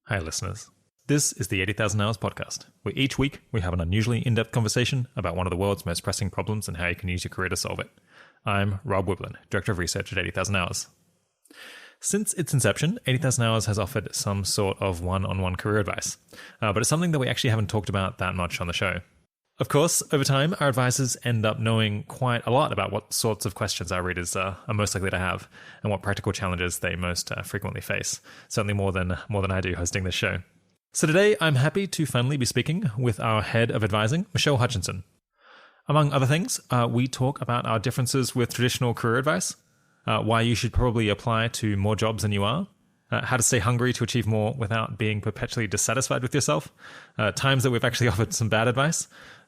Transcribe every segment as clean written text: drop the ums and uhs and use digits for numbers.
Hi, listeners. This is the 80,000 Hours podcast, where each week we have an unusually in-depth conversation about one of the world's most pressing problems and how you can use your career to solve it. I'm Rob Wiblin, Director of Research at 80,000 Hours. Since its inception, 80,000 Hours has offered some sort of one-on-one career advice, but it's something that we actually haven't talked about that much on the show. Of course, over time, our advisors end up knowing quite a lot about what sorts of questions our readers are most likely to have and what practical challenges they most frequently face, certainly more than I do hosting this show. So today, I'm happy to finally be speaking with our head of advising, Michelle Hutchinson. Among other things, we talk about our differences with traditional career advice, why you should probably apply to more jobs than you are, how to stay hungry to achieve more without being perpetually dissatisfied with yourself, times that we've actually offered some bad advice,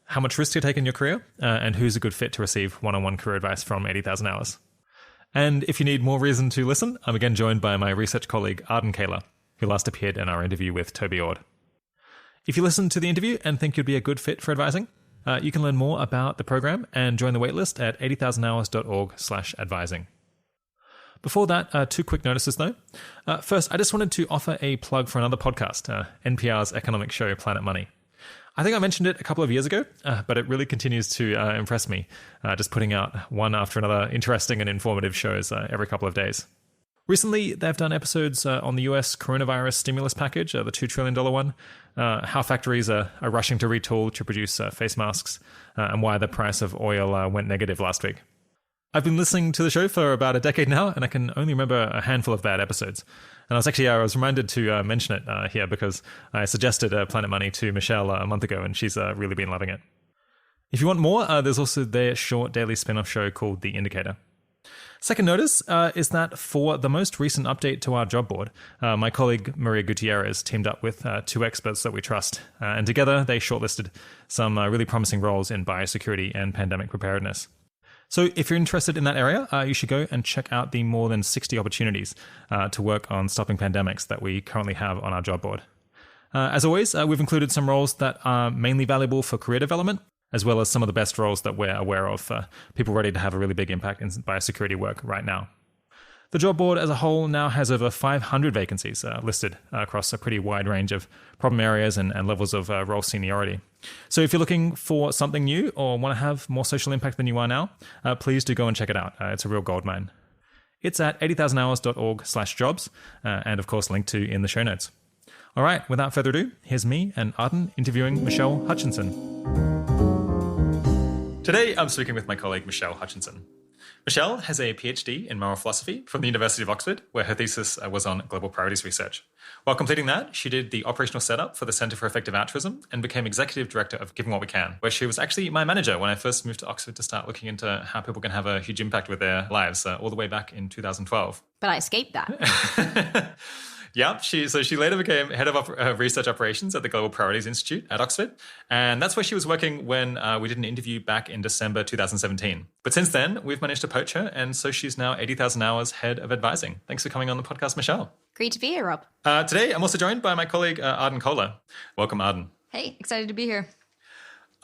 how much risk to take in your career, and who's a good fit to receive one-on-one career advice from 80,000 Hours. And if you need more reason to listen, I'm again joined by my research colleague, Arden Kaler, who last appeared in our interview with Toby Ord. If you listen to the interview and think you'd be a good fit for advising, you can learn more about the program and join the waitlist at 80,000hours.org/advising. Before that, two quick notices though. First, I just wanted to offer a plug for another podcast, NPR's economic show, Planet Money. I think I mentioned it a couple of years ago, but it really continues to impress me, just putting out one after another interesting and informative shows every couple of days. Recently, they've done episodes on the US coronavirus stimulus package, the $2 trillion one, how factories are rushing to retool to produce face masks, and why the price of oil went negative last week. I've been listening to the show for about a decade now, and I can only remember a handful of bad episodes. And I was reminded to mention it here because I suggested Planet Money to Michelle a month ago, and she's really been loving it. If you want more, there's also their short daily spin-off show called The Indicator. Second notice is that for the most recent update to our job board, my colleague Maria Gutierrez teamed up with two experts that we trust, and together they shortlisted some really promising roles in biosecurity and pandemic preparedness. So if you're interested in that area, you should go and check out the more than 60 opportunities to work on stopping pandemics that we currently have on our job board. As always, we've included some roles that are mainly valuable for career development, as well as some of the best roles that we're aware of for people ready to have a really big impact in biosecurity work right now. The job board as a whole now has over 500 vacancies listed across a pretty wide range of problem areas and levels of role seniority. So if you're looking for something new or want to have more social impact than you are now, please do go and check it out. It's a real goldmine. It's at 80,000hours.org/jobs, and of course linked to in the show notes. All right, without further ado, here's me and Arden interviewing Michelle Hutchinson. Today, I'm speaking with my colleague, Michelle Hutchinson. Michelle has a PhD in moral philosophy from the University of Oxford, where her thesis was on global priorities research. While completing that, she did the operational setup for the Centre for Effective Altruism and became executive director of Giving What We Can, where she was actually my manager when I first moved to Oxford to start looking into how people can have a huge impact with their lives, all the way back in 2012. But I escaped that. Yeah, she later became head of research operations at the Global Priorities Institute at Oxford, and that's where she was working when we did an interview back in December 2017. But since then, we've managed to poach her, and so she's now 80,000 Hours head of advising. Thanks for coming on the podcast, Michelle. Great to be here, Rob. Today, I'm also joined by my colleague, Arden Kohler. Welcome, Arden. Hey, excited to be here.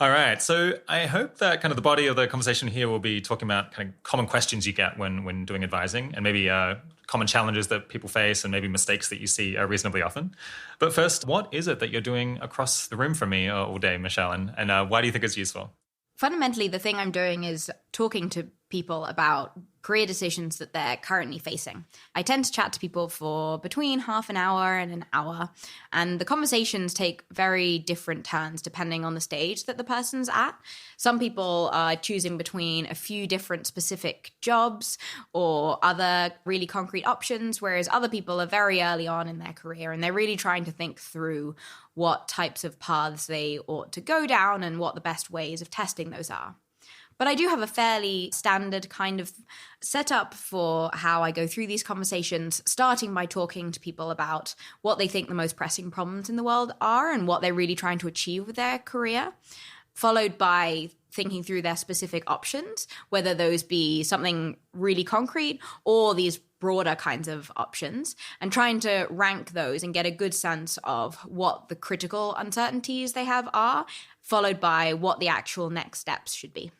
All right, so I hope that kind of the body of the conversation here will be talking about kind of common questions you get when doing advising, and maybe common challenges that people face and maybe mistakes that you see reasonably often. But first, what is it that you're doing across the room from me all day, Michelle, and why do you think it's useful? Fundamentally, the thing I'm doing is talking to people about career decisions that they're currently facing. I tend to chat to people for between half an hour and an hour, and the conversations take very different turns depending on the stage that the person's at. Some people are choosing between a few different specific jobs or other really concrete options, whereas other people are very early on in their career and they're really trying to think through what types of paths they ought to go down and what the best ways of testing those are. But I do have a fairly standard kind of setup for how I go through these conversations, starting by talking to people about what they think the most pressing problems in the world are and what they're really trying to achieve with their career, followed by thinking through their specific options, whether those be something really concrete or these broader kinds of options, and trying to rank those and get a good sense of what the critical uncertainties they have are, followed by what the actual next steps should be.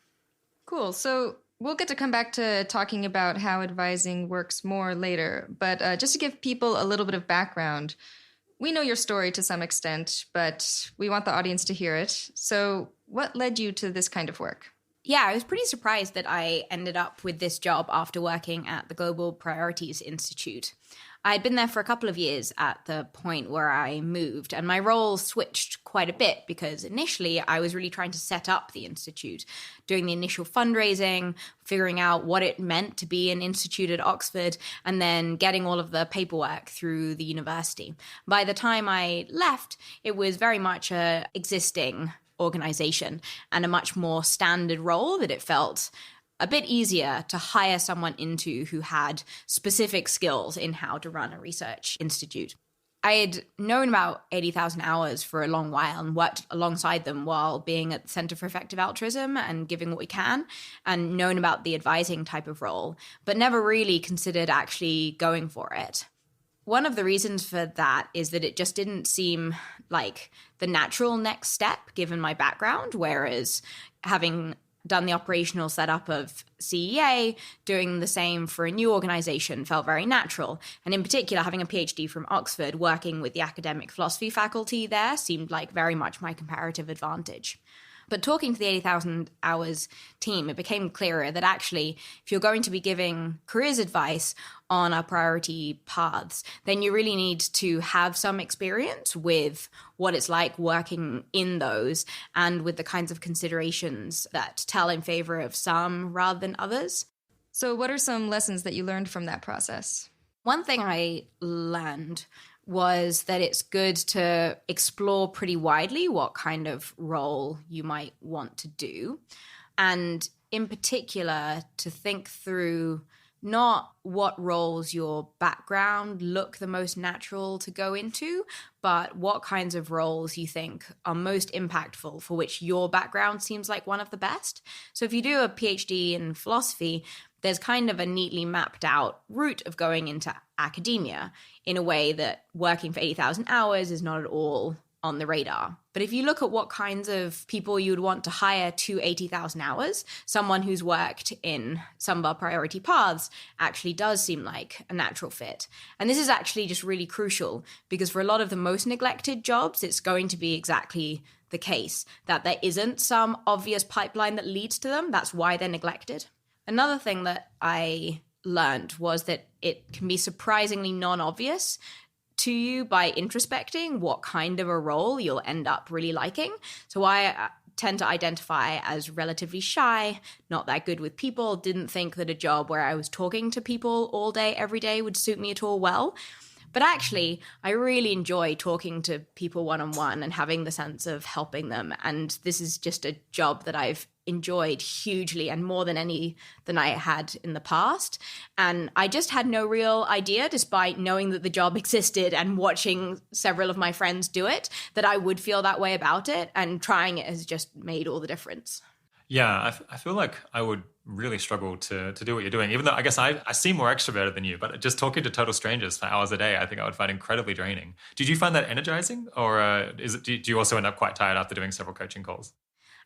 Cool. So we'll get to come back to talking about how advising works more later. But just to give people a little bit of background, we know your story to some extent, but we want the audience to hear it. So what led you to this kind of work? Yeah, I was pretty surprised that I ended up with this job after working at the Global Priorities Institute. I'd been there for a couple of years at the point where I moved, and my role switched quite a bit because initially I was really trying to set up the institute, doing the initial fundraising, figuring out what it meant to be an institute at Oxford, and then getting all of the paperwork through the university. By the time I left, it was very much a existing organization and a much more standard role that it felt a bit easier to hire someone into who had specific skills in how to run a research institute. I had known about 80,000 hours for a long while and worked alongside them while being at the Center for Effective Altruism and giving what we can, and known about the advising type of role, but never really considered actually going for it. One of the reasons for that is that it just didn't seem like the natural next step given my background, whereas having done the operational setup of CEA, doing the same for a new organization felt very natural. And in particular, having a PhD from Oxford, working with the academic philosophy faculty there seemed like very much my comparative advantage. But talking to the 80,000 hours team, it became clearer that actually, if you're going to be giving careers advice on our priority paths, then you really need to have some experience with what it's like working in those and with the kinds of considerations that tell in favor of some rather than others. So what are some lessons that you learned from that process? One thing I learned was that it's good to explore pretty widely what kind of role you might want to do. And in particular, to think through not what roles your background look the most natural to go into, but what kinds of roles you think are most impactful for which your background seems like one of the best. So if you do a PhD in philosophy, there's kind of a neatly mapped out route of going into academia in a way that working for 80,000 hours is not at all on the radar. But if you look at what kinds of people you would want to hire to 80,000 hours, someone who's worked in some of our priority paths actually does seem like a natural fit. And this is actually just really crucial because for a lot of the most neglected jobs, it's going to be exactly the case that there isn't some obvious pipeline that leads to them. That's why they're neglected. Another thing that I learned was that it can be surprisingly non-obvious to you by introspecting what kind of a role you'll end up really liking. So I tend to identify as relatively shy, not that good with people, didn't think that a job where I was talking to people all day, every day would suit me at all well. But actually, I really enjoy talking to people one-on-one and having the sense of helping them. And this is just a job that I've enjoyed hugely and more than any than I had in the past. And I just had no real idea, despite knowing that the job existed and watching several of my friends do it, that I would feel that way about it. And trying it has just made all the difference. Yeah, I feel like I would really struggle to do what you're doing, even though I guess I seem more extroverted than you, but just talking to total strangers for hours a day, I think I would find incredibly draining. Did you find that energizing, or do you also end up quite tired after doing several coaching calls?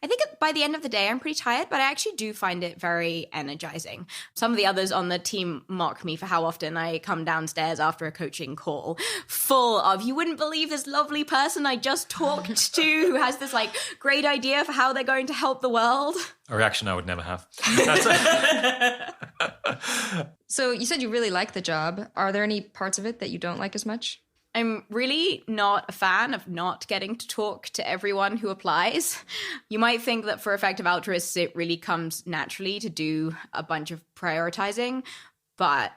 I think by the end of the day, I'm pretty tired, but I actually do find it very energizing. Some of the others on the team mock me for how often I come downstairs after a coaching call full of, you wouldn't believe this lovely person I just talked to who has this like great idea for how they're going to help the world. A reaction I would never have. So you said you really like the job. Are there any parts of it that you don't like as much? I'm really not a fan of not getting to talk to everyone who applies. You might think that for effective altruists, it really comes naturally to do a bunch of prioritizing, but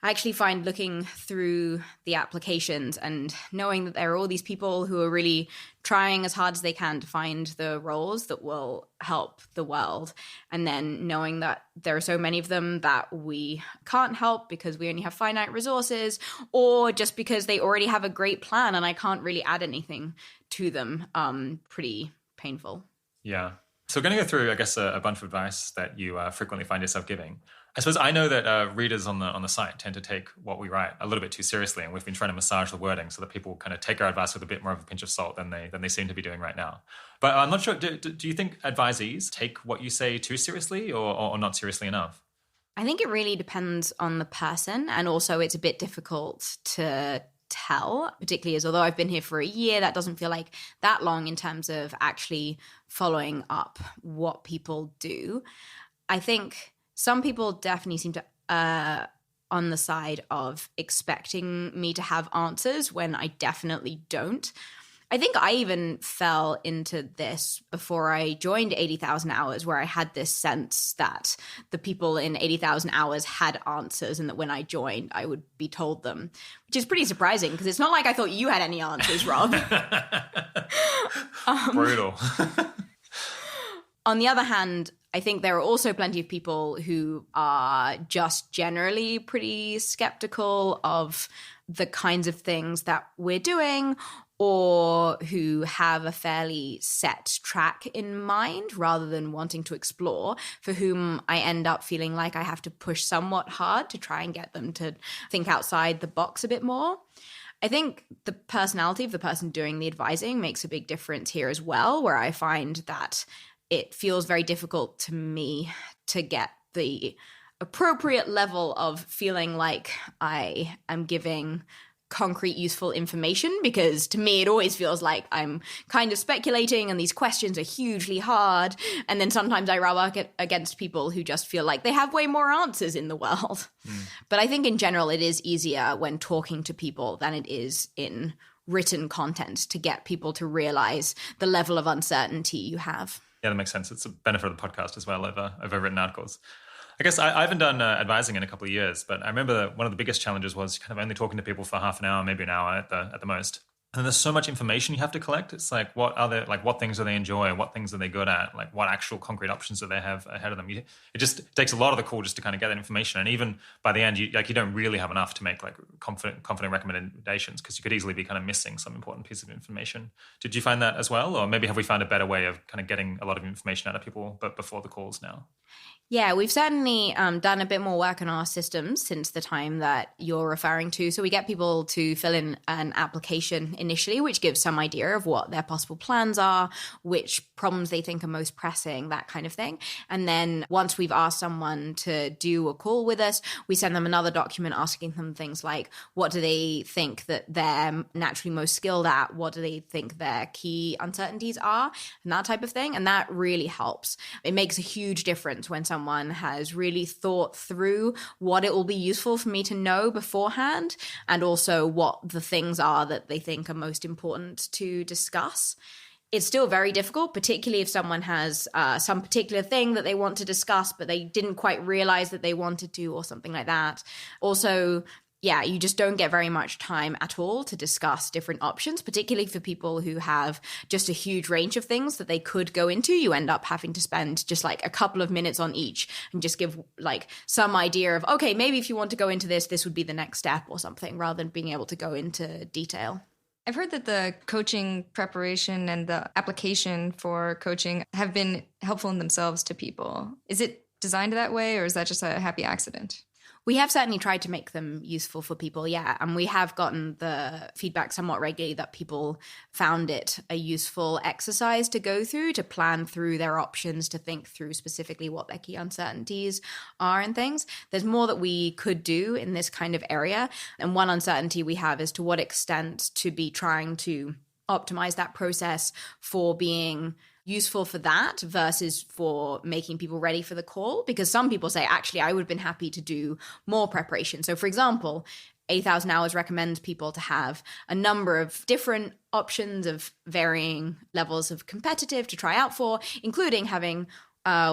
I actually find looking through the applications and knowing that there are all these people who are really trying as hard as they can to find the roles that will help the world. And then knowing that there are so many of them that we can't help because we only have finite resources, or just because they already have a great plan and I can't really add anything to them, pretty painful. Yeah. So we're going to go through, I guess, a bunch of advice that you frequently find yourself giving. I suppose I know that readers on the site tend to take what we write a little bit too seriously, and we've been trying to massage the wording so that people kind of take our advice with a bit more of a pinch of salt than they seem to be doing right now. But I'm not sure, do you think advisees take what you say too seriously or not seriously enough? I think it really depends on the person, and also it's a bit difficult to tell, particularly as although I've been here for a year, that doesn't feel like that long in terms of actually following up what people do. I think some people definitely seem to on the side of expecting me to have answers when I definitely don't. I think I even fell into this before I joined 80,000 Hours, where I had this sense that the people in 80,000 Hours had answers and that when I joined, I would be told them, which is pretty surprising because it's not like I thought you had any answers, Rob. Brutal. On the other hand, I think there are also plenty of people who are just generally pretty skeptical of the kinds of things that we're doing, or who have a fairly set track in mind rather than wanting to explore, for whom I end up feeling like I have to push somewhat hard to try and get them to think outside the box a bit more. I think the personality of the person doing the advising makes a big difference here as well, where I find that it feels very difficult to me to get the appropriate level of feeling like I am giving concrete, useful information, because to me it always feels like I'm kind of speculating and these questions are hugely hard. And then sometimes I rub up against people who just feel like they have way more answers in the world. But I think in general it is easier when talking to people than it is in written content to get people to realize the level of uncertainty you have. Yeah, that makes sense. It's a benefit of the podcast as well over written articles. I guess I haven't done advising in a couple of years, but I remember that one of the biggest challenges was kind of only talking to people for half an hour, maybe an hour at the most. And there's so much information you have to collect. It's like, what things do they enjoy? What things are they good at? Like, what actual concrete options do they have ahead of them? It takes a lot of the call just to kind of get that information. And even by the end, you don't really have enough to make like confident recommendations, because you could easily be kind of missing some important piece of information. Did you find that as well? Or maybe have we found a better way of kind of getting a lot of information out of people, but before the calls now? Yeah, we've certainly done a bit more work on our systems since the time that you're referring to. So we get people to fill in an application initially, which gives some idea of what their possible plans are, which problems they think are most pressing, that kind of thing. And then once we've asked someone to do a call with us, we send them another document asking them things like, what do they think that they're naturally most skilled at? What do they think their key uncertainties are? And that type of thing. And that really helps. It makes a huge difference when someone has really thought through what it will be useful for me to know beforehand, and also what the things are that they think are most important to discuss. It's still very difficult, particularly if someone has some particular thing that they want to discuss, but they didn't quite realize that they wanted to, or something like that. Also, yeah, you just don't get very much time at all to discuss different options, particularly for people who have just a huge range of things that they could go into. You end up having to spend just like a couple of minutes on each and just give like some idea of, okay, maybe if you want to go into this, this would be the next step or something, rather than being able to go into detail. I've heard that the coaching preparation and the application for coaching have been helpful in themselves to people. Is it designed that way, or is that just a happy accident? We have certainly tried to make them useful for people, yeah. And we have gotten the feedback somewhat regularly that people found it a useful exercise to go through, to plan through their options, to think through specifically what their key uncertainties are and things. There's more that we could do in this kind of area. And one uncertainty we have is to what extent to be trying to optimize that process for being useful for that versus for making people ready for the call. Because some people say, actually, I would have been happy to do more preparation. So for example, 80,000 Hours recommends people to have a number of different options of varying levels of competitive to try out for, including having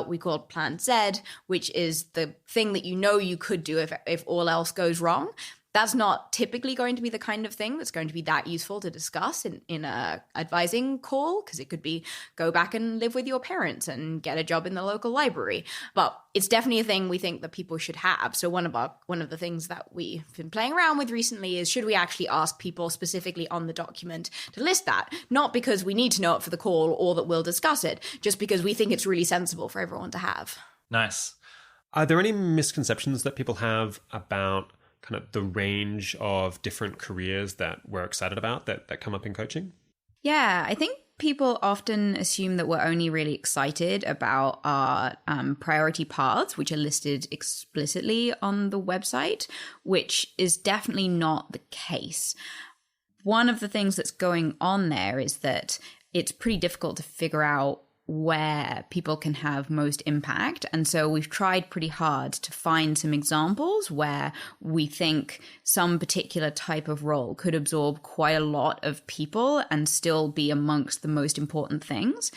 we call Plan Z, which is the thing that you could do if all else goes wrong. That's not typically going to be the kind of thing that's going to be that useful to discuss in a advising call, because it could be go back and live with your parents and get a job in the local library. But it's definitely a thing we think that people should have. So one of the things that we've been playing around with recently is, should we actually ask people specifically on the document to list that? Not because we need to know it for the call or that we'll discuss it, just because we think it's really sensible for everyone to have. Nice. Are there any misconceptions that people have about kind of the range of different careers that we're excited about that come up in coaching? Yeah, I think people often assume that we're only really excited about our priority paths, which are listed explicitly on the website, which is definitely not the case. one of the things that's going on there is that it's pretty difficult to figure out where people can have most impact. And so we've tried pretty hard to find some examples where we think some particular type of role could absorb quite a lot of people and still be amongst the most important things.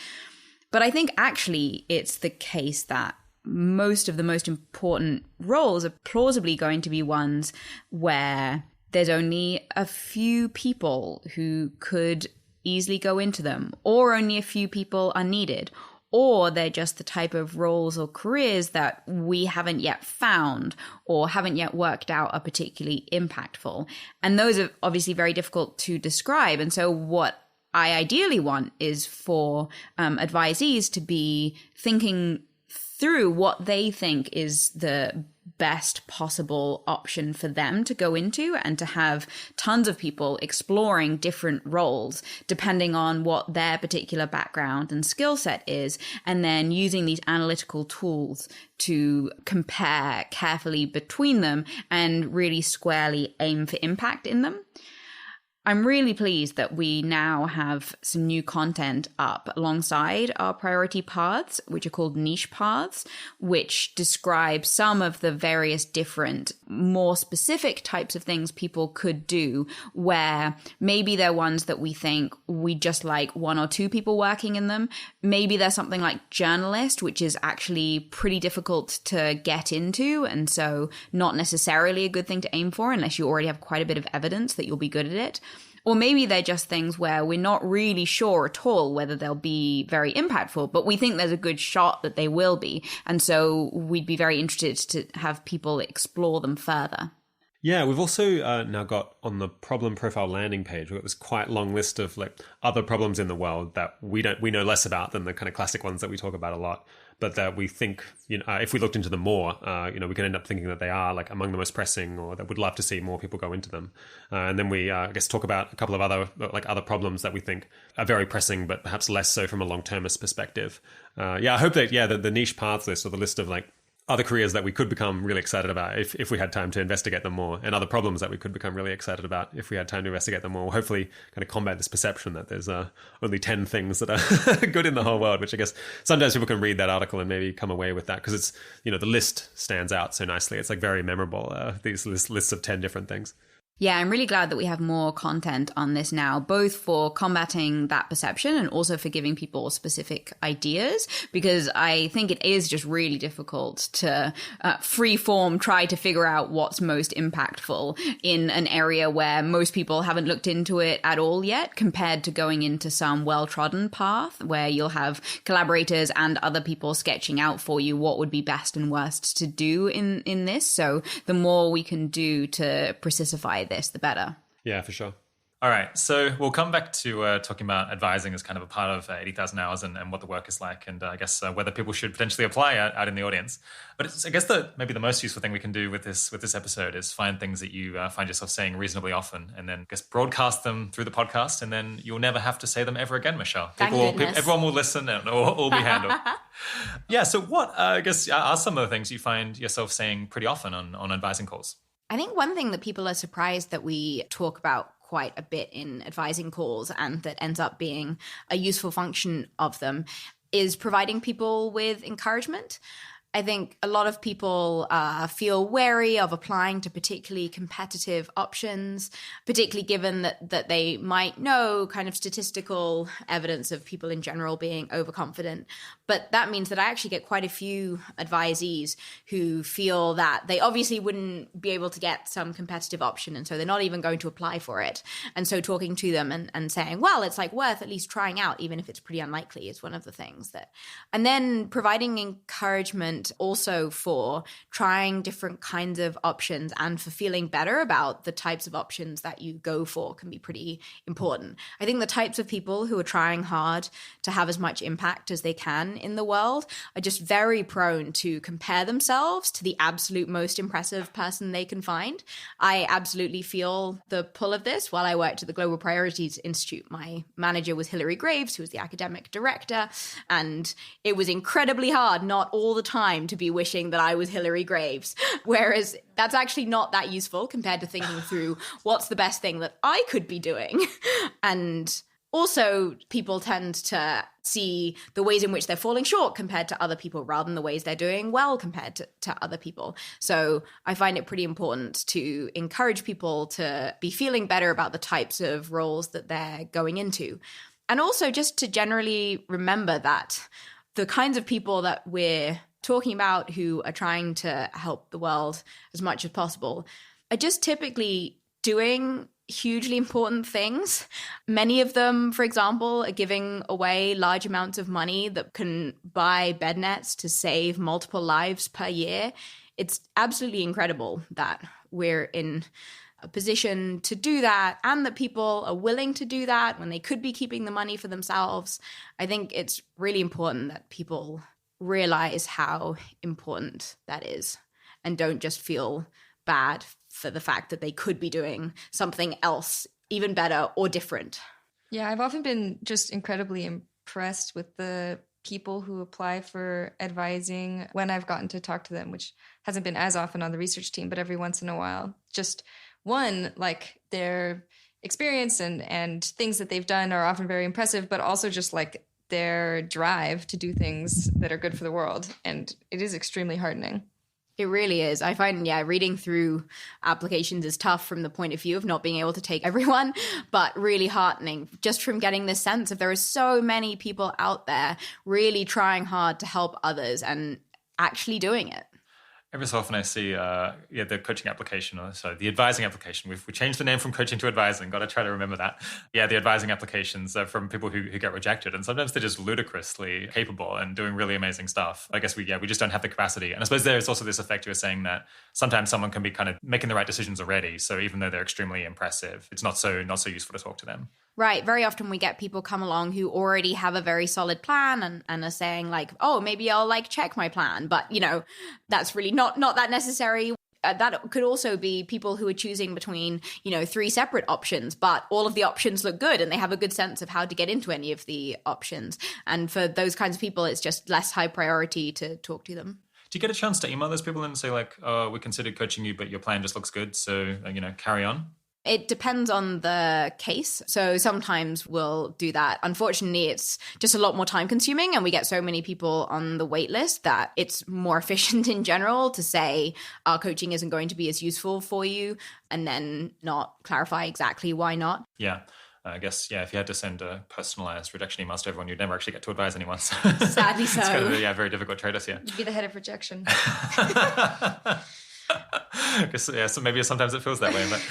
But I think actually it's the case that most of the most important roles are plausibly going to be ones where there's only a few people who could easily go into them, or only a few people are needed, or they're just the type of roles or careers that we haven't yet found or haven't yet worked out are particularly impactful. And those are obviously very difficult to describe. And so what I ideally want is for advisees to be thinking through what they think is the best possible option for them to go into, and to have tons of people exploring different roles depending on what their particular background and skill set is, and then using these analytical tools to compare carefully between them and really squarely aim for impact in them. I'm really pleased that we now have some new content up alongside our priority paths, which are called niche paths, which describe some of the various different, more specific types of things people could do, where maybe they're ones that we think we just like one or two people working in them. Maybe there's something like journalist, which is actually pretty difficult to get into, and so not necessarily a good thing to aim for unless you already have quite a bit of evidence that you'll be good at it. Or maybe they're just things where we're not really sure at all whether they'll be very impactful, but we think there's a good shot that they will be. And so we'd be very interested to have people explore them further. Yeah, we've also now got on the problem profile landing page, we've got this quite long list of like other problems in the world that we know less about than the kind of classic ones that we talk about a lot, but that we think, if we looked into them more, we can end up thinking that they are like among the most pressing, or that we'd love to see more people go into them. And then we, I guess, talk about a couple of other problems that we think are very pressing, but perhaps less so from a long-termist perspective. I hope that, the niche paths list, or the list of like other careers that we could become really excited about if we had time to investigate them more, and other problems that we could become really excited about if we had time to investigate them more, will hopefully kind of combat this perception that there's only 10 things that are good in the whole world, which I guess sometimes people can read that article and maybe come away with that because it's, the list stands out so nicely. It's like very memorable, these lists of 10 different things. Yeah, I'm really glad that we have more content on this now, both for combating that perception and also for giving people specific ideas, because I think it is just really difficult to free form try to figure out what's most impactful in an area where most people haven't looked into it at all yet, compared to going into some well-trodden path where you'll have collaborators and other people sketching out for you what would be best and worst to do in this. So the more we can do to precisify this, the better. Yeah, for sure. All right, so we'll come back to talking about advising as kind of a part of 80,000 hours and what the work is like, and I guess whether people should potentially apply out in the audience. But I guess maybe the most useful thing we can do with this episode is find things that you find yourself saying reasonably often, and then I guess broadcast them through the podcast, and then you'll never have to say them ever again, Michelle. Everyone will listen and all be handled. Yeah, so what I guess are some of the things you find yourself saying pretty often on advising calls? I think one thing that people are surprised that we talk about quite a bit in advising calls, and that ends up being a useful function of them, is providing people with encouragement. I think a lot of people feel wary of applying to particularly competitive options, particularly given that they might know kind of statistical evidence of people in general being overconfident. But that means that I actually get quite a few advisees who feel that they obviously wouldn't be able to get some competitive option, and so they're not even going to apply for it. And so talking to them and saying, well, it's like worth at least trying out, even if it's pretty unlikely, is one of the things that. And then providing encouragement also for trying different kinds of options and for feeling better about the types of options that you go for can be pretty important. I think the types of people who are trying hard to have as much impact as they can in the world are just very prone to compare themselves to the absolute most impressive person they can find. I absolutely feel the pull of this. While I worked at the Global Priorities Institute, my manager was Hilary Graves, who was the academic director, and it was incredibly hard not all the time time to be wishing that I was Hillary Graves. Whereas that's actually not that useful compared to thinking through what's the best thing that I could be doing. And also, people tend to see the ways in which they're falling short compared to other people rather than the ways they're doing well compared to other people. So I find it pretty important to encourage people to be feeling better about the types of roles that they're going into. And also just to generally remember that the kinds of people that we're talking about who are trying to help the world as much as possible are just typically doing hugely important things. Many of them, for example, are giving away large amounts of money that can buy bed nets to save multiple lives per year. It's absolutely incredible that we're in a position to do that and that people are willing to do that when they could be keeping the money for themselves. I think it's really important that people realize how important that is and don't just feel bad for the fact that they could be doing something else even better or different. Yeah, I've often been just incredibly impressed with the people who apply for advising when I've gotten to talk to them, which hasn't been as often on the research team, but every once in a while. Just one, like their experience and things that they've done are often very impressive, but also just like their drive to do things that are good for the world. And it is extremely heartening. It really is. I find, reading through applications is tough from the point of view of not being able to take everyone, but really heartening just from getting this sense of there are so many people out there really trying hard to help others and actually doing it. Every so often I see the coaching application, the advising application. We changed the name from coaching to advising. Got to try to remember that. Yeah, the advising applications are from people who get rejected. And sometimes they're just ludicrously capable and doing really amazing stuff. I guess we just don't have the capacity. And I suppose there's also this effect you were saying that sometimes someone can be kind of making the right decisions already. So even though they're extremely impressive, it's not so useful to talk to them. Right. Very often we get people come along who already have a very solid plan and are saying like, oh, maybe I'll check my plan. But, that's really not that necessary. That could also be people who are choosing between, 3 separate options, but all of the options look good and they have a good sense of how to get into any of the options. And for those kinds of people, it's just less high priority to talk to them. Do you get a chance to email those people and say like, oh, we considered coaching you, but your plan just looks good. So, carry on? It depends on the case. So sometimes we'll do that. Unfortunately, it's just a lot more time consuming and we get so many people on the wait list that it's more efficient in general to say our coaching isn't going to be as useful for you and then not clarify exactly why not. Yeah. I guess, if you had to send a personalized rejection emails to everyone, you'd never actually get to advise anyone. So sadly so. It's kind of a very difficult trade-off, yeah. You'd be the head of rejection. So maybe sometimes it feels that way. But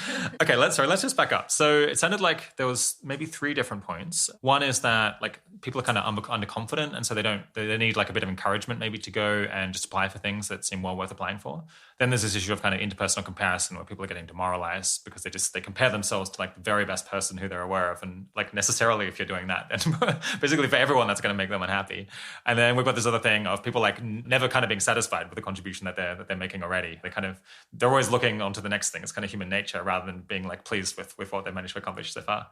okay, let's just back up. So it sounded like there was maybe 3 different points. One is that people are kind of underconfident, and so they need a bit of encouragement maybe to go and just apply for things that seem well worth applying for. Then there's this issue of kind of interpersonal comparison where people are getting demoralized because they compare themselves to the very best person who they're aware of, and necessarily if you're doing that, then basically for everyone that's going to make them unhappy. And then we've got this other thing of people never kind of being satisfied with the contribution that they're making already. They're always looking on to the next thing. It's kind of human nature rather than being pleased with what they managed to accomplish so far.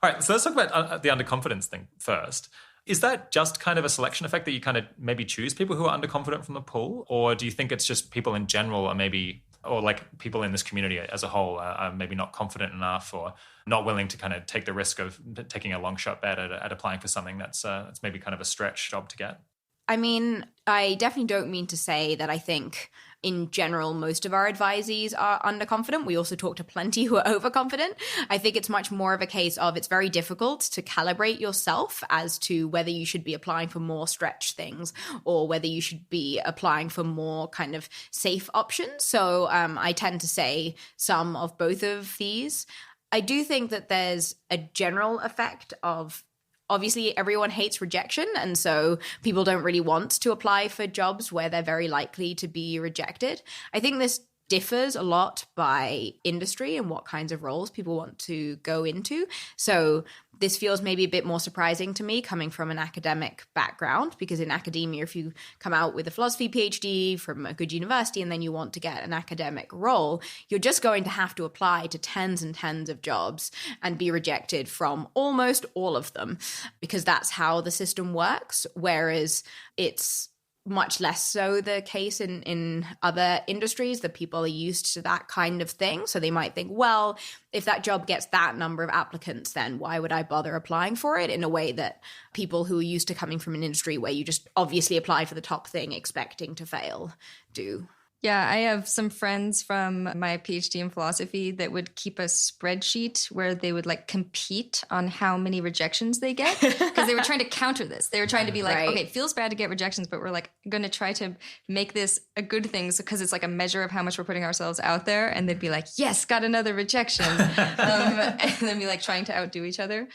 All right, so let's talk about the underconfidence thing first. Is that just kind of a selection effect that you kind of maybe choose people who are underconfident from the pool? Or do you think it's just people in general or people in this community as a whole are maybe not confident enough or not willing to kind of take the risk of taking a long shot bet at applying for something that's maybe kind of a stretch job to get? I mean, I definitely don't mean to say that I think in general, most of our advisees are underconfident. We also talk to plenty who are overconfident. I think it's much more of a case of it's very difficult to calibrate yourself as to whether you should be applying for more stretch things or whether you should be applying for more kind of safe options. So I tend to say some of both of these. I do think that there's a general effect of obviously everyone hates rejection, and so people don't really want to apply for jobs where they're very likely to be rejected. I think this differs a lot by industry and what kinds of roles people want to go into. So this feels maybe a bit more surprising to me coming from an academic background, because in academia, if you come out with a philosophy PhD from a good university and then you want to get an academic role, you're just going to have to apply to tens and tens of jobs and be rejected from almost all of them, because that's how the system works. Whereas it's much less so the case in other industries, that people are used to that kind of thing. So they might think, well, if that job gets that number of applicants, then why would I bother applying for it, in a way that people who are used to coming from an industry where you just obviously apply for the top thing expecting to fail do. Yeah, I have some friends from my PhD in philosophy that would keep a spreadsheet where they would like compete on how many rejections they get, because they were trying to counter this. They were trying to be like, okay, it feels bad to get rejections, but we're like going to try to make this a good thing, because it's like a measure of how much we're putting ourselves out there. And they'd be like, yes, got another rejection. And then be like trying to outdo each other.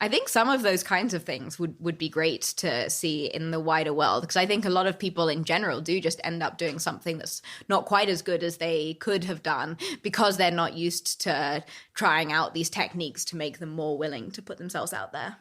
I think some of those kinds of things would be great to see in the wider world, because I think a lot of people in general do just end up doing something that's not quite as good as they could have done, because they're not used to trying out these techniques to make them more willing to put themselves out there.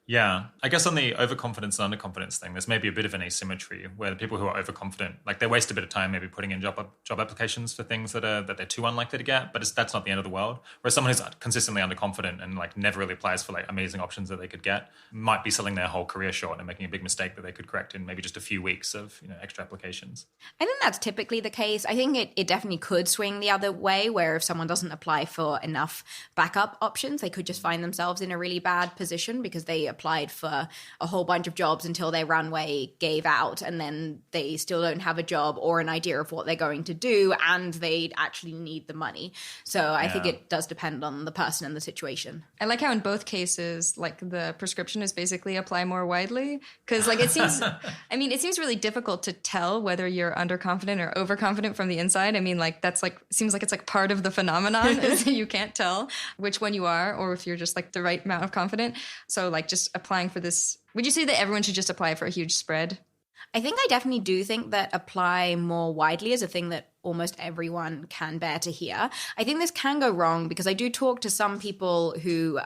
Yeah, I guess on the overconfidence and underconfidence thing, there's maybe a bit of an asymmetry where the people who are overconfident, like they waste a bit of time maybe putting in job applications for things that they're too unlikely to get, but that's not the end of the world. Whereas someone who's consistently underconfident and like never really applies for like amazing options that they could get might be selling their whole career short and making a big mistake that they could correct in maybe just a few weeks of extra applications. I think that's typically the case. I think it definitely could swing the other way, where if someone doesn't apply for enough backup options, they could just find themselves in a really bad position because they applied for a whole bunch of jobs until their runway gave out, and then they still don't have a job or an idea of what they're going to do, and they actually need the money. So I think it does depend on the person and the situation. I like how in both cases, like the prescription is basically apply more widely, because like it seems, I mean, it seems really difficult to tell whether you're underconfident or overconfident from the inside. I mean, like that's like, seems like it's like part of the phenomenon is that you can't tell which one you are, or if you're just like the right amount of confident. So like just applying for this, would you say that everyone should just apply for a huge spread? I think I definitely do think that apply more widely is a thing that almost everyone can bear to hear. I think this can go wrong because I do talk to some people who,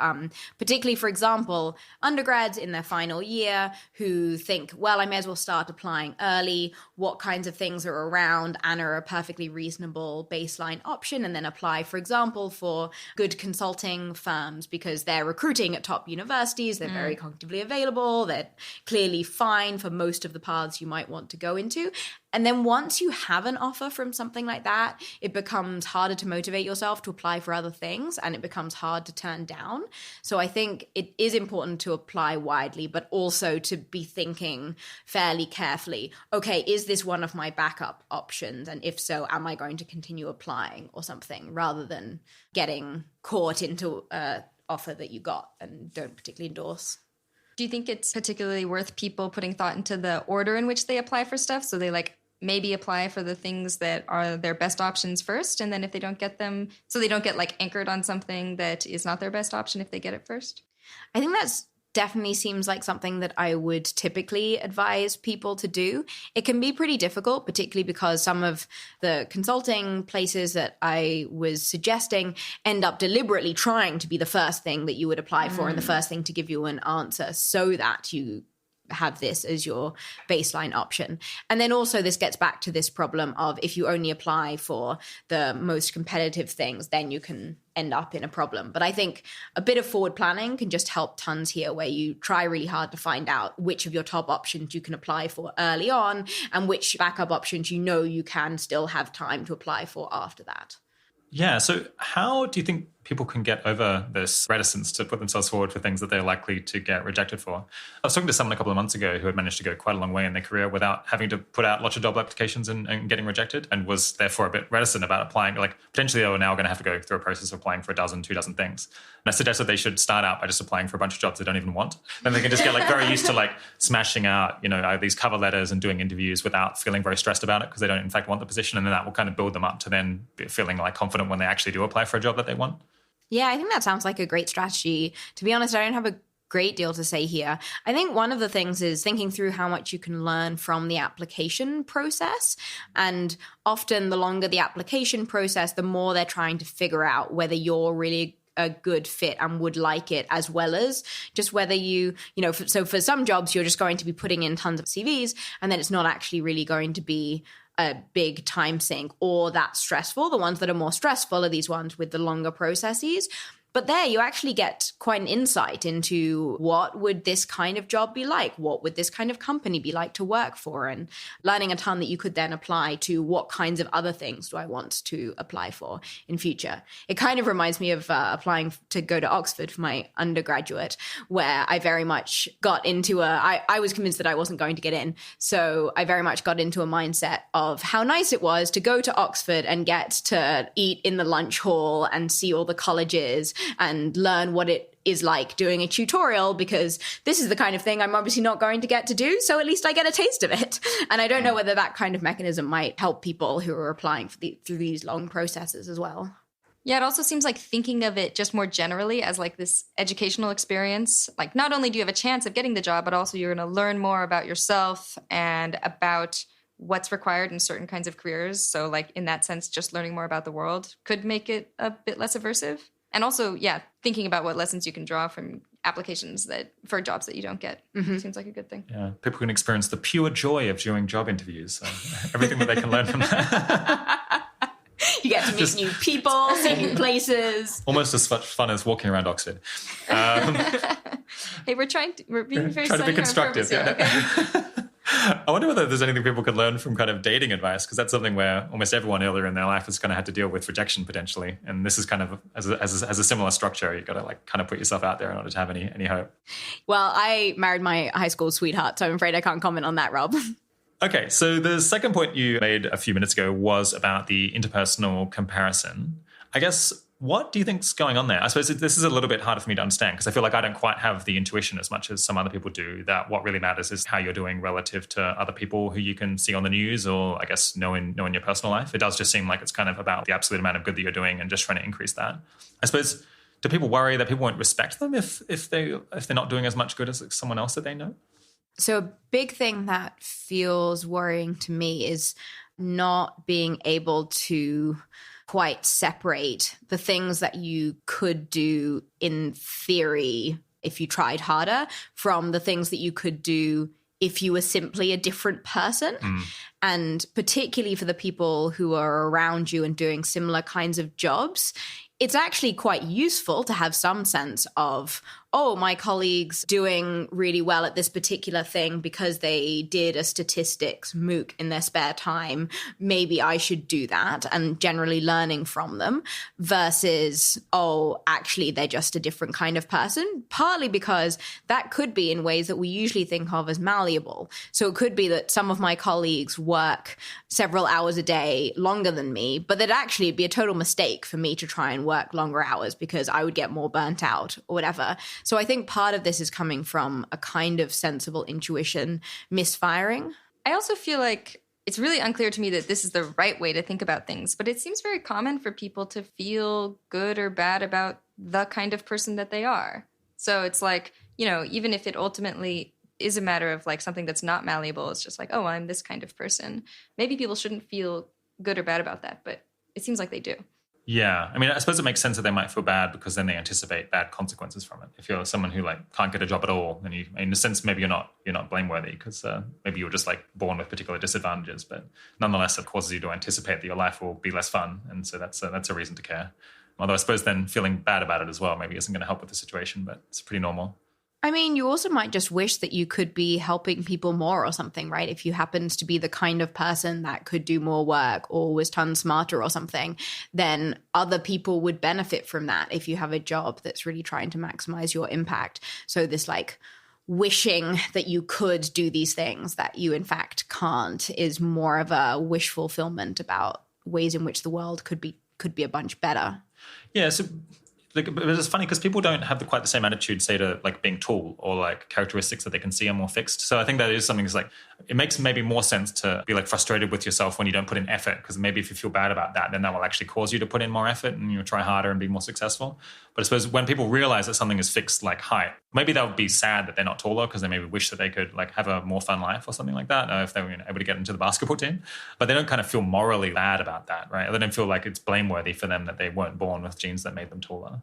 particularly, for example, undergrads in their final year who think, well, I may as well start applying early. What kinds of things are around and are a perfectly reasonable baseline option, and then apply, for example, for good consulting firms because they're recruiting at top universities. They're very cognitively available. They're clearly fine for most of the paths you might want to go into. And then once you have an offer from something like that, it becomes harder to motivate yourself to apply for other things, and it becomes hard to turn down. So I think it is important to apply widely, but also to be thinking fairly carefully, okay, is this one of my backup options? And if so, am I going to continue applying or something, rather than getting caught into an offer that you got and don't particularly endorse. Do you think it's particularly worth people putting thought into the order in which they apply for stuff? So they like maybe apply for the things that are their best options first, and then if they don't get them, so they don't get like anchored on something that is not their best option if they get it first? I think that's definitely seems like something that I would typically advise people to do. It can be pretty difficult, particularly because some of the consulting places that I was suggesting end up deliberately trying to be the first thing that you would apply for and the first thing to give you an answer, so that you have this as your baseline option. And then also this gets back to this problem of if you only apply for the most competitive things, then you can end up in a problem. But I think a bit of forward planning can just help tons here, where you try really hard to find out which of your top options you can apply for early on and which backup options you can still have time to apply for after that. Yeah, so how do you think people can get over this reticence to put themselves forward for things that they're likely to get rejected for? I was talking to someone a couple of months ago who had managed to go quite a long way in their career without having to put out lots of job applications and getting rejected, and was therefore a bit reticent about applying. Like potentially they were now going to have to go through a process of applying for a dozen, 2 dozen things. And I suggested they should start out by just applying for a bunch of jobs they don't even want. Then they can just get like very used to like smashing out, these cover letters and doing interviews without feeling very stressed about it because they don't in fact want the position. And then that will kind of build them up to then be feeling like confident when they actually do apply for a job that they want. Yeah, I think that sounds like a great strategy. To be honest, I don't have a great deal to say here. I think one of the things is thinking through how much you can learn from the application process. And often the longer the application process, the more they're trying to figure out whether you're really a good fit and would like it, as well as just whether so for some jobs, you're just going to be putting in tons of CVs and then it's not actually really going to be a big time sink or that stressful. The ones that are more stressful are these ones with the longer processes. But there you actually get quite an insight into what would this kind of job be like? What would this kind of company be like to work for? And learning a ton that you could then apply to what kinds of other things do I want to apply for in future. It kind of reminds me of applying to go to Oxford for my undergraduate, where I very much got into I was convinced that I wasn't going to get in. So I very much got into a mindset of how nice it was to go to Oxford and get to eat in the lunch hall and see all the colleges and learn what it is like doing a tutorial, because this is the kind of thing I'm obviously not going to get to do. So at least I get a taste of it. And I don't know whether that kind of mechanism might help people who are applying through these long processes as well. Yeah, it also seems like thinking of it just more generally as like this educational experience. Like not only do you have a chance of getting the job, but also you're going to learn more about yourself and about what's required in certain kinds of careers. So like in that sense, just learning more about the world could make it a bit less aversive. And also, yeah, thinking about what lessons you can draw from applications for jobs that you don't get seems like a good thing. Yeah, people can experience the pure joy of doing job interviews. So everything that they can learn from that. You get to meet new people, see new places. Almost as much fun as walking around Oxford. Hey, we're being very trying to be sunny on constructive. purpose here, okay? I wonder whether there's anything people could learn from kind of dating advice, because that's something where almost everyone earlier in their life has kind of had to deal with rejection potentially. And this is kind of as a similar structure. You've got to like kind of put yourself out there in order to have any hope. Well, I married my high school sweetheart, so I'm afraid I can't comment on that, Rob. Okay, so the second point you made a few minutes ago was about the interpersonal comparison. I guess, what do you think's going on there? I suppose this is a little bit harder for me to understand, because I feel like I don't quite have the intuition as much as some other people do, that what really matters is how you're doing relative to other people who you can see on the news, or I guess know in your personal life. It does just seem like it's kind of about the absolute amount of good that you're doing and just trying to increase that. I suppose, do people worry that people won't respect them if they're not doing as much good as someone else that they know? So a big thing that feels worrying to me is not being able to quite separate the things that you could do in theory if you tried harder from the things that you could do if you were simply a different person. And particularly for the people who are around you and doing similar kinds of jobs, it's actually quite useful to have some sense of, oh, my colleague's doing really well at this particular thing because they did a statistics MOOC in their spare time. Maybe I should do that, and generally learning from them, versus, oh, actually, they're just a different kind of person, partly because that could be in ways that we usually think of as malleable. So it could be that some of my colleagues work several hours a day longer than me, but that actually it'd be a total mistake for me to try and work longer hours because I would get more burnt out or whatever. So I think part of this is coming from a kind of sensible intuition misfiring. I also feel like it's really unclear to me that this is the right way to think about things, but it seems very common for people to feel good or bad about the kind of person that they are. So it's like, you know, even if it ultimately is a matter of like something that's not malleable, it's just like, oh, I'm this kind of person. Maybe people shouldn't feel good or bad about that, but it seems like they do. Yeah. I mean, I suppose it makes sense that they might feel bad because then they anticipate bad consequences from it. If you're someone who like can't get a job at all, then you, in a sense, maybe you're not blameworthy because maybe you're just like born with particular disadvantages, but nonetheless, it causes you to anticipate that your life will be less fun. And so that's a reason to care. Although I suppose then feeling bad about it as well maybe isn't going to help with the situation, but it's pretty normal. I mean, you also might just wish that you could be helping people more or something, right? If you happened to be the kind of person that could do more work or was tons smarter or something, then other people would benefit from that if you have a job that's really trying to maximize your impact. So this like wishing that you could do these things that you in fact can't is more of a wish fulfillment about ways in which the world could be a bunch better. Yeah, so like, but it's funny because people don't have quite the same attitude, say, to like being tall or like characteristics that they can see are more fixed. So I think that is something that's like, it makes maybe more sense to be like frustrated with yourself when you don't put in effort, because maybe if you feel bad about that, then that will actually cause you to put in more effort and you'll try harder and be more successful. But I suppose when people realize that something is fixed like height, maybe they'll be sad that they're not taller because they maybe wish that they could like have a more fun life or something like that, if they were able to get into the basketball team. But they don't kind of feel morally bad about that, right? They don't feel like it's blameworthy for them that they weren't born with genes that made them taller.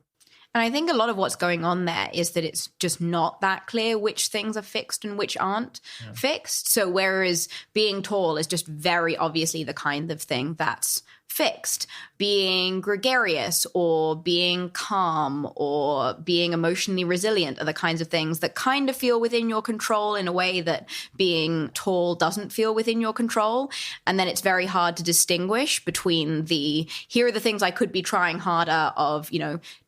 And I think a lot of what's going on there is that it's just not that clear which things are fixed and which aren't fixed. So whereas being tall is just very obviously the kind of thing that's fixed, being gregarious or being calm or being emotionally resilient are the kinds of things that kind of feel within your control in a way that being tall doesn't feel within your control. And then it's very hard to distinguish between here are the things I could be trying harder of,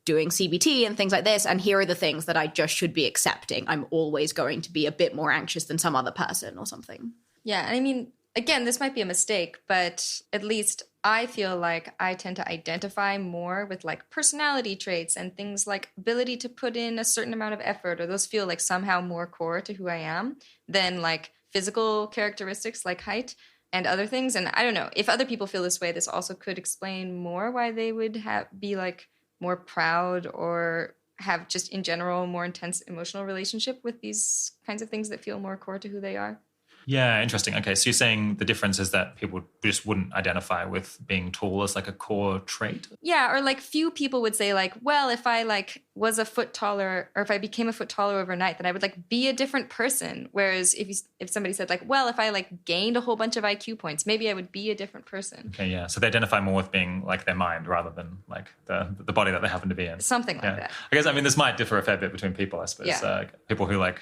doing CBT and things like this, and here are the things that I just should be accepting. I'm always going to be a bit more anxious than some other person or something. Yeah, I mean, again, this might be a mistake, but at least I feel like I tend to identify more with like personality traits and things like ability to put in a certain amount of effort, or those feel like somehow more core to who I am than like physical characteristics like height and other things. And I don't know, if other people feel this way, this also could explain more why they would be like more proud or have just in general more intense emotional relationship with these kinds of things that feel more core to who they are. Yeah, interesting. Okay, so you're saying the difference is that people just wouldn't identify with being tall as like a core trait? Yeah, or like few people would say like, well, if I like was a foot taller or if I became a foot taller overnight, then I would like be a different person. Whereas if somebody said like, well, if I like gained a whole bunch of IQ points, maybe I would be a different person. Okay, yeah. So they identify more with being like their mind rather than like the body that they happen to be in. Something like that. I guess, I mean, this might differ a fair bit between people, I suppose. Yeah. People who like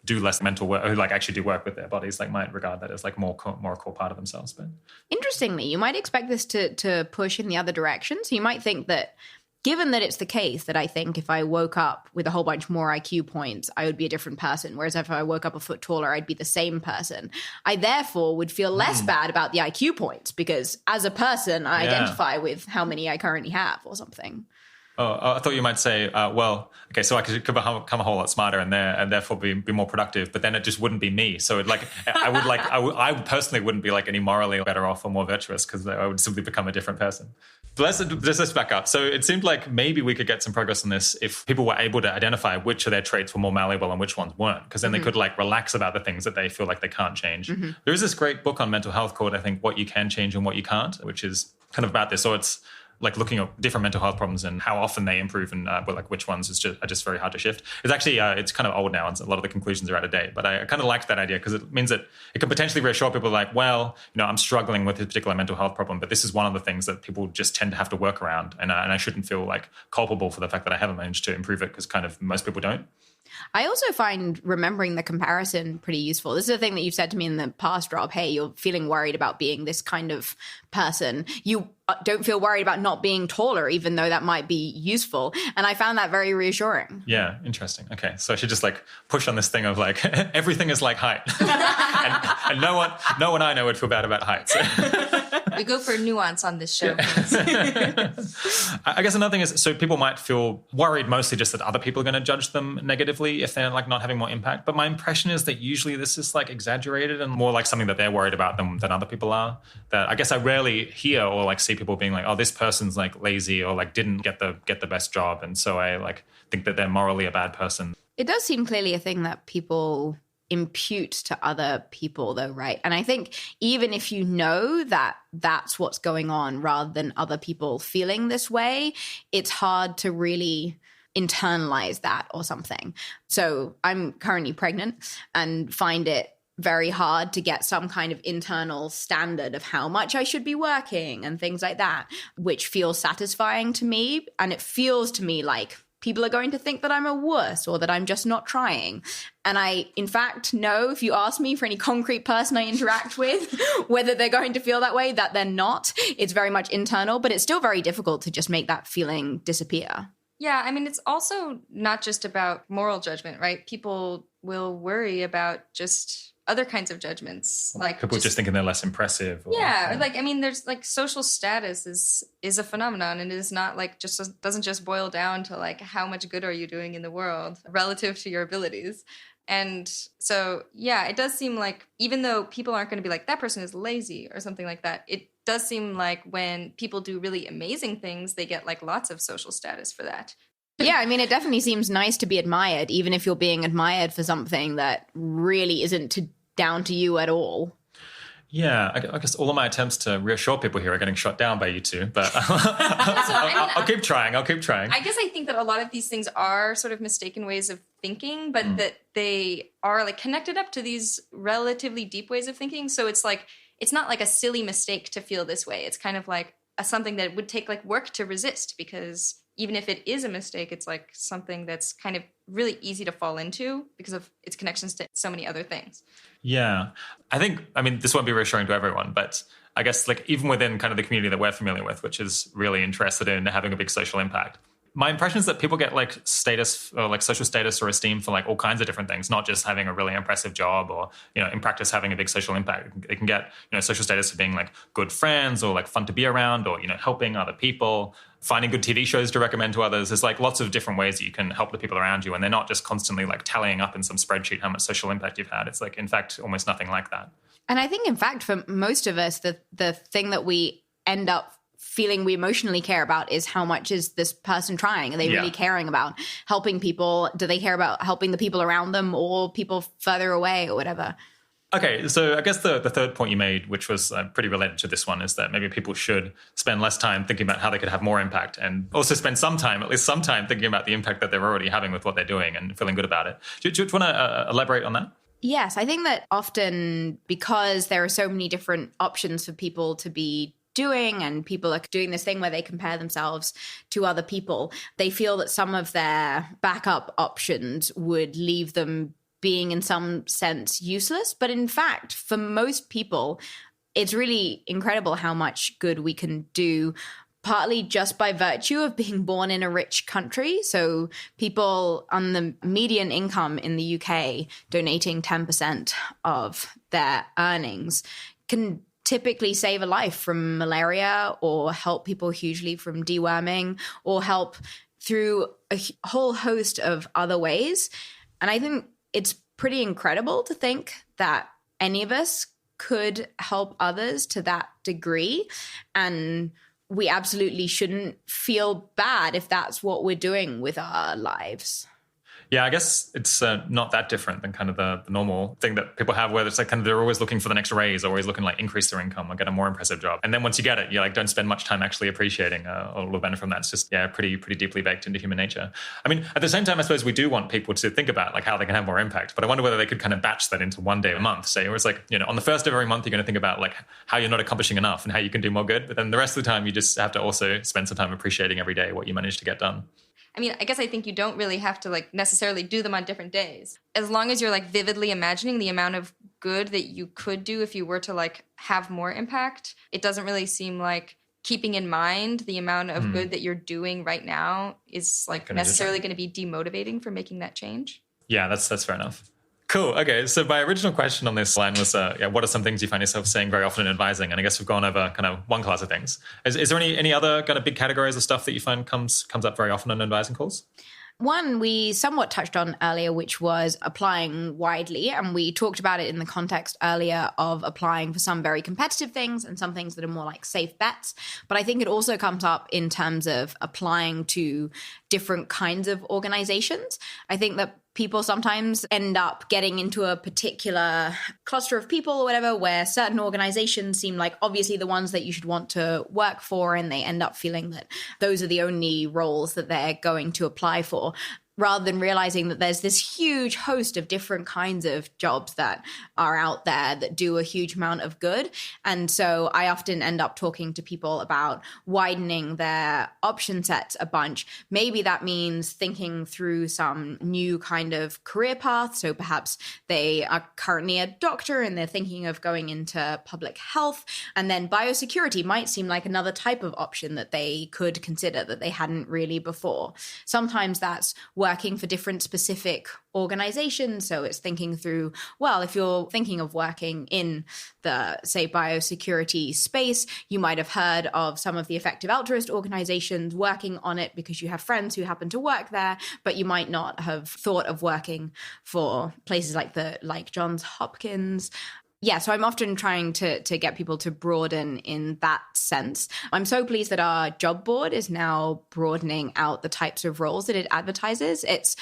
do less mental work, who like actually do work with their bodies, like might regard that as like more a core part of themselves. But interestingly, you might expect this to push in the other direction. So you might think that given that it's the case that I think if I woke up with a whole bunch more IQ points, I would be a different person. Whereas if I woke up a foot taller, I'd be the same person. I therefore would feel less bad about the IQ points because as a person, I identify with how many I currently have or something. Oh, I thought you might say, well, okay, so I could become a whole lot smarter and therefore be more productive, but then it just wouldn't be me. So I personally wouldn't be like any morally better off or more virtuous because I would simply become a different person. But let's back up. So it seemed like maybe we could get some progress on this if people were able to identify which of their traits were more malleable and which ones weren't, because then they could like relax about the things that they feel like they can't change. There is this great book on mental health called, I think, What You Can Change and What You Can't, which is kind of about this. So it's like looking at different mental health problems and how often they improve and like which ones are just very hard to shift. It's actually, it's kind of old now and a lot of the conclusions are out of date, but I kind of liked that idea because it means that it can potentially reassure people like, well, I'm struggling with this particular mental health problem, but this is one of the things that people just tend to have to work around. And I shouldn't feel like culpable for the fact that I haven't managed to improve it because kind of most people don't. I also find remembering the comparison pretty useful. This is a thing that you've said to me in the past, Rob. Hey, you're feeling worried about being this kind of person. You don't feel worried about not being taller, even though that might be useful. And I found that very reassuring. Yeah, interesting. Okay, so I should just like push on this thing of like everything is like height, and no one I know would feel bad about height. So. We go for nuance on this show. I guess another thing is, so people might feel worried mostly just that other people are going to judge them negatively if they're like not having more impact. But my impression is that usually this is like exaggerated and more like something that they're worried about than other people are. That I guess I rarely hear or like see people being like, oh, this person's like lazy or like didn't get the best job. And so I like think that they're morally a bad person. It does seem clearly a thing that people impute to other people though, right? And I think even if you know that that's what's going on rather than other people feeling this way, it's hard to really internalize that or something. So I'm currently pregnant and find it very hard to get some kind of internal standard of how much I should be working and things like that, which feels satisfying to me. And it feels to me like people are going to think that I'm a wuss or that I'm just not trying. And I, in fact, know if you ask me for any concrete person I interact with, whether they're going to feel that way, that they're not. It's very much internal, but it's still very difficult to just make that feeling disappear. Yeah, I mean, it's also not just about moral judgment, right? People will worry about just other kinds of judgments, like people just thinking they're less impressive. Or, yeah, like I mean, there's like social status is a phenomenon, and it is not like doesn't just boil down to like how much good are you doing in the world relative to your abilities. And so, yeah, it does seem like even though people aren't going to be like that person is lazy or something like that, it does seem like when people do really amazing things, they get like lots of social status for that. Yeah, I mean, it definitely seems nice to be admired, even if you're being admired for something that really isn't down to you at all. Yeah, I guess all of my attempts to reassure people here are getting shot down by you two, but I'll keep trying. I guess I think that a lot of these things are sort of mistaken ways of thinking, but that they are like connected up to these relatively deep ways of thinking. So it's like, it's not like a silly mistake to feel this way. It's kind of like something that would take like work to resist, because even if it is a mistake, it's like something that's kind of really easy to fall into because of its connections to so many other things. Yeah. I mean, this won't be reassuring to everyone, but I guess like even within kind of the community that we're familiar with, which is really interested in having a big social impact, my impression is that people get like status or like social status or esteem for like all kinds of different things, not just having a really impressive job or, in practice having a big social impact. They can get, social status for being like good friends or like fun to be around or, helping other people, finding good TV shows to recommend to others. There's like lots of different ways that you can help the people around you. And they're not just constantly like tallying up in some spreadsheet how much social impact you've had. It's like, in fact, almost nothing like that. And I think, in fact, for most of us, the thing that we end up feeling we emotionally care about is how much is this person trying? Are they really caring about helping people? Do they care about helping the people around them or people further away or whatever? Okay, so I guess the third point you made, which was pretty related to this one, is that maybe people should spend less time thinking about how they could have more impact and also spend at least some time thinking about the impact that they're already having with what they're doing and feeling good about it. Do you want to elaborate on that? Yes, I think that often because there are so many different options for people to be doing, and people are doing this thing where they compare themselves to other people, they feel that some of their backup options would leave them being in some sense useless. But in fact, for most people, it's really incredible how much good we can do, partly just by virtue of being born in a rich country. So people on the median income in the UK donating 10% of their earnings can typically save a life from malaria or help people hugely from deworming or help through a whole host of other ways. And I think it's pretty incredible to think that any of us could help others to that degree. And we absolutely shouldn't feel bad if that's what we're doing with our lives. Yeah, I guess it's not that different than kind of the normal thing that people have where it's like kind of they're always looking for the next raise, always looking to like increase their income or get a more impressive job. And then once you get it, you like don't spend much time actually appreciating all the benefit from that. It's just, pretty deeply baked into human nature. I mean, at the same time, I suppose we do want people to think about like how they can have more impact, but I wonder whether they could kind of batch that into one day a month. Say, where it's like, on the first of every month, you're going to think about like how you're not accomplishing enough and how you can do more good. But then the rest of the time, you just have to also spend some time appreciating every day what you managed to get done. I mean, I guess I think you don't really have to like necessarily do them on different days. As long as you're like vividly imagining the amount of good that you could do if you were to like have more impact, it doesn't really seem like keeping in mind the amount of good that you're doing right now is like necessarily going to be demotivating for making that change. Yeah, that's fair enough. Cool. Okay. So my original question on this line was, what are some things you find yourself saying very often in advising? And I guess we've gone over kind of one class of things. Is there any other kind of big categories of stuff that you find comes up very often in advising calls? One we somewhat touched on earlier, which was applying widely. And we talked about it in the context earlier of applying for some very competitive things and some things that are more like safe bets. But I think it also comes up in terms of applying to different kinds of organizations. I think that people sometimes end up getting into a particular cluster of people or whatever, where certain organizations seem like obviously the ones that you should want to work for, and they end up feeling that those are the only roles that they're going to apply for, rather than realizing that there's this huge host of different kinds of jobs that are out there that do a huge amount of good. And so I often end up talking to people about widening their option sets a bunch. Maybe that means thinking through some new kind of career path. So perhaps they are currently a doctor and they're thinking of going into public health. And then biosecurity might seem like another type of option that they could consider that they hadn't really before. Sometimes that's working for different specific organizations. So it's thinking through, well, if you're thinking of working in the, say, biosecurity space, you might have heard of some of the effective altruist organizations working on it because you have friends who happen to work there, but you might not have thought of working for places like Johns Hopkins. Yeah, so I'm often trying to get people to broaden in that sense. I'm so pleased that our job board is now broadening out the types of roles that it advertises. It's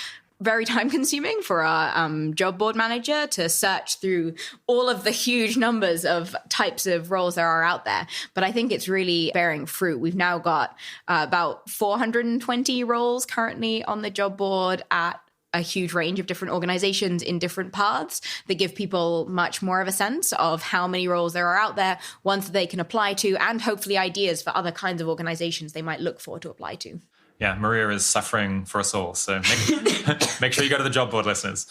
very time consuming for our job board manager to search through all of the huge numbers of types of roles there are out there. But I think it's really bearing fruit. We've now got about 420 roles currently on the job board at a huge range of different organizations in different paths that give people much more of a sense of how many roles there are out there, ones that they can apply to, and hopefully ideas for other kinds of organizations they might look for to apply to. Yeah, Maria is suffering for us all. So make sure you go to the job board, listeners.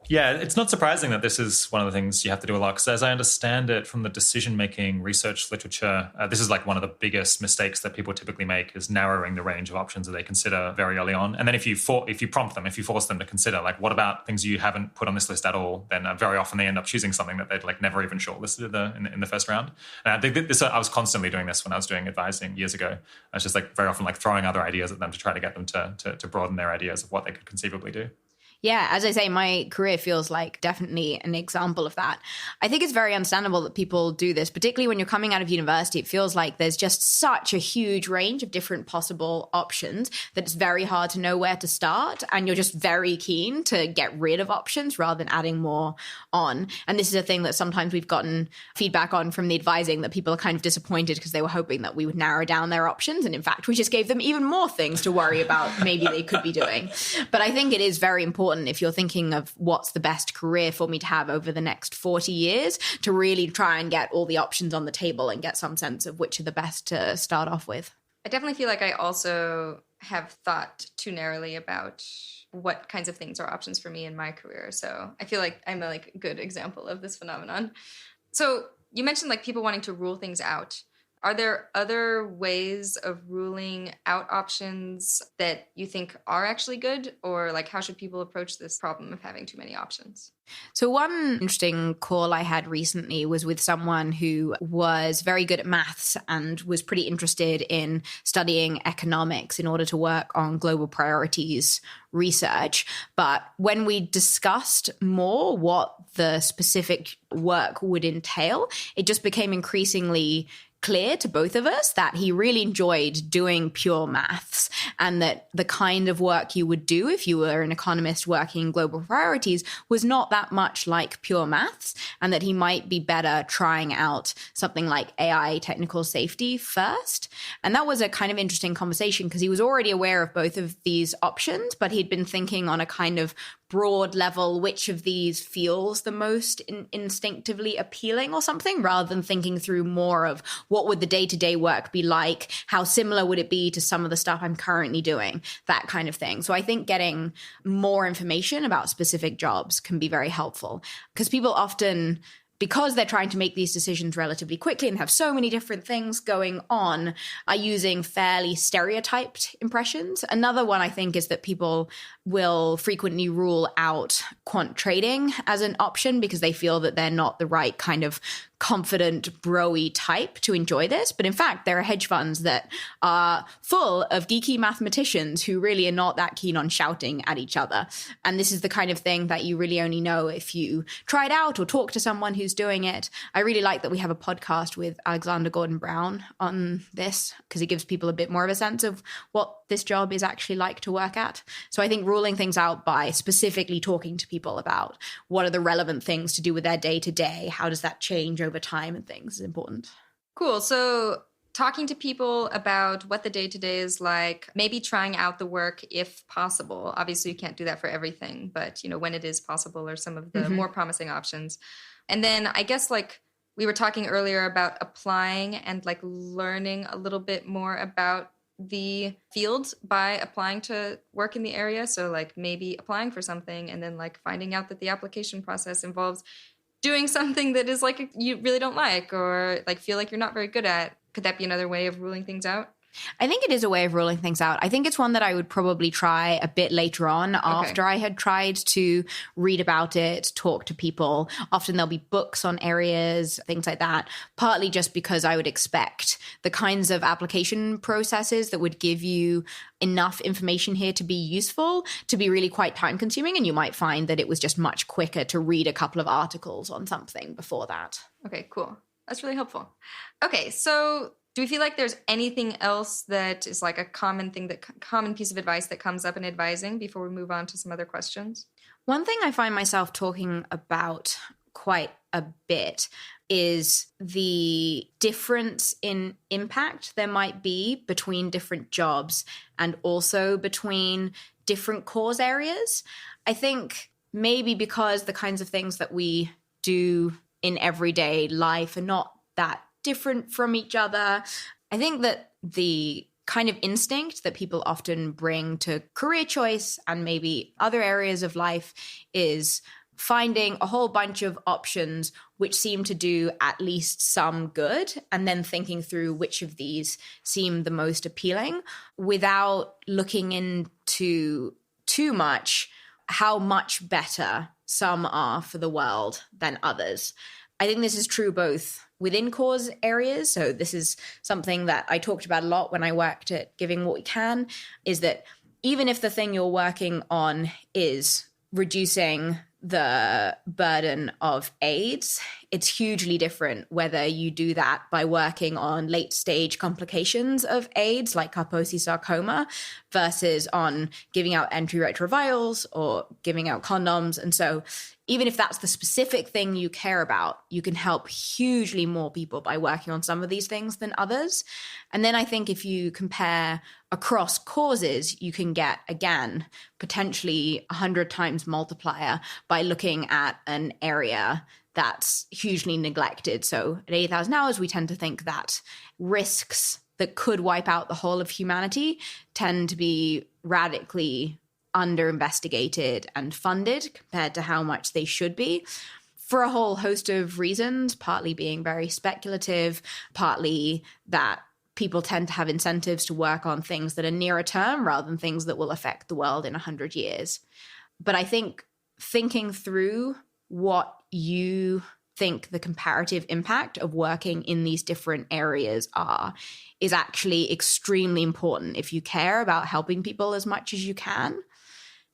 Yeah, it's not surprising that this is one of the things you have to do a lot. Because as I understand it from the decision-making research literature, this is like one of the biggest mistakes that people typically make is narrowing the range of options that they consider very early on. And then if you prompt them, if you force them to consider, like, what about things you haven't put on this list at all, then very often they end up choosing something that they'd like never even shortlisted in the first round. And I think I was constantly doing this when I was doing advising years ago. I was just like very often like throwing other ideas at them to try to get them to broaden their ideas of what they could conceivably do. Yeah, as I say, my career feels like definitely an example of that. I think it's very understandable that people do this, particularly when you're coming out of university. It feels like there's just such a huge range of different possible options that it's very hard to know where to start. And you're just very keen to get rid of options rather than adding more on. And this is a thing that sometimes we've gotten feedback on from the advising, that people are kind of disappointed because they were hoping that we would narrow down their options. And in fact, we just gave them even more things to worry about maybe they could be doing. But I think it is very important if you're thinking of what's the best career for me to have over the next 40 years, to really try and get all the options on the table and get some sense of which are the best to start off with. I definitely feel like I also have thought too narrowly about what kinds of things are options for me in my career. So I feel like I'm a good example of this phenomenon. So you mentioned like people wanting to rule things out. Are there other ways of ruling out options that you think are actually good? Or like, how should people approach this problem of having too many options? So one interesting call I had recently was with someone who was very good at maths and was pretty interested in studying economics in order to work on global priorities research. But when we discussed more what the specific work would entail, it just became increasingly clear to both of us that he really enjoyed doing pure maths, and that the kind of work you would do if you were an economist working in global priorities was not that much like pure maths, and that he might be better trying out something like AI technical safety first. And that was a kind of interesting conversation because he was already aware of both of these options, but he'd been thinking on a kind of broad level, which of these feels the most instinctively appealing or something, rather than thinking through more of what would the day-to-day work be like, how similar would it be to some of the stuff I'm currently doing, that kind of thing. So I think getting more information about specific jobs can be very helpful, because people often, because they're trying to make these decisions relatively quickly and have so many different things going on, are using fairly stereotyped impressions. Another one I think is that people will frequently rule out quant trading as an option because they feel that they're not the right kind of confident, bro-y type to enjoy this. But in fact, there are hedge funds that are full of geeky mathematicians who really are not that keen on shouting at each other. And this is the kind of thing that you really only know if you try it out or talk to someone who's doing it. I really like that we have a podcast with Alexander Gordon Brown on this, because it gives people a bit more of a sense of what this job is actually like to work at. So I think ruling things out by specifically talking to people about what are the relevant things to do with their day-to-day, how does that change over time and things, is important. Cool. So talking to people about what the day-to-day is like, maybe trying out the work if possible. Obviously, you can't do that for everything, but when it is possible are some of the more promising options. And then I guess we were talking earlier about applying and learning a little bit more about the field by applying to work in the area. So maybe applying for something and then finding out that the application process involves doing something that is you really don't like or feel like you're not very good at. Could that be another way of ruling things out? I think it is a way of ruling things out. I think it's one that I would probably try a bit later on after I had tried to read about it, talk to people. Often there'll be books on areas, things like that, partly just because I would expect the kinds of application processes that would give you enough information here to be useful to be really quite time consuming. And you might find that it was just much quicker to read a couple of articles on something before that. Okay, cool. That's really helpful. Okay, so Do we feel like there's anything else that is like a common piece of advice that comes up in advising before we move on to some other questions? One thing I find myself talking about quite a bit is the difference in impact there might be between different jobs and also between different cause areas. I think maybe because the kinds of things that we do in everyday life are not that different from each other. I think that the kind of instinct that people often bring to career choice and maybe other areas of life is finding a whole bunch of options which seem to do at least some good, and then thinking through which of these seem the most appealing without looking into too much how much better some are for the world than others. I think this is true both within cause areas. So this is something that I talked about a lot when I worked at Giving What We Can, is that even if the thing you're working on is reducing the burden of AIDS, it's hugely different whether you do that by working on late stage complications of AIDS like Kaposi sarcoma versus on giving out antiretrovirals or giving out condoms. And so even if that's the specific thing you care about, you can help hugely more people by working on some of these things than others. And then I think if you compare across causes, you can get, again, potentially 100 times multiplier by looking at an area that's hugely neglected. So at 80,000 hours, we tend to think that risks that could wipe out the whole of humanity tend to be radically under-investigated and funded compared to how much they should be, for a whole host of reasons, partly being very speculative, partly that people tend to have incentives to work on things that are nearer term rather than things that will affect the world in 100 years. But I think thinking through what you think the comparative impact of working in these different areas are is actually extremely important if you care about helping people as much as you can.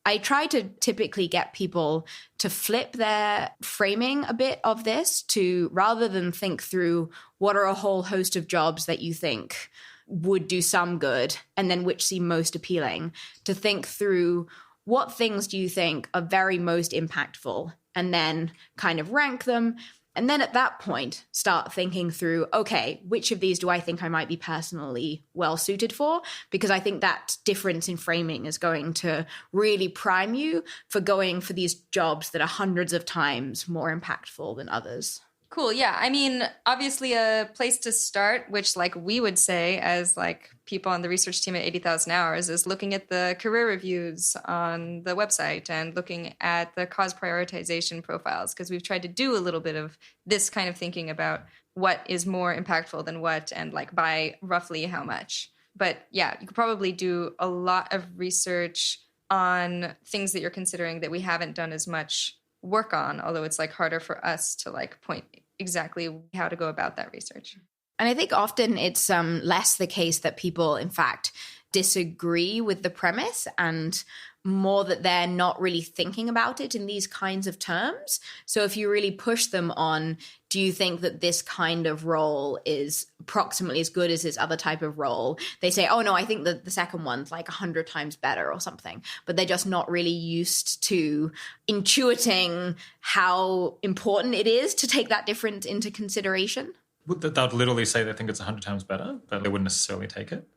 I try to typically get people to flip their framing a bit of this to, rather than think through what are a whole host of jobs that you think would do some good and then which seem most appealing, to think through what things do you think are very most impactful and then kind of rank them. And then at that point, start thinking through, okay, which of these do I think I might be personally well suited for? Because I think that difference in framing is going to really prime you for going for these jobs that are hundreds of times more impactful than others. Cool. Yeah. I mean, obviously a place to start, which like we would say as like people on the research team at 80,000 hours, is looking at the career reviews on the website and looking at the cause prioritization profiles, because we've tried to do a little bit of this kind of thinking about what is more impactful than what and like by roughly how much. But yeah, you could probably do a lot of research on things that you're considering that we haven't done as much work on, although it's like harder for us to like point exactly how to go about that research. And I think often it's less the case that people, in fact, disagree with the premise and more that they're not really thinking about it in these kinds of terms. So if you really push them on, do you think that this kind of role is approximately as good as this other type of role? They say, oh no, I think that the second one's like 100 times better or something. But they're just not really used to intuiting how important it is to take that difference into consideration. They'd literally say they think it's 100 times better, but they wouldn't necessarily take it,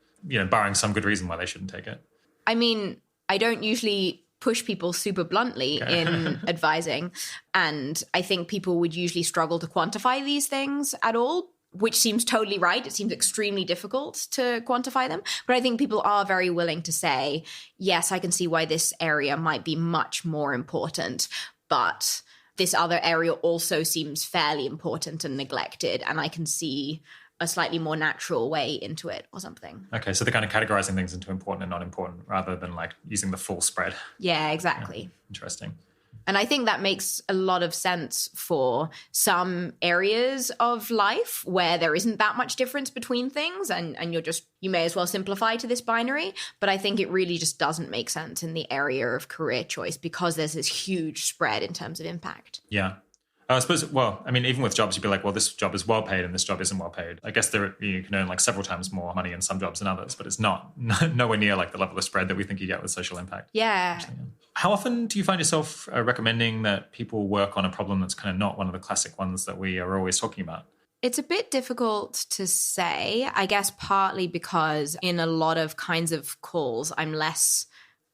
barring some good reason why they shouldn't take it. I mean, I don't usually push people super bluntly in advising. And I think people would usually struggle to quantify these things at all, which seems totally right. It seems extremely difficult to quantify them. But I think people are very willing to say, yes, I can see why this area might be much more important, but this other area also seems fairly important and neglected, and I can see a slightly more natural way into it or something. Okay, so they're kind of categorizing things into important and not important rather than like using the full spread. Yeah, exactly. Yeah, interesting. And I think that makes a lot of sense for some areas of life where there isn't that much difference between things and you may as well simplify to this binary. But I think it really just doesn't make sense in the area of career choice because there's this huge spread in terms of impact. Yeah. I suppose, well, I mean, even with jobs, you'd be like, well, this job is well paid and this job isn't well paid. I guess you can earn like several times more money in some jobs than others, but it's nowhere near like the level of spread that we think you get with social impact. Yeah. Actually, yeah. How often do you find yourself recommending that people work on a problem that's kind of not one of the classic ones that we are always talking about? It's a bit difficult to say, I guess partly because in a lot of kinds of calls, I'm less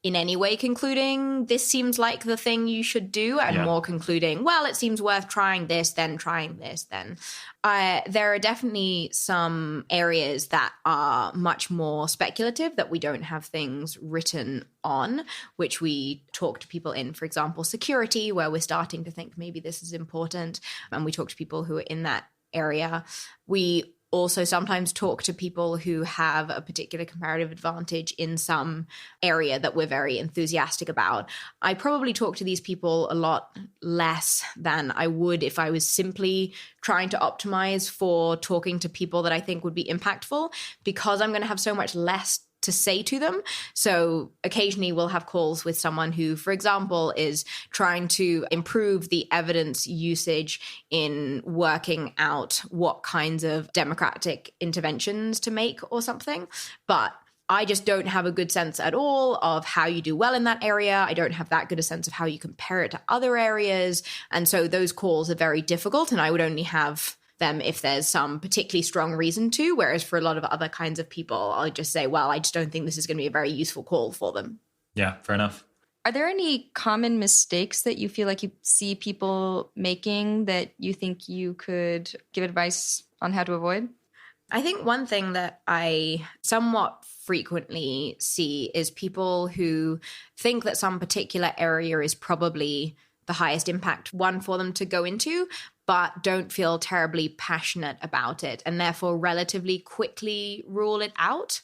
in any way concluding this seems like the thing you should do, and more concluding, well, it seems worth trying this, then trying this, then. There are definitely some areas that are much more speculative that we don't have things written on, which we talk to people in, for example, security, where we're starting to think maybe this is important, and we talk to people who are in that area. We also sometimes talk to people who have a particular comparative advantage in some area that we're very enthusiastic about. I probably talk to these people a lot less than I would if I was simply trying to optimize for talking to people that I think would be impactful, because I'm going to have so much less to say to them. So occasionally we'll have calls with someone who, for example, is trying to improve the evidence usage in working out what kinds of democratic interventions to make or something. But I just don't have a good sense at all of how you do well in that area. I don't have that good a sense of how you compare it to other areas. And so those calls are very difficult, and I would only have them if there's some particularly strong reason to, whereas for a lot of other kinds of people, I'll just say, well, I just don't think this is going to be a very useful call for them. Yeah, fair enough. Are there any common mistakes that you feel like you see people making that you think you could give advice on how to avoid? I think one thing that I somewhat frequently see is people who think that some particular area is probably the highest impact one for them to go into, but don't feel terribly passionate about it and therefore relatively quickly rule it out.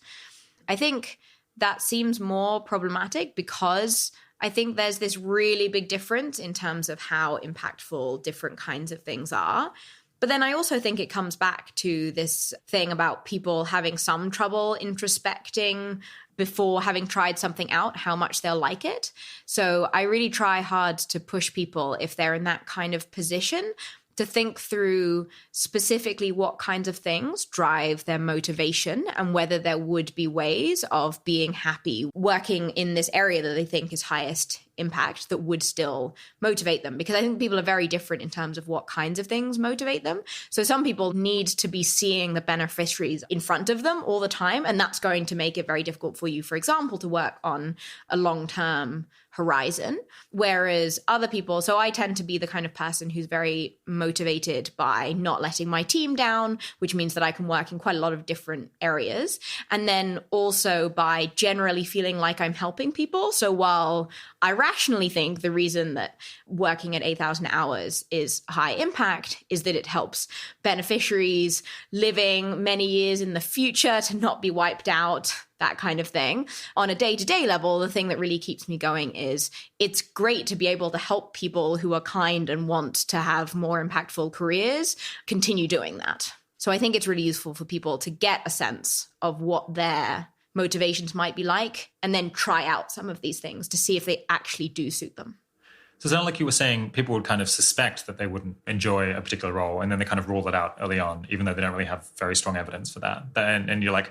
I think that seems more problematic because I think there's this really big difference in terms of how impactful different kinds of things are. But then I also think it comes back to this thing about people having some trouble introspecting before having tried something out, how much they'll like it. So I really try hard to push people, if they're in that kind of position, to think through specifically what kinds of things drive their motivation and whether there would be ways of being happy working in this area that they think is highest impact that would still motivate them. Because I think people are very different in terms of what kinds of things motivate them. So some people need to be seeing the beneficiaries in front of them all the time, and that's going to make it very difficult for you, for example, to work on a long-term horizon. Whereas other people, so I tend to be the kind of person who's very motivated by not letting my team down, which means that I can work in quite a lot of different areas. And then also by generally feeling like I'm helping people. So while I rationally think the reason that working at 8,000 hours is high impact is that it helps beneficiaries living many years in the future to not be wiped out, that kind of thing. On a day-to-day level, the thing that really keeps me going is it's great to be able to help people who are kind and want to have more impactful careers continue doing that. So I think it's really useful for people to get a sense of what their motivations might be like and then try out some of these things to see if they actually do suit them. So it sounded like you were saying people would kind of suspect that they wouldn't enjoy a particular role, and then they kind of rule it out early on, even though they don't really have very strong evidence for that. And you're like,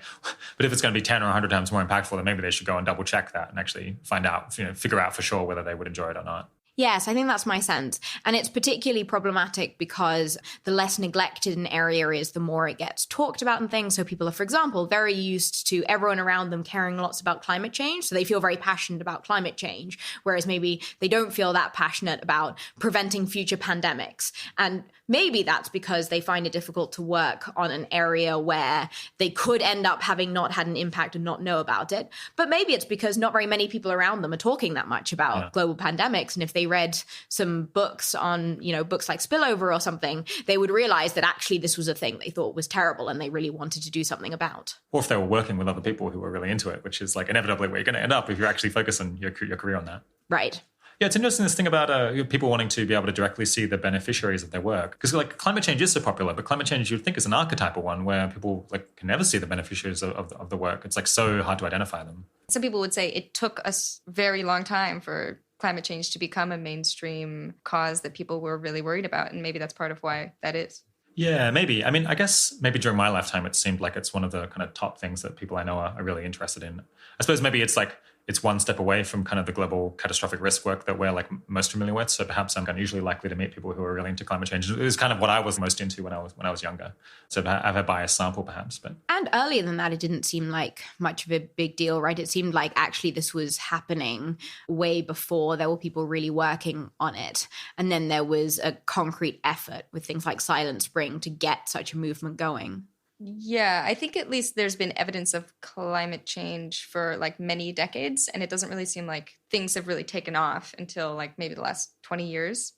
but if it's going to be 10 or 100 times more impactful, then maybe they should go and double check that and actually find out, figure out for sure whether they would enjoy it or not. Yes, I think that's my sense. And it's particularly problematic because the less neglected an area is, the more it gets talked about and things. So people are, for example, very used to everyone around them caring lots about climate change. So they feel very passionate about climate change, whereas maybe they don't feel that passionate about preventing future pandemics. And maybe that's because they find it difficult to work on an area where they could end up having not had an impact and not know about it. But maybe it's because not very many people around them are talking that much about global pandemics. And if they read some books on, books like Spillover or something, they would realize that actually this was a thing they thought was terrible and they really wanted to do something about. Or if they were working with other people who were really into it, which is like inevitably where you're going to end up if you're actually focusing your career on that. Right. Yeah, it's interesting, this thing about people wanting to be able to directly see the beneficiaries of their work. Because like climate change is so popular, but climate change you'd think is an archetypal one where people like can never see the beneficiaries of the work. It's like so hard to identify them. Some people would say it took us a very long time for climate change to become a mainstream cause that people were really worried about. And maybe that's part of why that is. Yeah, maybe. I mean, I guess maybe during my lifetime, it seemed like it's one of the kind of top things that people I know are really interested in. I suppose maybe it's like it's one step away from kind of the global catastrophic risk work that we're like most familiar with. So perhaps I'm unusually likely to meet people who are really into climate change. It was kind of what I was most into when I was younger. So I have a biased sample perhaps. But And earlier than that, it didn't seem like much of a big deal, right? It seemed like actually this was happening way before there were people really working on it. And then there was a concrete effort with things like Silent Spring to get such a movement going. Yeah, I think at least there's been evidence of climate change for like many decades, and it doesn't really seem like things have really taken off until like maybe the last 20 years.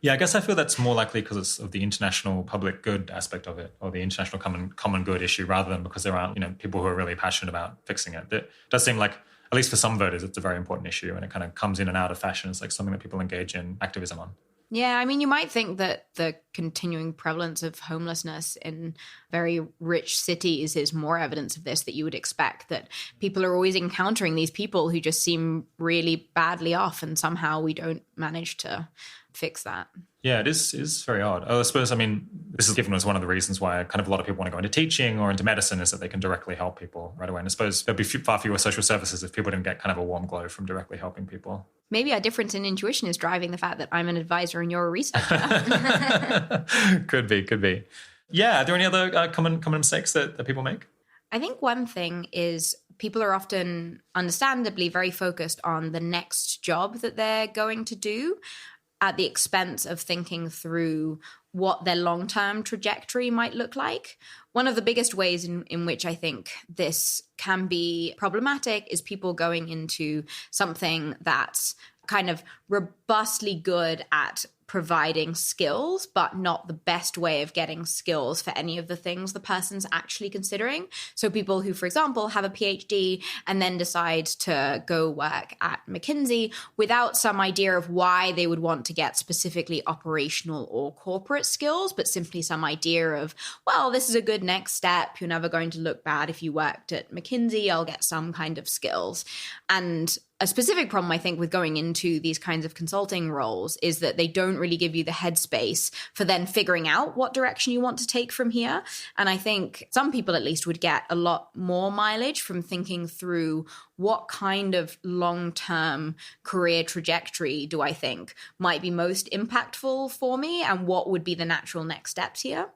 yeah, I guess I feel that's more likely because of the international public good aspect of it, or the international common good issue, rather than because there aren't, people who are really passionate about fixing it. It does seem like, at least for some voters, it's a very important issue, and it kind of comes in and out of fashion. It's like something that people engage in activism on. Yeah, I mean, you might think that the continuing prevalence of homelessness in very rich cities is more evidence of this, that you would expect that people are always encountering these people who just seem really badly off, and somehow we don't manage to fix that. Yeah, it is very odd. I suppose, this is given as one of the reasons why kind of a lot of people want to go into teaching or into medicine, is that they can directly help people right away. And I suppose there'd be far fewer social services if people didn't get kind of a warm glow from directly helping people. Maybe our difference in intuition is driving the fact that I'm an advisor and you're a researcher. Could be. Yeah, are there any other common mistakes that people make? I think one thing is people are often understandably very focused on the next job that they're going to do, at the expense of thinking through what their long-term trajectory might look like. One of the biggest ways in which I think this can be problematic is people going into something that's kind of robustly good at providing skills, but not the best way of getting skills for any of the things the person's actually considering. So people who, for example, have a PhD and then decide to go work at McKinsey without some idea of why they would want to get specifically operational or corporate skills, but simply some idea of, well, this is a good next step. You're never going to look bad if you worked at McKinsey. I'll get some kind of skills. And a specific problem, I think, with going into these kinds of consulting roles is that they don't really give you the headspace for then figuring out what direction you want to take from here. And I think some people at least would get a lot more mileage from thinking through what kind of long-term career trajectory do I think might be most impactful for me, and what would be the natural next steps here.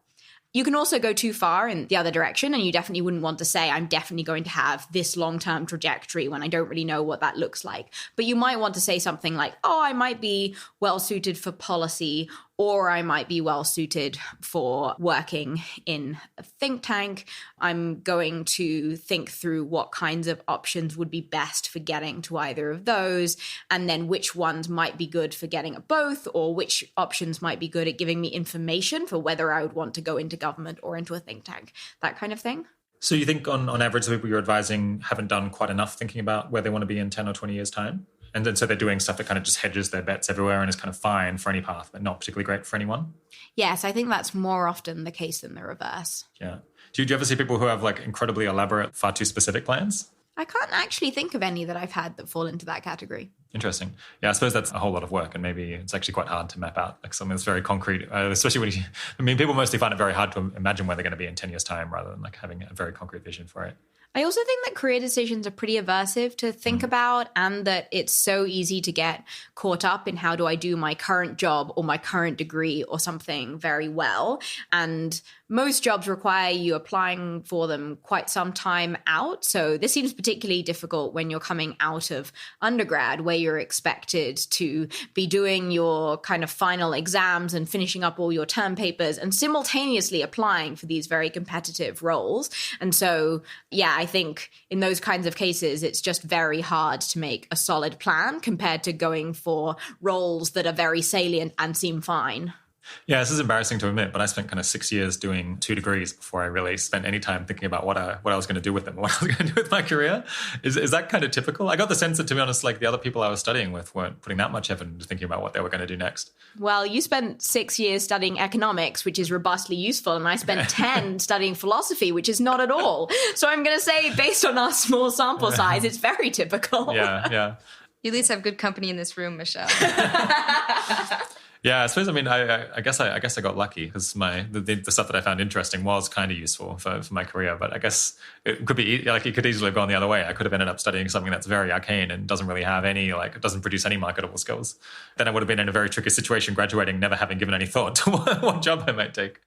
You can also go too far in the other direction, and you definitely wouldn't want to say, I'm definitely going to have this long-term trajectory when I don't really know what that looks like. But you might want to say something like, oh, I might be well-suited for policy, or I might be well-suited for working in a think tank. I'm going to think through what kinds of options would be best for getting to either of those, and then which ones might be good for getting at both, or which options might be good at giving me information for whether I would want to go into government or into a think tank, that kind of thing. So you think on average the people you're advising haven't done quite enough thinking about where they want to be in 10 or 20 years' time? And then so they're doing stuff that kind of just hedges their bets everywhere and is kind of fine for any path, but not particularly great for anyone? Yes, I think that's more often the case than the reverse. Yeah. Do you ever see people who have like incredibly elaborate, far too specific plans? I can't actually think of any that I've had that fall into that category. Interesting. Yeah, I suppose that's a whole lot of work, and maybe it's actually quite hard to map out like something that's very concrete, especially when people mostly find it very hard to imagine where they're going to be in 10 years' time rather than like having a very concrete vision for it. I also think that career decisions are pretty aversive to think about, and that it's so easy to get caught up in how do I do my current job or my current degree or something very well. And most jobs require you applying for them quite some time out. So this seems particularly difficult when you're coming out of undergrad, where you're expected to be doing your kind of final exams and finishing up all your term papers and simultaneously applying for these very competitive roles. And so, yeah, I think in those kinds of cases, it's just very hard to make a solid plan compared to going for roles that are very salient and seem fine. Yeah, this is embarrassing to admit, but I spent kind of 6 years doing 2 degrees before I really spent any time thinking about what I was going to do with them, what I was going to do with my career. Is that kind of typical? I got the sense that, to be honest, like the other people I was studying with weren't putting that much effort into thinking about what they were going to do next. Well, you spent 6 years studying economics, which is robustly useful, and I spent 10 studying philosophy, which is not at all. So I'm going to say, based on our small sample size, it's very typical. Yeah. You at least have good company in this room, Michelle. Yeah, I suppose. I mean, I guess I got lucky because the stuff that I found interesting was kind of useful for my career. But I guess it could be like it could easily have gone the other way. I could have ended up studying something that's very arcane and doesn't really have any it doesn't produce any marketable skills. Then I would have been in a very tricky situation, graduating, never having given any thought to what job I might take.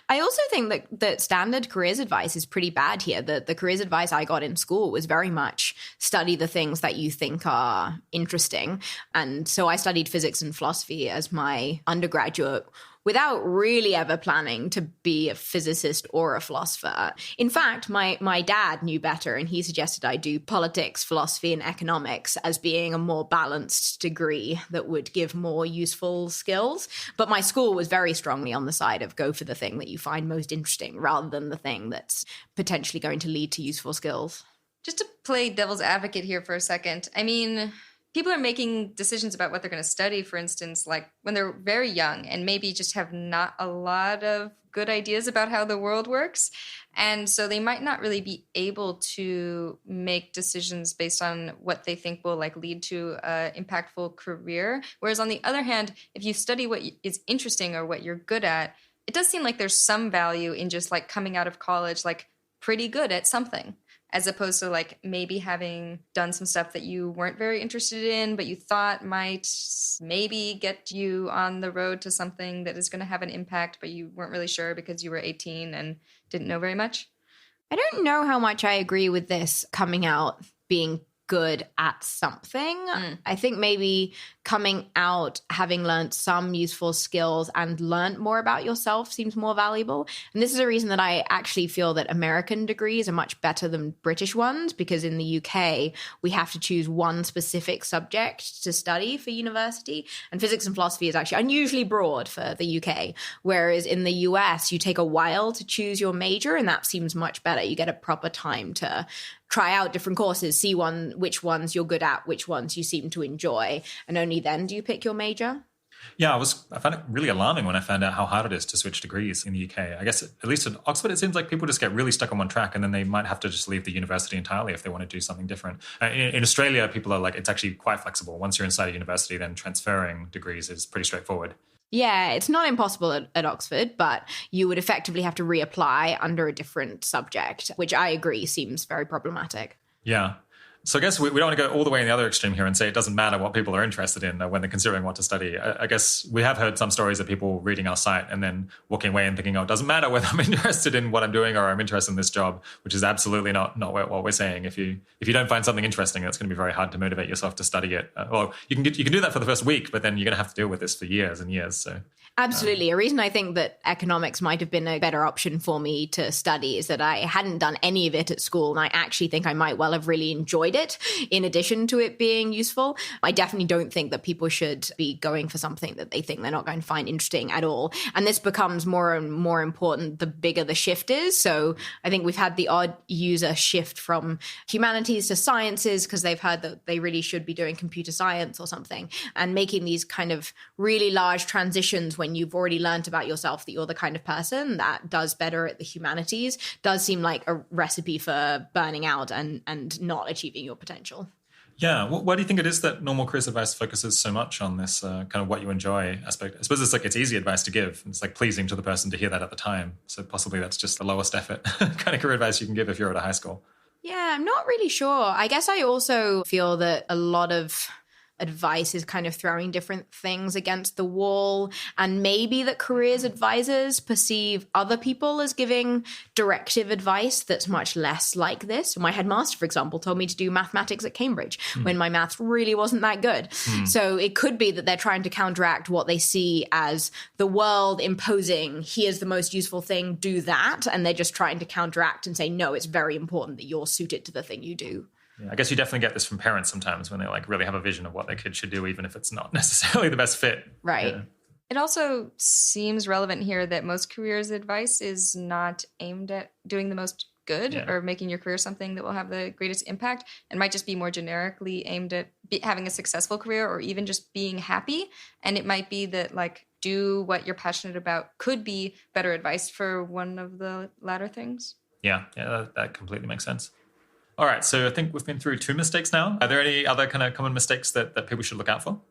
I also think that standard careers advice is pretty bad here. The careers advice I got in school was very much study the things that you think are interesting. And so I studied physics and philosophy as my undergraduate without really ever planning to be a physicist or a philosopher. In fact, my dad knew better, and he suggested I do politics, philosophy, and economics as being a more balanced degree that would give more useful skills. But my school was very strongly on the side of go for the thing that you find most interesting rather than the thing that's potentially going to lead to useful skills. Just to play devil's advocate here for a second, I mean, people are making decisions about what they're going to study, for instance, like when they're very young and maybe just have not a lot of good ideas about how the world works. And so they might not really be able to make decisions based on what they think will lead to an impactful career. Whereas on the other hand, if you study what is interesting or what you're good at, it does seem like there's some value in just coming out of college pretty good at something, as opposed to maybe having done some stuff that you weren't very interested in, but you thought might maybe get you on the road to something that is going to have an impact, but you weren't really sure because you were 18 and didn't know very much. I don't know how much I agree with this coming out being good at something. I think maybe coming out having learned some useful skills and learned more about yourself seems more valuable. And this is a reason that I actually feel that American degrees are much better than British ones, because in the UK, we have to choose one specific subject to study for university. And physics and philosophy is actually unusually broad for the UK. Whereas in the US, you take a while to choose your major, and that seems much better. You get a proper time to try out different courses, see which ones you're good at, which ones you seem to enjoy, and only then do you pick your major. Yeah, I found it really alarming when I found out how hard it is to switch degrees in the UK. I guess at least at Oxford, it seems like people just get really stuck on one track, and then they might have to just leave the university entirely if they want to do something different. In Australia, people are it's actually quite flexible. Once you're inside a university, then transferring degrees is pretty straightforward. Yeah, it's not impossible at Oxford, but you would effectively have to reapply under a different subject, which I agree seems very problematic. Yeah. So I guess we don't want to go all the way in the other extreme here and say it doesn't matter what people are interested in when they're considering what to study. I guess we have heard some stories of people reading our site and then walking away and thinking, it doesn't matter whether I'm interested in what I'm doing or I'm interested in this job, which is absolutely not what we're saying. If you don't find something interesting, it's going to be very hard to motivate yourself to study it. Well, you can do that for the first week, but then you're going to have to deal with this for years and years. So. Absolutely. A reason I think that economics might have been a better option for me to study is that I hadn't done any of it at school, and I actually think I might well have really enjoyed it in addition to it being useful. I definitely don't think that people should be going for something that they think they're not going to find interesting at all. And this becomes more and more important the bigger the shift is. So I think we've had the odd user shift from humanities to sciences because they've heard that they really should be doing computer science or something, and making these kind of really large transitions when you've already learned about yourself that you're the kind of person that does better at the humanities does seem like a recipe for burning out and not achieving your potential. Yeah. Why do you think it is that normal careers advice focuses so much on this kind of what you enjoy aspect? I suppose it's easy advice to give. It's pleasing to the person to hear that at the time. So possibly that's just the lowest effort kind of career advice you can give if you're at a high school. Yeah, I'm not really sure. I guess I also feel that a lot of advice is kind of throwing different things against the wall, and maybe that careers advisors perceive other people as giving directive advice that's much less like this. My headmaster, for example, told me to do mathematics at Cambridge when my maths really wasn't that good. So it could be that they're trying to counteract what they see as the world imposing, here's the most useful thing, do that, and they're just trying to counteract and say, no, it's very important that you're suited to the thing you do. Yeah, I guess you definitely get this from parents sometimes when they really have a vision of what their kid should do, even if it's not necessarily the best fit. Right. Yeah. It also seems relevant here that most careers advice is not aimed at doing the most good or making your career something that will have the greatest impact, and might just be more generically aimed at having a successful career or even just being happy. And it might be that do what you're passionate about could be better advice for one of the latter things. Yeah, that completely makes sense. All right, so I think we've been through 2 mistakes now. Are there any other kind of common mistakes that people should look out for?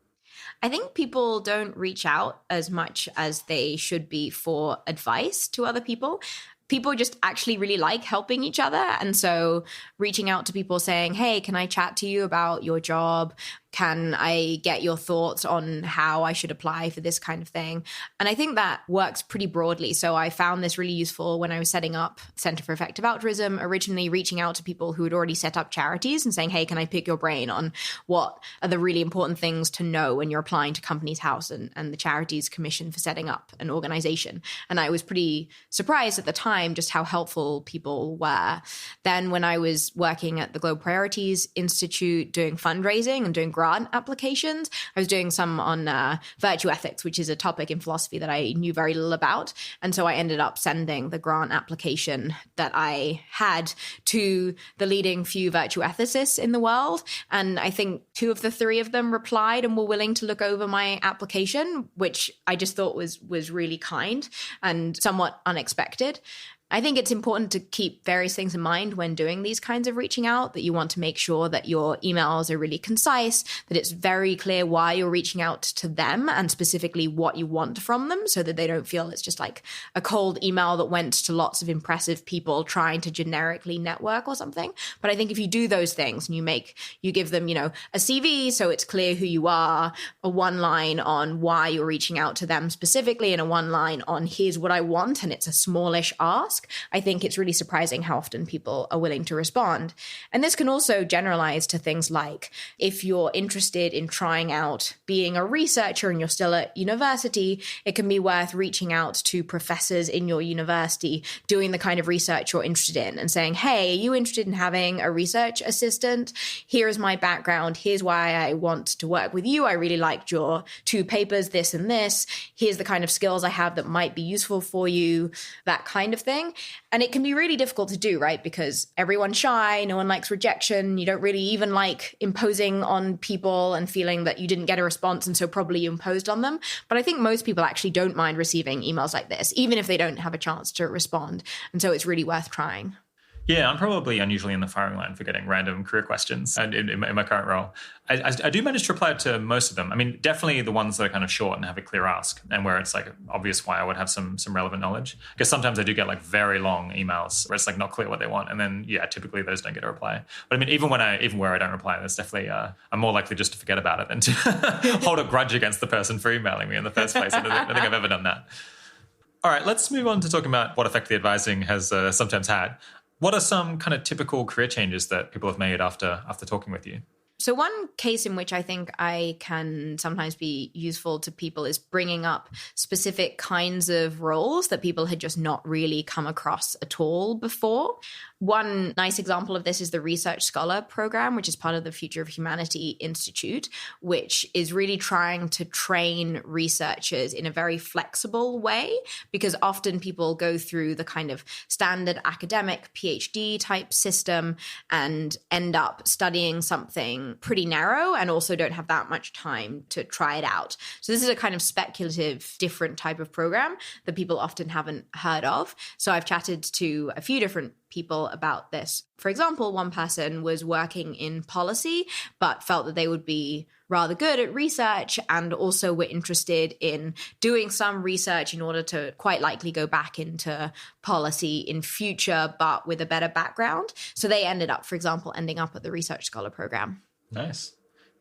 I think people don't reach out as much as they should be for advice to other people. People just actually really like helping each other. And so reaching out to people saying, hey, can I chat to you about your job? Can I get your thoughts on how I should apply for this kind of thing? And I think that works pretty broadly. So I found this really useful when I was setting up Center for Effective Altruism, originally reaching out to people who had already set up charities and saying, hey, can I pick your brain on what are the really important things to know when you're applying to Companies House and the charities commission for setting up an organization? And I was pretty surprised at the time just how helpful people were. Then when I was working at the Global Priorities Institute doing fundraising and doing grant applications, I was doing some on virtue ethics, which is a topic in philosophy that I knew very little about. And so I ended up sending the grant application that I had to the leading few virtue ethicists in the world. And I think 2 of the 3 of them replied and were willing to look over my application, which I just thought was really kind and somewhat unexpected. I think it's important to keep various things in mind when doing these kinds of reaching out, that you want to make sure that your emails are really concise, that it's very clear why you're reaching out to them and specifically what you want from them so that they don't feel it's just like a cold email that went to lots of impressive people trying to generically network or something. But I think if you do those things and you give them, a CV so it's clear who you are, a 1 line on why you're reaching out to them specifically, and a 1 line on here's what I want, and it's a smallish ask, I think it's really surprising how often people are willing to respond. And this can also generalize to things like if you're interested in trying out being a researcher and you're still at university, it can be worth reaching out to professors in your university doing the kind of research you're interested in and saying, hey, are you interested in having a research assistant? Here's my background. Here's why I want to work with you. I really liked your 2 papers, this and this. Here's the kind of skills I have that might be useful for you, that kind of thing. And it can be really difficult to do, right? Because everyone's shy, no one likes rejection. You don't really even like imposing on people and feeling that you didn't get a response, and so probably you imposed on them. But I think most people actually don't mind receiving emails like this, even if they don't have a chance to respond. And so it's really worth trying. Yeah, I'm probably unusually in the firing line for getting random career questions and in my current role. I do manage to reply to most of them. I mean, definitely the ones that are kind of short and have a clear ask and where it's like obvious why I would have some relevant knowledge. Because sometimes I do get like very long emails where it's like not clear what they want. And then, yeah, typically those don't get a reply. But I mean, even where I don't reply, there's definitely, I'm more likely just to forget about it than to hold a grudge against the person for emailing me in the first place. I don't think I've ever done that. All right, let's move on to talking about what effect the advising has sometimes had. What are some kind of typical career changes that people have made after talking with you? So one case in which I think I can sometimes be useful to people is bringing up specific kinds of roles that people had just not really come across at all before. One nice example of this is the Research Scholar program, which is part of the Future of Humanity Institute, which is really trying to train researchers in a very flexible way, because often people go through the kind of standard academic PhD type system and end up studying something pretty narrow and also don't have that much time to try it out. So this is a kind of speculative, different type of program that people often haven't heard of. So I've chatted to a few different people about this. For example, one person was working in policy, but felt that they would be rather good at research and also were interested in doing some research in order to quite likely go back into policy in future, but with a better background. So they ended up, for example, ending up at the Research Scholar program. Nice.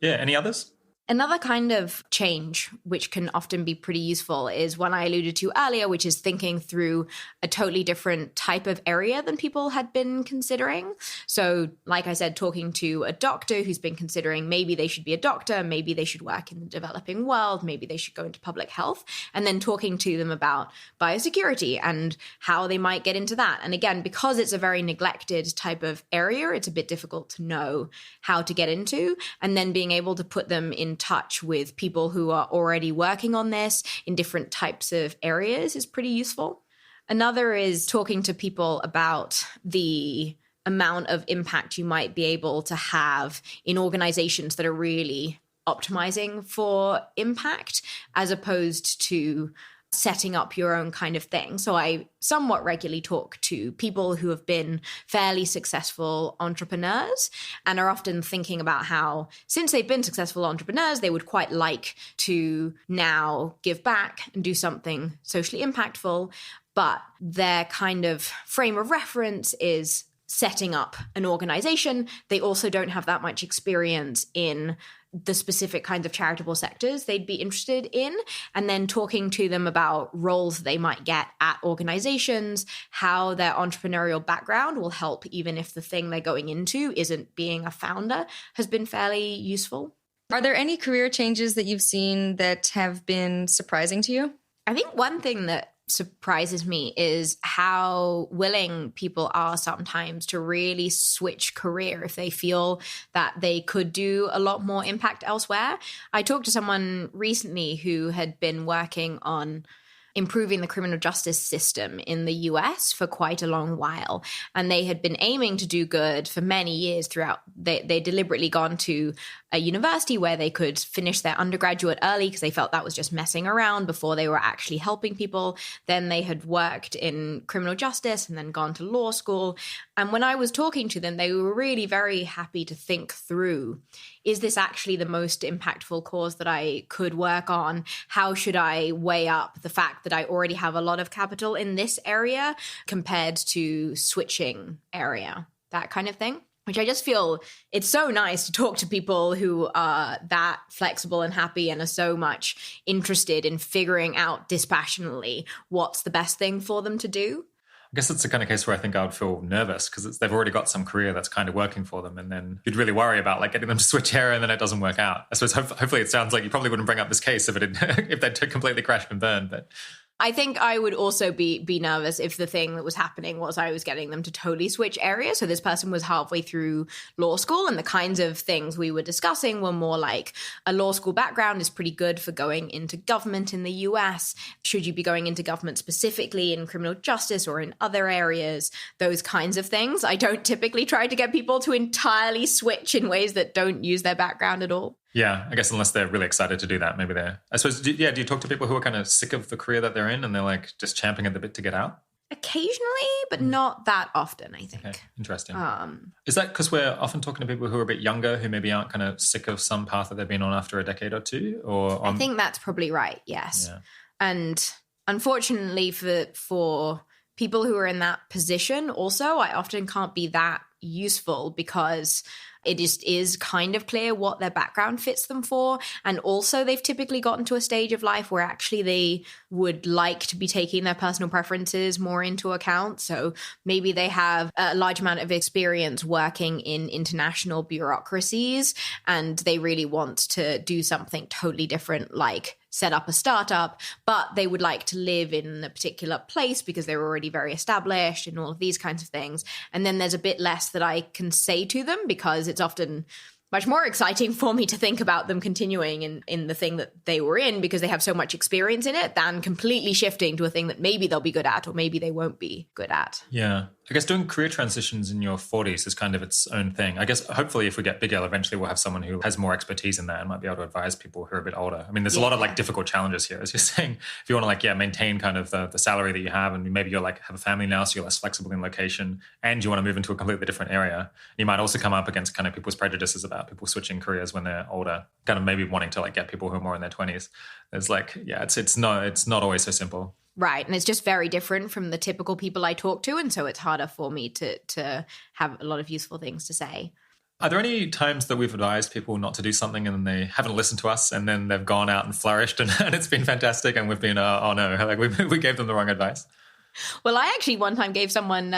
Yeah. Any others? Another kind of change, which can often be pretty useful, is one I alluded to earlier, which is thinking through a totally different type of area than people had been considering. So, like I said, talking to a doctor who's been considering maybe they should be a doctor, maybe they should work in the developing world, maybe they should go into public health, and then talking to them about biosecurity and how they might get into that. And again, because it's a very neglected type of area, it's a bit difficult to know how to get into, and then being able to put them in touch with people who are already working on this in different types of areas is pretty useful. Another is talking to people about the amount of impact you might be able to have in organizations that are really optimizing for impact, as opposed to setting up your own kind of thing. So I somewhat regularly talk to people who have been fairly successful entrepreneurs and are often thinking about how, since they've been successful entrepreneurs, they would quite like to now give back and do something socially impactful. But their kind of frame of reference is setting up an organization. They also don't have that much experience in the specific kinds of charitable sectors they'd be interested in, and then talking to them about roles they might get at organizations, how their entrepreneurial background will help even if the thing they're going into isn't being a founder, has been fairly useful. Are there any career changes that you've seen that have been surprising to you? I think one thing that surprises me is how willing people are sometimes to really switch career if they feel that they could do a lot more impact elsewhere. I talked to someone recently who had been working on improving the criminal justice system in the US for quite a long while. And they had been aiming to do good for many years throughout. They deliberately gone to a university where they could finish their undergraduate early because they felt that was just messing around before they were actually helping people. Then they had worked in criminal justice and then gone to law school. And when I was talking to them, they were really very happy to think through, is this actually the most impactful cause that I could work on? How should I weigh up the fact that I already have a lot of capital in this area compared to switching area, that kind of thing? Which I just feel it's so nice to talk to people who are that flexible and happy and are so much interested in figuring out dispassionately what's the best thing for them to do. I guess it's the kind of case where I think I would feel nervous because they've already got some career that's kind of working for them. And then you'd really worry about like getting them to switch area and then it doesn't work out. I suppose hopefully it sounds like you probably wouldn't bring up this case if if they'd completely crashed and burned. But I think I would also be nervous if the thing that was happening was I was getting them to totally switch areas. So this person was halfway through law school and the kinds of things we were discussing were more like a law school background is pretty good for going into government in the US. Should you be going into government specifically in criminal justice or in other areas? Those kinds of things. I don't typically try to get people to entirely switch in ways that don't use their background at all. Yeah, I guess unless they're really excited to do that, maybe they're... I suppose, do you talk to people who are kind of sick of the career that they're in and they're like just champing at the bit to get out? Occasionally, but not that often, I think. Okay, interesting. Is that because we're often talking to people who are a bit younger who maybe aren't kind of sick of some path that they've been on after a decade or two? Or I think that's probably right, yes. Yeah. And unfortunately for people who are in that position also, I often can't be that useful because it just is kind of clear what their background fits them for. And also they've typically gotten to a stage of life where actually they would like to be taking their personal preferences more into account. So maybe they have a large amount of experience working in international bureaucracies and they really want to do something totally different, like set up a startup, but they would like to live in a particular place because they're already very established and all of these kinds of things. And then there's a bit less that I can say to them because it's often much more exciting for me to think about them continuing in the thing that they were in because they have so much experience in it than completely shifting to a thing that maybe they'll be good at or maybe they won't be good at. Yeah. I guess doing career transitions in your 40s is kind of its own thing. I guess hopefully if we get bigger, eventually we'll have someone who has more expertise in that and might be able to advise people who are a bit older. I mean, there's a lot of like difficult challenges here. As you're saying, if you want to like, maintain kind of the salary that you have and maybe you're like have a family now, so you're less flexible in location and you want to move into a completely different area. You might also come up against kind of people's prejudices about people switching careers when they're older, kind of maybe wanting to like get people who are more in their 20s. It's like, it's not always so simple. Right. And it's just very different from the typical people I talk to. And so it's harder for me to have a lot of useful things to say. Are there any times that we've advised people not to do something and then they haven't listened to us and then they've gone out and flourished and it's been fantastic and we've been, oh no, like we gave them the wrong advice? Well, I actually one time gave someone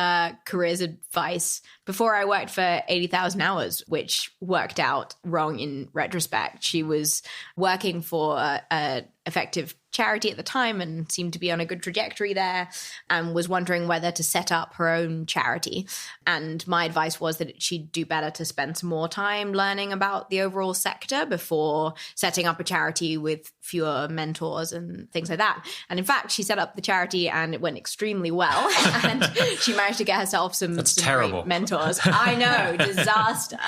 careers advice before I worked for 80,000 hours, which worked out wrong in retrospect. She was working for a effective charity at the time and seemed to be on a good trajectory there and was wondering whether to set up her own charity. And my advice was that she'd do better to spend some more time learning about the overall sector before setting up a charity with fewer mentors and things like that. And in fact, she set up the charity and it went extremely well. And she managed to get herself some terrible great mentors. I know, disaster.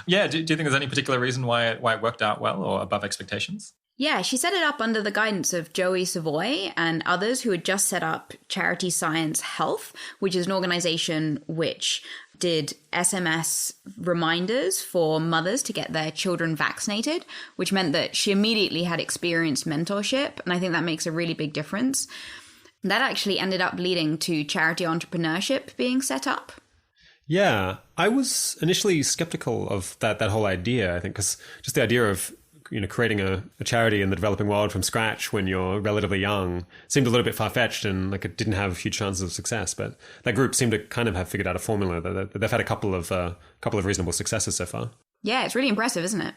Yeah. Do you think there's any particular reason why it worked out well or above expectations? Yeah, she set it up under the guidance of Joey Savoy and others who had just set up Charity Science Health, which is an organization which did SMS reminders for mothers to get their children vaccinated, which meant that she immediately had experienced mentorship. And I think that makes a really big difference. That actually ended up leading to charity entrepreneurship being set up. Yeah, I was initially skeptical of that whole idea, I think, because just the idea of creating a charity in the developing world from scratch when you're relatively young seemed a little bit far-fetched, and like it didn't have huge chances of success. But that group seemed to kind of have figured out a formula that they've had a couple of reasonable successes so far. Yeah, it's really impressive, isn't it?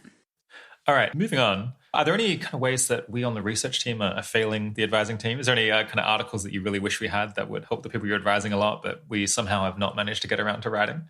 All right, moving on. Are there any kind of ways that we on the research team are failing the advising team? Is there any kind of articles that you really wish we had that would help the people you're advising a lot, but we somehow have not managed to get around to writing?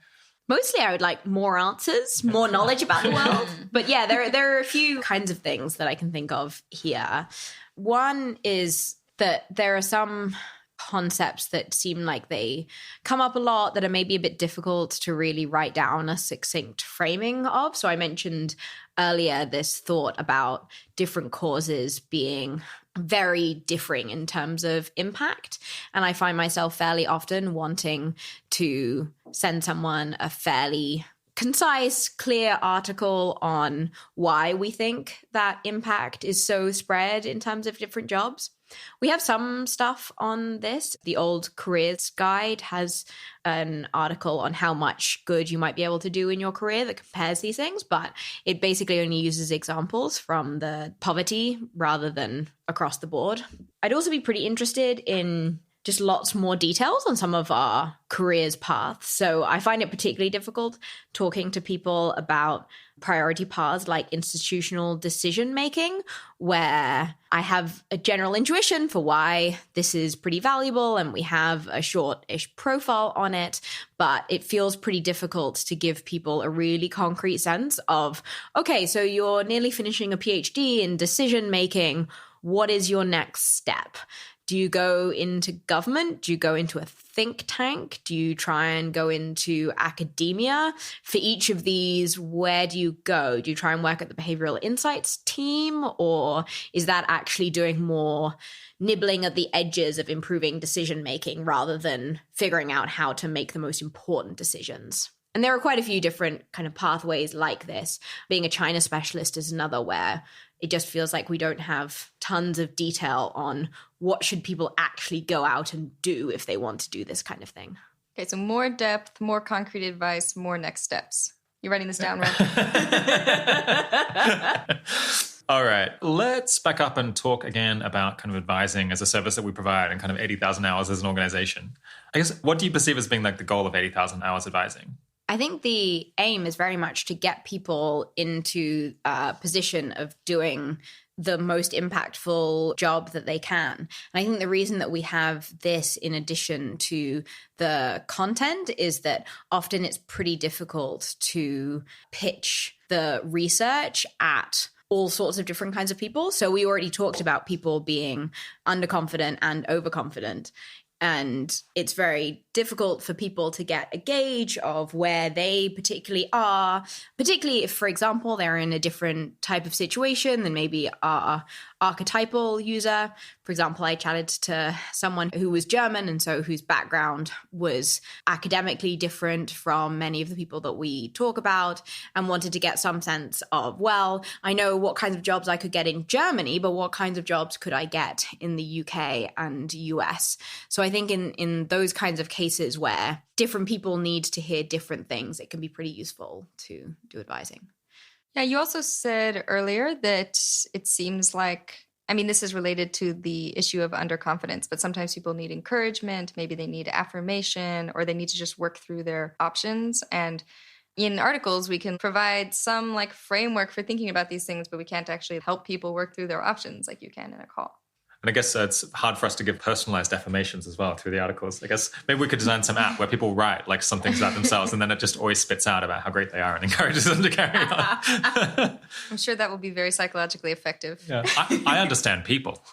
Mostly I would like more answers, more knowledge about the world. But yeah, there are a few kinds of things that I can think of here. One is that there are some concepts that seem like they come up a lot that are maybe a bit difficult to really write down a succinct framing of. So I mentioned earlier this thought about different causes being very differing in terms of impact. And I find myself fairly often wanting to send someone a fairly concise, clear article on why we think that impact is so spread in terms of different jobs. We have some stuff on this. The old careers guide has an article on how much good you might be able to do in your career that compares these things, but it basically only uses examples from the poverty rather than across the board. I'd also be pretty interested in just lots more details on some of our careers paths. So I find it particularly difficult talking to people about priority paths like institutional decision making, where I have a general intuition for why this is pretty valuable and we have a short-ish profile on it, but it feels pretty difficult to give people a really concrete sense of, okay, so you're nearly finishing a PhD in decision making. What is your next step? Do you go into government? Do you go into a think tank? Do you try and go into academia? For each of these, where do you go? Do you try and work at the behavioral insights team? Or is that actually doing more nibbling at the edges of improving decision making rather than figuring out how to make the most important decisions? And there are quite a few different kind of pathways like this. Being a China specialist is another where it just feels like we don't have tons of detail on what should people actually go out and do if they want to do this kind of thing. Okay, so more depth, more concrete advice, more next steps. You writing this down, Rob? All right, let's back up and talk again about kind of advising as a service that we provide and kind of 80,000 hours as an organization. I guess, what do you perceive as being like the goal of 80,000 hours advising? I think the aim is very much to get people into a position of doing the most impactful job that they can. And I think the reason that we have this in addition to the content is that often it's pretty difficult to pitch the research at all sorts of different kinds of people. So we already talked about people being underconfident and overconfident. And it's very difficult for people to get a gauge of where they particularly are, particularly if, for example, they're in a different type of situation than maybe our archetypal user. For example, I chatted to someone who was German and so whose background was academically different from many of the people that we talk about, and wanted to get some sense of, well, I know what kinds of jobs I could get in Germany, but what kinds of jobs could I get in the UK and US? So I think in those kinds of cases where different people need to hear different things, it can be pretty useful to do advising. Yeah, you also said earlier that it seems like, I mean, this is related to the issue of underconfidence, but sometimes people need encouragement, maybe they need affirmation, or they need to just work through their options. And in articles, we can provide some like framework for thinking about these things, but we can't actually help people work through their options like you can in a call. And I guess it's hard for us to give personalized affirmations as well through the articles. I guess maybe we could design some app where people write like some things about themselves and then it just always spits out about how great they are and encourages them to carry on. I'm sure that will be very psychologically effective. Yeah. I understand people.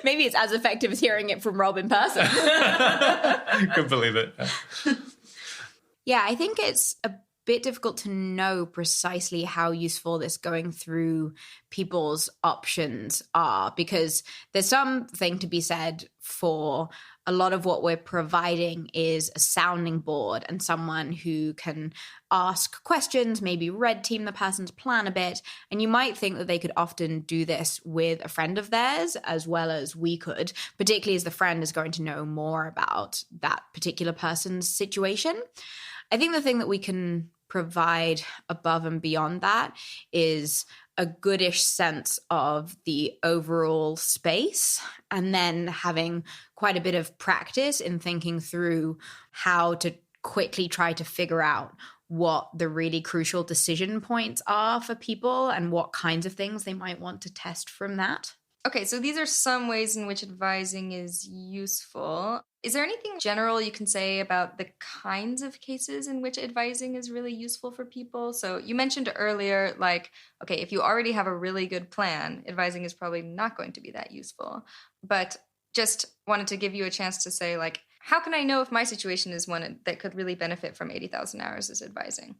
Maybe it's as effective as hearing it from Rob in person. Couldn't believe it. Yeah, I think it's a bit difficult to know precisely how useful this going through people's options are, because there's something to be said for a lot of what we're providing is a sounding board and someone who can ask questions, maybe red team the person's plan a bit. And you might think that they could often do this with a friend of theirs as well as we could, particularly as the friend is going to know more about that particular person's situation. I think the thing that we can provide above and beyond that is a goodish sense of the overall space, and then having quite a bit of practice in thinking through how to quickly try to figure out what the really crucial decision points are for people and what kinds of things they might want to test from that. Okay, so these are some ways in which advising is useful. Is there anything general you can say about the kinds of cases in which advising is really useful for people? So you mentioned earlier, like, okay, if you already have a really good plan, advising is probably not going to be that useful. But just wanted to give you a chance to say, like, how can I know if my situation is one that could really benefit from 80,000 hours as advising?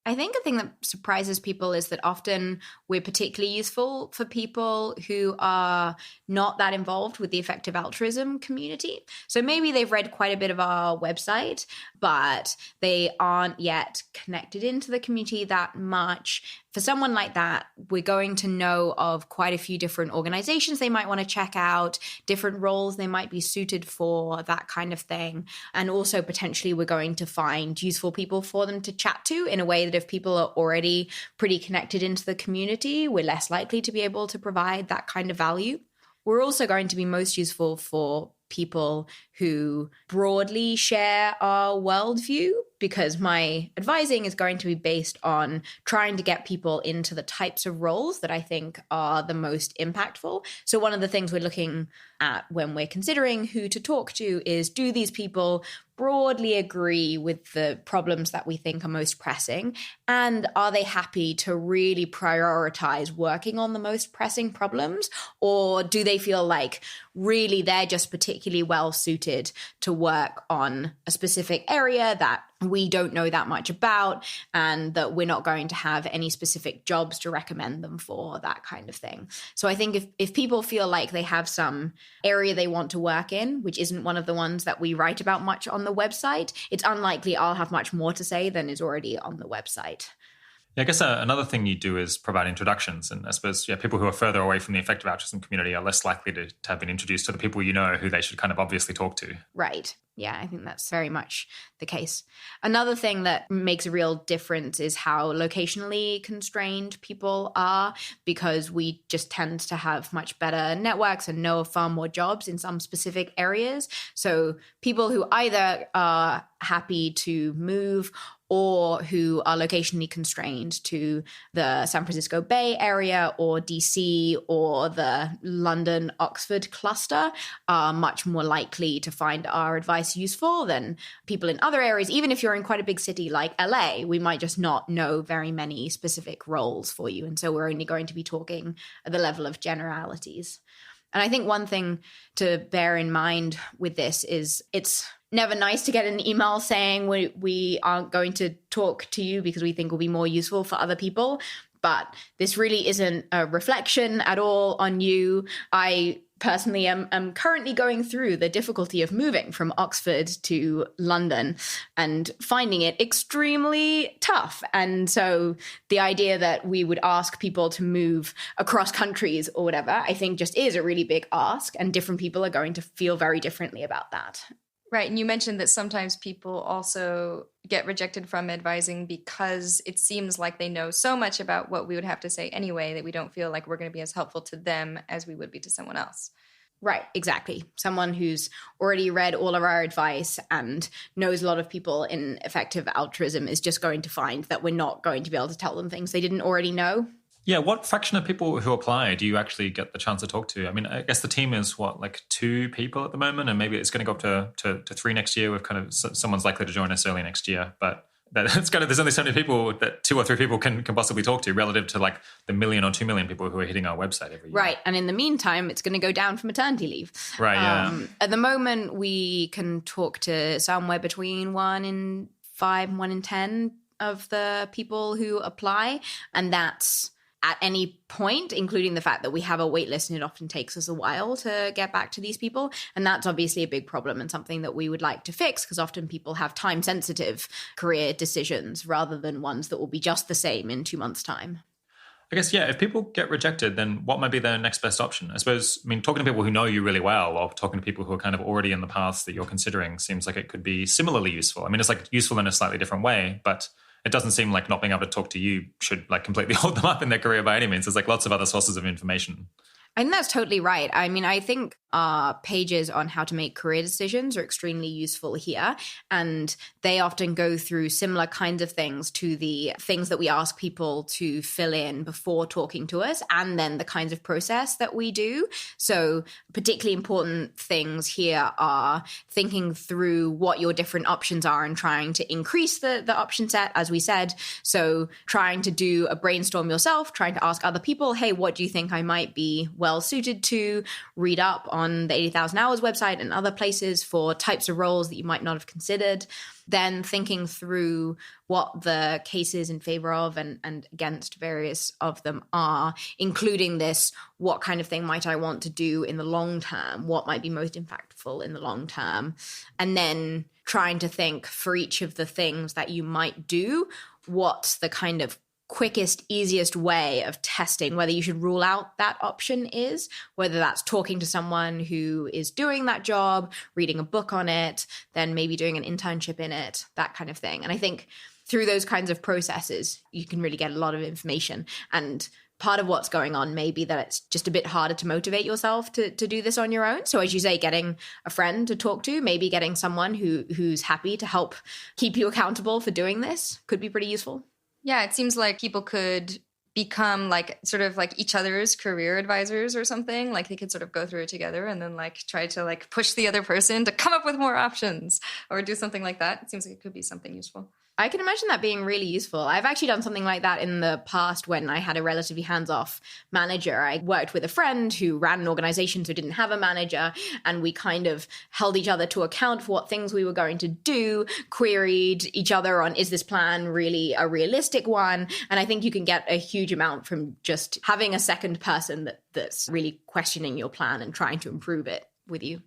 I think a thing that surprises people is that often we're particularly useful for people who are not that involved with the effective altruism community. So maybe they've read quite a bit of our website, but they aren't yet connected into the community that much. For someone like that, we're going to know of quite a few different organizations they might want to check out, different roles they might be suited for, that kind of thing. And also potentially we're going to find useful people for them to chat to in a way that if people are already pretty connected into the community, we're less likely to be able to provide that kind of value. We're also going to be most useful for people who broadly share our worldview, because my advising is going to be based on trying to get people into the types of roles that I think are the most impactful. So one of the things we're looking at when we're considering who to talk to is, do these people broadly agree with the problems that we think are most pressing? And are they happy to really prioritize working on the most pressing problems? Or do they feel like really they're just particularly well suited to work on a specific area that we don't know that much about, and that we're not going to have any specific jobs to recommend them for, that kind of thing. So I think if people feel like they have some area they want to work in, which isn't one of the ones that we write about much on the website, it's unlikely I'll have much more to say than is already on the website. Yeah, I guess another thing you do is provide introductions. And I suppose people who are further away from the effective altruism community are less likely to have been introduced to the people you know who they should kind of obviously talk to. Right. Yeah, I think that's very much the case. Another thing that makes a real difference is how locationally constrained people are, because we just tend to have much better networks and know of far more jobs in some specific areas. So people who either are happy to move or who are locationally constrained to the San Francisco Bay Area or DC or the London-Oxford cluster are much more likely to find our advice useful than people in other areas. Even if you're in quite a big city like LA, we might just not know very many specific roles for you. And so we're only going to be talking at the level of generalities. And I think one thing to bear in mind with this is it's never nice to get an email saying we aren't going to talk to you because we think will be more useful for other people. But this really isn't a reflection at all on you. I personally am currently going through the difficulty of moving from Oxford to London and finding it extremely tough. And so the idea that we would ask people to move across countries or whatever, I think just is a really big ask, and different people are going to feel very differently about that. Right. And you mentioned that sometimes people also get rejected from advising because it seems like they know so much about what we would have to say anyway that we don't feel like we're going to be as helpful to them as we would be to someone else. Right, exactly. Someone who's already read all of our advice and knows a lot of people in effective altruism is just going to find that we're not going to be able to tell them things they didn't already know. Yeah, what fraction of people who apply do you actually get the chance to talk to? I mean, I guess the team is like 2 people at the moment, and maybe it's going to go up to 3 next year with kind of someone's likely to join us early next year. But that's kind of, there's only so many people that 2 or 3 people can possibly talk to relative to like the 1 million or 2 million people who are hitting our website every year. Right. And in the meantime, it's going to go down for maternity leave. Right, yeah. At the moment, we can talk to somewhere between 1 in 5 and 1 in 10 of the people who apply. And that's at any point, including the fact that we have a wait list and it often takes us a while to get back to these people. And that's obviously a big problem and something that we would like to fix, because often people have time-sensitive career decisions rather than ones that will be just the same in 2 months' time. I guess, yeah, if people get rejected, then what might be their next best option? I suppose, I mean, talking to people who know you really well or talking to people who are kind of already in the paths that you're considering seems like it could be similarly useful. I mean, it's like useful in a slightly different way, but it doesn't seem like not being able to talk to you should like completely hold them up in their career by any means. There's like lots of other sources of information. I think that's totally right. I mean, I think our pages on how to make career decisions are extremely useful here. And they often go through similar kinds of things to the things that we ask people to fill in before talking to us, and then the kinds of process that we do. So particularly important things here are thinking through what your different options are and trying to increase the option set, as we said. So trying to do a brainstorm yourself, trying to ask other people, hey, what do you think I might be well suited to? Read up on the 80,000 Hours website and other places for types of roles that you might not have considered. Then thinking through what the cases in favor of and against various of them are, including this, what kind of thing might I want to do in the long term? What might be most impactful in the long term? And then trying to think for each of the things that you might do, what's the kind of quickest, easiest way of testing whether you should rule out that option is, whether that's talking to someone who is doing that job, reading a book on it, then maybe doing an internship in it, that kind of thing. And I think through those kinds of processes, you can really get a lot of information. And part of what's going on may be that it's just a bit harder to motivate yourself to do this on your own. So as you say, getting a friend to talk to, maybe getting someone who's happy to help keep you accountable for doing this could be pretty useful. Yeah, it seems like people could become like sort of like each other's career advisors or something. Like they could sort of go through it together and then like try to like push the other person to come up with more options or do something like that. It seems like it could be something useful. I can imagine that being really useful. I've actually done something like that in the past when I had a relatively hands-off manager. I worked with a friend who ran an organization who didn't have a manager, and we kind of held each other to account for what things we were going to do, queried each other on, is this plan really a realistic one? And I think you can get a huge amount from just having a second person that's really questioning your plan and trying to improve it with you.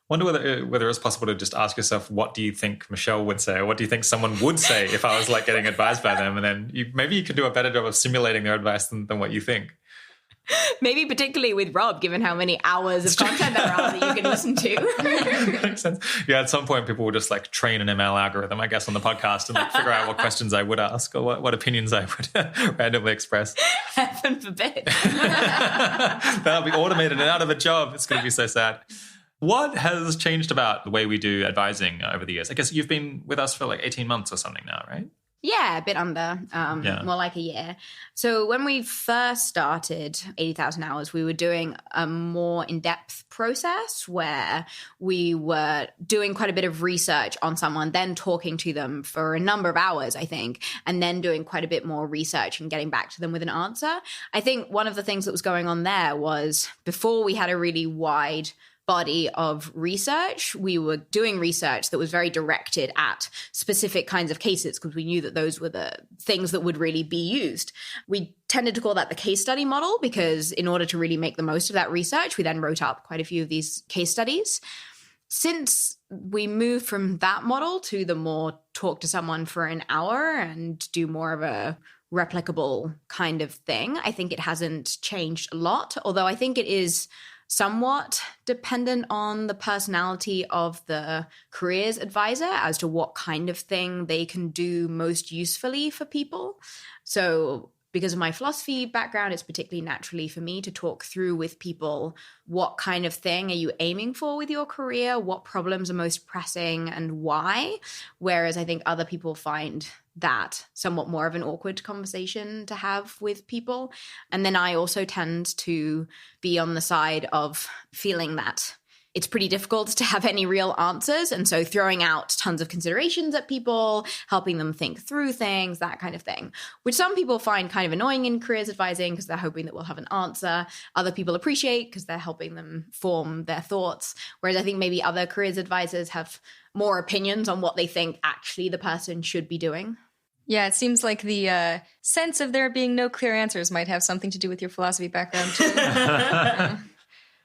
Wonder whether it's possible to just ask yourself, what do you think Michelle would say, or what do you think someone would say if I was like getting advised by them? And then maybe you could do a better job of simulating their advice than what you think. Maybe particularly with Rob, given how many hours of content there are that you can listen to. Makes sense. Yeah, at some point people will just like train an ML algorithm, I guess, on the podcast and like figure out what questions I would ask or what opinions I would randomly express. Heaven forbid. That'll be automated and out of a job. It's going to be so sad. What has changed about the way we do advising over the years? I guess you've been with us for like 18 months or something now, right? Yeah, a bit under, more like a year. So when we first started 80,000 Hours, we were doing a more in-depth process where we were doing quite a bit of research on someone, then talking to them for a number of hours, I think, and then doing quite a bit more research and getting back to them with an answer. I think one of the things that was going on there was before we had a really wide body of research, we were doing research that was very directed at specific kinds of cases because we knew that those were the things that would really be used. We tended to call that the case study model because in order to really make the most of that research, we then wrote up quite a few of these case studies. Since we moved from that model to the more talk to someone for an hour and do more of a replicable kind of thing, I think it hasn't changed a lot, although I think it is somewhat dependent on the personality of the careers advisor as to what kind of thing they can do most usefully for people. So because of my philosophy background, it's particularly naturally for me to talk through with people what kind of thing are you aiming for with your career, what problems are most pressing and why. Whereas I think other people find that somewhat more of an awkward conversation to have with people. And then I also tend to be on the side of feeling that it's pretty difficult to have any real answers. And so throwing out tons of considerations at people, helping them think through things, that kind of thing, which some people find kind of annoying in careers advising because they're hoping that we'll have an answer. Other people appreciate because they're helping them form their thoughts. Whereas I think maybe other careers advisors have more opinions on what they think actually the person should be doing. Yeah, it seems like the sense of there being no clear answers might have something to do with your philosophy background too.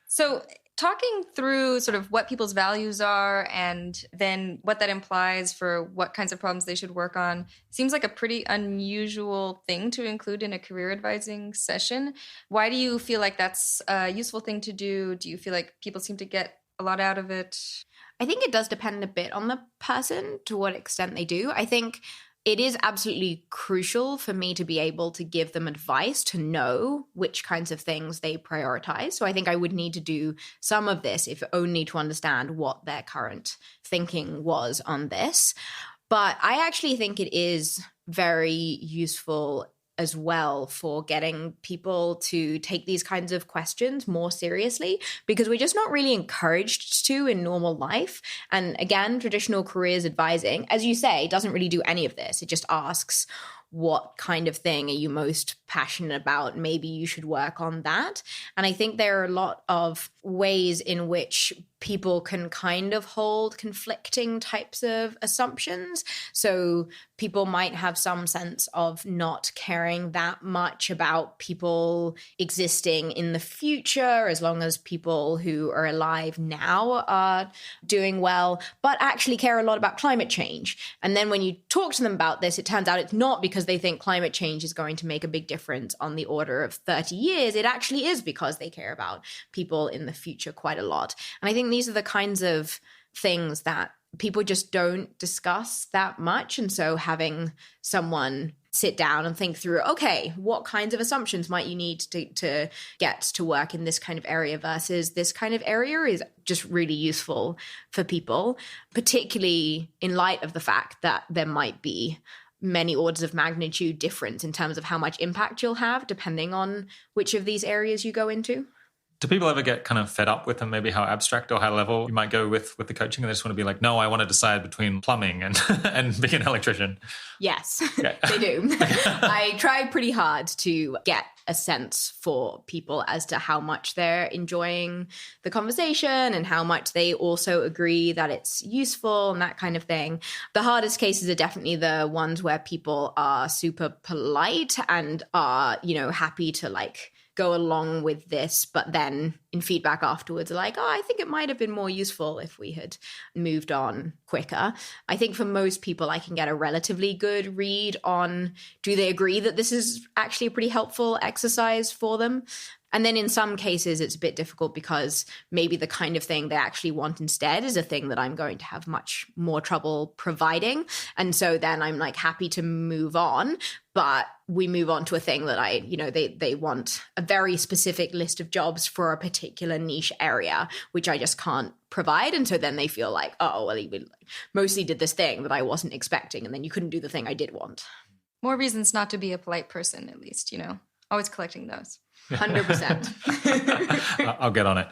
So talking through sort of what people's values are and then what that implies for what kinds of problems they should work on seems like a pretty unusual thing to include in a career advising session. Why do you feel like that's a useful thing to do? Do you feel like people seem to get a lot out of it? I think it does depend a bit on the person to what extent they do. I think it is absolutely crucial for me to be able to give them advice to know which kinds of things they prioritize. So I think I would need to do some of this, if only to understand what their current thinking was on this. But I actually think it is very useful as well for getting people to take these kinds of questions more seriously, because we're just not really encouraged to in normal life. And again, traditional careers advising, as you say, doesn't really do any of this. It just asks, what kind of thing are you most passionate about? Maybe you should work on that. And I think there are a lot of ways in which people can kind of hold conflicting types of assumptions. So people might have some sense of not caring that much about people existing in the future, as long as people who are alive now are doing well, but actually care a lot about climate change. And then when you talk to them about this, it turns out it's not because they think climate change is going to make a big difference on the order of 30 years. It actually is because they care about people in the future quite a lot. And I think these are the kinds of things that people just don't discuss that much. And so having someone sit down and think through, okay, what kinds of assumptions might you need to get to work in this kind of area versus this kind of area is just really useful for people, particularly in light of the fact that there might be many orders of magnitude difference in terms of how much impact you'll have depending on which of these areas you go into. Do people ever get kind of fed up with them, maybe how abstract or high level you might go with the coaching, and they just want to be like, no, I want to decide between plumbing and and being an electrician? Yes, okay. They do. I try pretty hard to get a sense for people as to how much they're enjoying the conversation and how much they also agree that it's useful and that kind of thing. The hardest cases are definitely the ones where people are super polite and are, happy to go along with this, but then in feedback afterwards are like, I think it might have been more useful if we had moved on quicker. I think for most people, I can get a relatively good read on, do they agree that this is actually a pretty helpful exercise for them? And then in some cases, it's a bit difficult because maybe the kind of thing they actually want instead is a thing that I'm going to have much more trouble providing. And so then I'm happy to move on, but we move on to a thing that they want a very specific list of jobs for a particular niche area, which I just can't provide. And so then they feel like, oh, well, he mostly did this thing that I wasn't expecting. And then you couldn't do the thing I did want. More reasons not to be a polite person, at least, always collecting those. 100%. I'll get on it.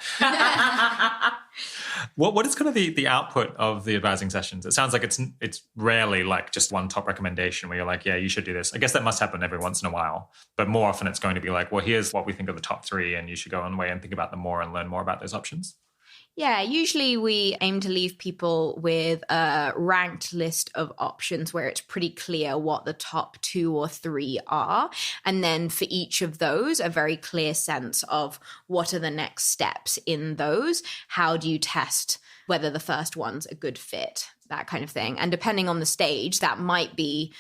What is kind of the output of the advising sessions? It sounds like it's rarely just one top recommendation where you're like, yeah, you should do this. I guess that must happen every once in a while, but more often it's going to be like, well, here's what we think are the top 3 and you should go on away and think about them more and learn more about those options. Yeah, usually we aim to leave people with a ranked list of options where it's pretty clear what the top 2 or 3 are. And then for each of those, a very clear sense of what are the next steps in those. How do you test whether the first one's a good fit, that kind of thing. And depending on the stage, that might be,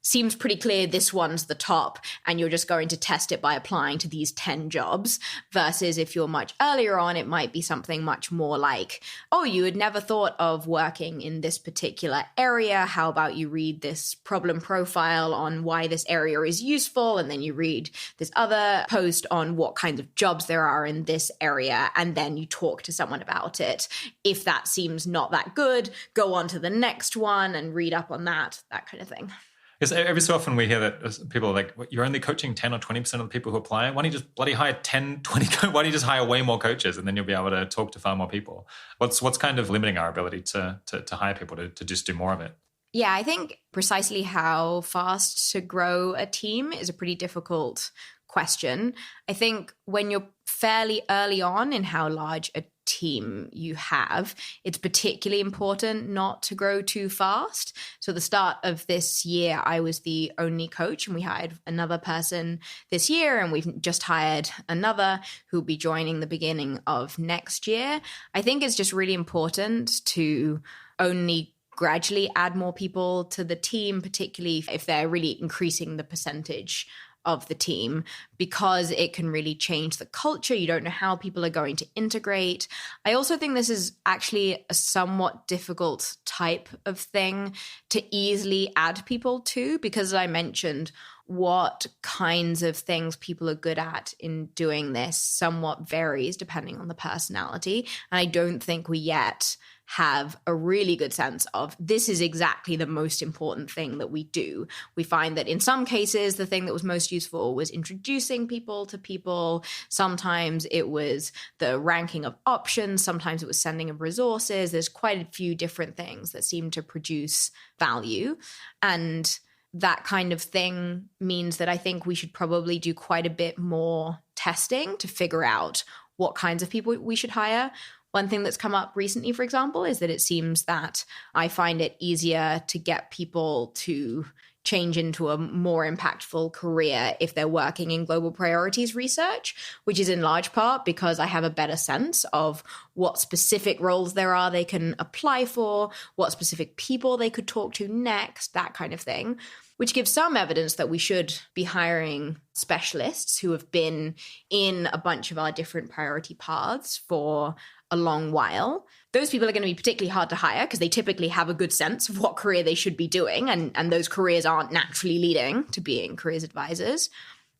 seems pretty clear this one's the top and you're just going to test it by applying to these 10 jobs, versus if you're much earlier on, it might be something much more like, oh, you had never thought of working in this particular area. How about you read this problem profile on why this area is useful, and then you read this other post on what kinds of jobs there are in this area, and then you talk to someone about it. If that seems not that good, go on to the next one and read up on that kind of thing. Because every so often we hear that people are like, you're only coaching 10 or 20% of the people who apply. Why don't you just bloody hire 10, 20? Why don't you just hire way more coaches and then you'll be able to talk to far more people? What's kind of limiting our ability to hire people to just do more of it? Yeah, I think precisely how fast to grow a team is a pretty difficult question. I think when you're fairly early on in how large a team you have, it's particularly important not to grow too fast. So at the start of this year, I was the only coach, and we hired another person this year, and we've just hired another who'll be joining the beginning of next year. I think it's just really important to only gradually add more people to the team, particularly if they're really increasing the percentage of the team, because it can really change the culture. You don't know how people are going to integrate. I also think this is actually a somewhat difficult type of thing to easily add people to, because as I mentioned, what kinds of things people are good at in doing this somewhat varies depending on the personality. And I don't think we yet have a really good sense of this is exactly the most important thing that we do. We find that in some cases, the thing that was most useful was introducing people to people. Sometimes it was the ranking of options. Sometimes it was sending of resources. There's quite a few different things that seem to produce value. And that kind of thing means that I think we should probably do quite a bit more testing to figure out what kinds of people we should hire. One thing that's come up recently, for example, is that it seems that I find it easier to get people to change into a more impactful career if they're working in global priorities research, which is in large part because I have a better sense of what specific roles there are they can apply for, what specific people they could talk to next, that kind of thing, which gives some evidence that we should be hiring specialists who have been in a bunch of our different priority paths for a long while. Those people are going to be particularly hard to hire because they typically have a good sense of what career they should be doing, and those careers aren't naturally leading to being careers advisors.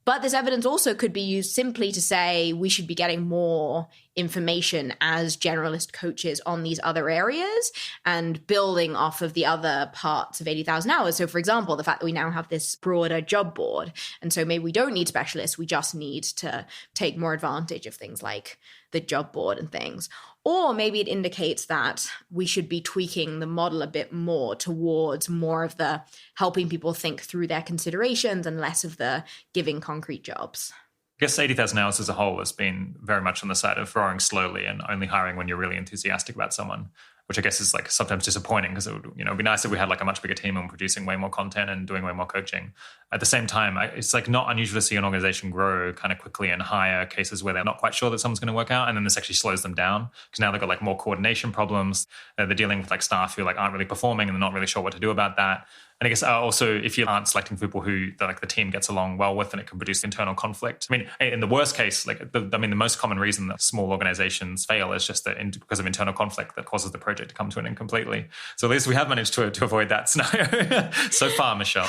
But this evidence also could be used simply to say we should be getting more information as generalist coaches on these other areas and building off of the other parts of 80,000 hours. So for example, the fact that we now have this broader job board. And so maybe we don't need specialists. We just need to take more advantage of things like the job board and things. Or maybe it indicates that we should be tweaking the model a bit more towards more of the helping people think through their considerations and less of the giving concrete jobs. I guess 80,000 hours as a whole has been very much on the side of growing slowly and only hiring when you're really enthusiastic about someone, which I guess is like sometimes disappointing because it would, it'd be nice if we had like a much bigger team and producing way more content and doing way more coaching. At the same time, it's like not unusual to see an organization grow kind of quickly and hire cases where they're not quite sure that someone's going to work out. And then this actually slows them down because now they've got like more coordination problems. They're dealing with like staff who like aren't really performing and they're not really sure what to do about that. And I guess also if you aren't selecting people who like the team gets along well with, then it can produce internal conflict. I mean, in the worst case, like the most common reason that small organizations fail is just that because of internal conflict that causes the project to come to an end completely. So at least we have managed to avoid that scenario so far, Michelle.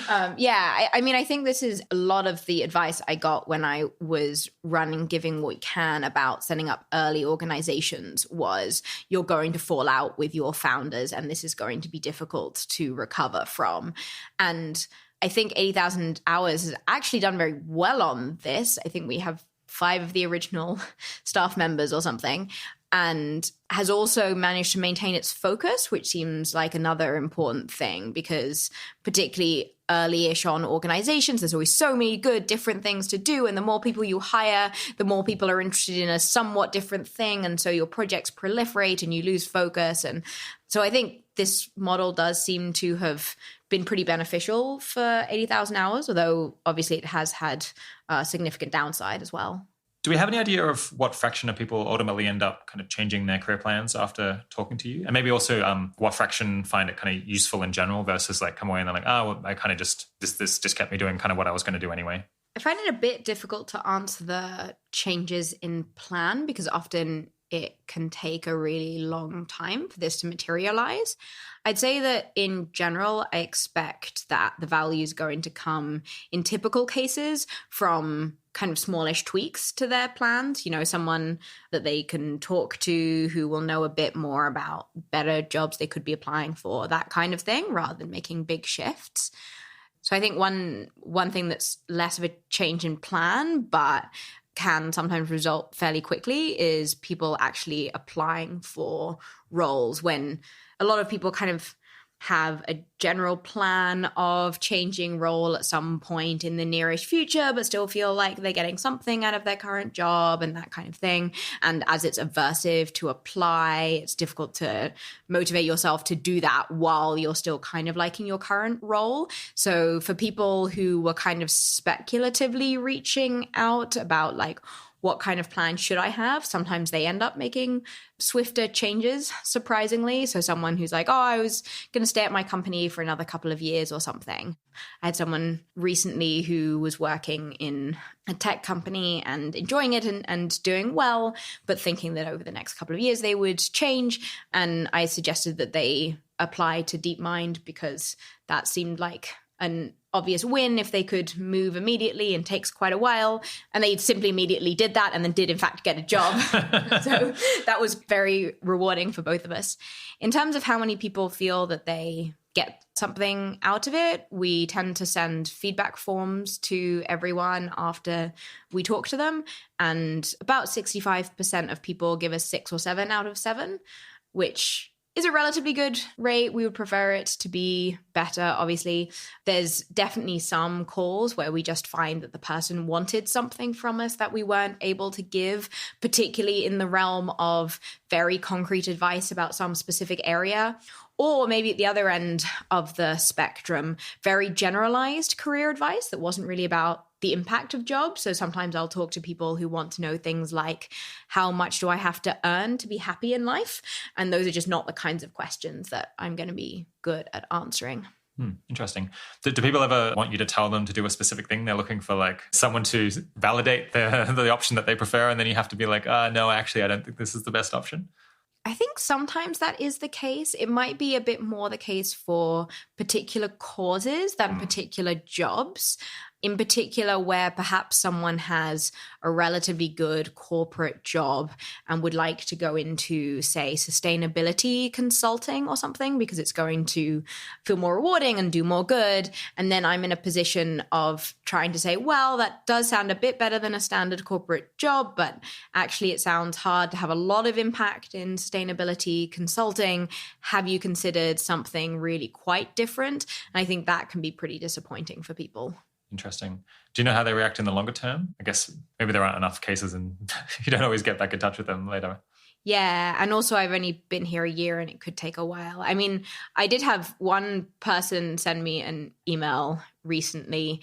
I mean, I think this is a lot of the advice I got when I was running Giving What We Can about setting up early organizations was you're going to fall out with your founders and this is going to be difficult to recover from. And I think 80,000 hours has actually done very well on this. I think we have 5 of the original staff members or something, and has also managed to maintain its focus, which seems like another important thing because particularly early-ish on organizations, there's always so many good different things to do. And the more people you hire, the more people are interested in a somewhat different thing. And so your projects proliferate and you lose focus. And so I think this model does seem to have been pretty beneficial for 80,000 hours, although obviously it has had a significant downside as well. Do we have any idea of what fraction of people ultimately end up kind of changing their career plans after talking to you? And maybe also what fraction find it kind of useful in general versus like come away and they're like, oh, well, I kind of just, this just kept me doing kind of what I was going to do anyway. I find it a bit difficult to answer the changes in plan because often it can take a really long time for this to materialize. I'd say that in general, I expect that the value is going to come in typical cases from kind of smallish tweaks to their plans, someone that they can talk to who will know a bit more about better jobs they could be applying for, that kind of thing, rather than making big shifts. So I think one thing that's less of a change in plan, but can sometimes result fairly quickly is people actually applying for roles when a lot of people kind of have a general plan of changing role at some point in the nearest future, but still feel like they're getting something out of their current job and that kind of thing. And as it's aversive to apply, it's difficult to motivate yourself to do that while you're still kind of liking your current role. So for people who were kind of speculatively reaching out about like, what kind of plan should I have? Sometimes they end up making swifter changes, surprisingly. So someone who's like, oh, I was going to stay at my company for another couple of years or something. I had someone recently who was working in a tech company and enjoying it and doing well, but thinking that over the next couple of years they would change. And I suggested that they apply to DeepMind because that seemed like an obvious win if they could move immediately, and takes quite a while. And they simply immediately did that and then did in fact get a job. So that was very rewarding for both of us. In terms of how many people feel that they get something out of it, we tend to send feedback forms to everyone after we talk to them. And about 65% of people give us 6 or 7 out of 7, which is a relatively good rate. We would prefer it to be better, obviously. There's definitely some calls where we just find that the person wanted something from us that we weren't able to give, particularly in the realm of very concrete advice about some specific area. Or maybe at the other end of the spectrum, very generalized career advice that wasn't really about the impact of jobs. So sometimes I'll talk to people who want to know things like, how much do I have to earn to be happy in life? And those are just not the kinds of questions that I'm going to be good at answering. Interesting. Do people ever want you to tell them to do a specific thing? They're looking for like someone to validate the option that they prefer, and then you have to be like, no, actually, I don't think this is the best option. I think sometimes that is the case. It might be a bit more the case for particular causes than particular jobs. In particular, where perhaps someone has a relatively good corporate job and would like to go into, say, sustainability consulting or something because it's going to feel more rewarding and do more good. And then I'm in a position of trying to say, well, that does sound a bit better than a standard corporate job, but actually it sounds hard to have a lot of impact in sustainability consulting. Have you considered something really quite different? And I think that can be pretty disappointing for people. Interesting. Do you know how they react in the longer term? I guess maybe there aren't enough cases and you don't always get back in touch with them later. Yeah. And also I've only been here a year and it could take a while. I mean, I did have one person send me an email recently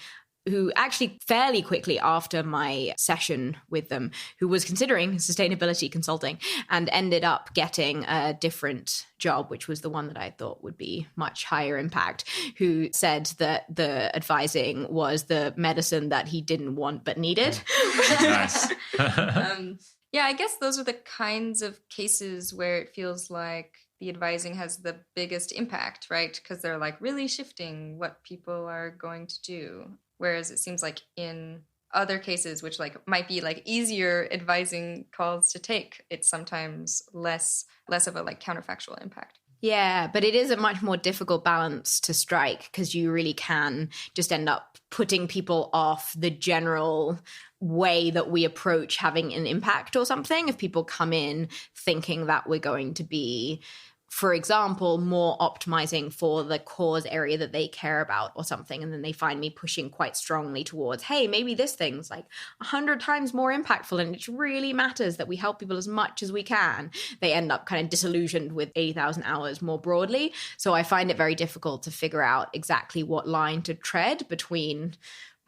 who actually fairly quickly after my session with them, who was considering sustainability consulting and ended up getting a different job, which was the one that I thought would be much higher impact, who said that the advising was the medicine that he didn't want but needed. Nice. Yeah, I guess those are the kinds of cases where it feels like the advising has the biggest impact, right? Because they're like really shifting what people are going to do. Whereas it seems like in other cases, which like might be like easier advising calls to take, it's sometimes less of a like counterfactual impact. Yeah, but it is a much more difficult balance to strike because you really can just end up putting people off the general way that we approach having an impact or something. If people come in thinking that we're going to be, for example, more optimizing for the cause area that they care about or something, and then they find me pushing quite strongly towards, hey, maybe this thing's like 100 times more impactful and it really matters that we help people as much as we can, they end up kind of disillusioned with 80,000 hours more broadly. So I find it very difficult to figure out exactly what line to tread between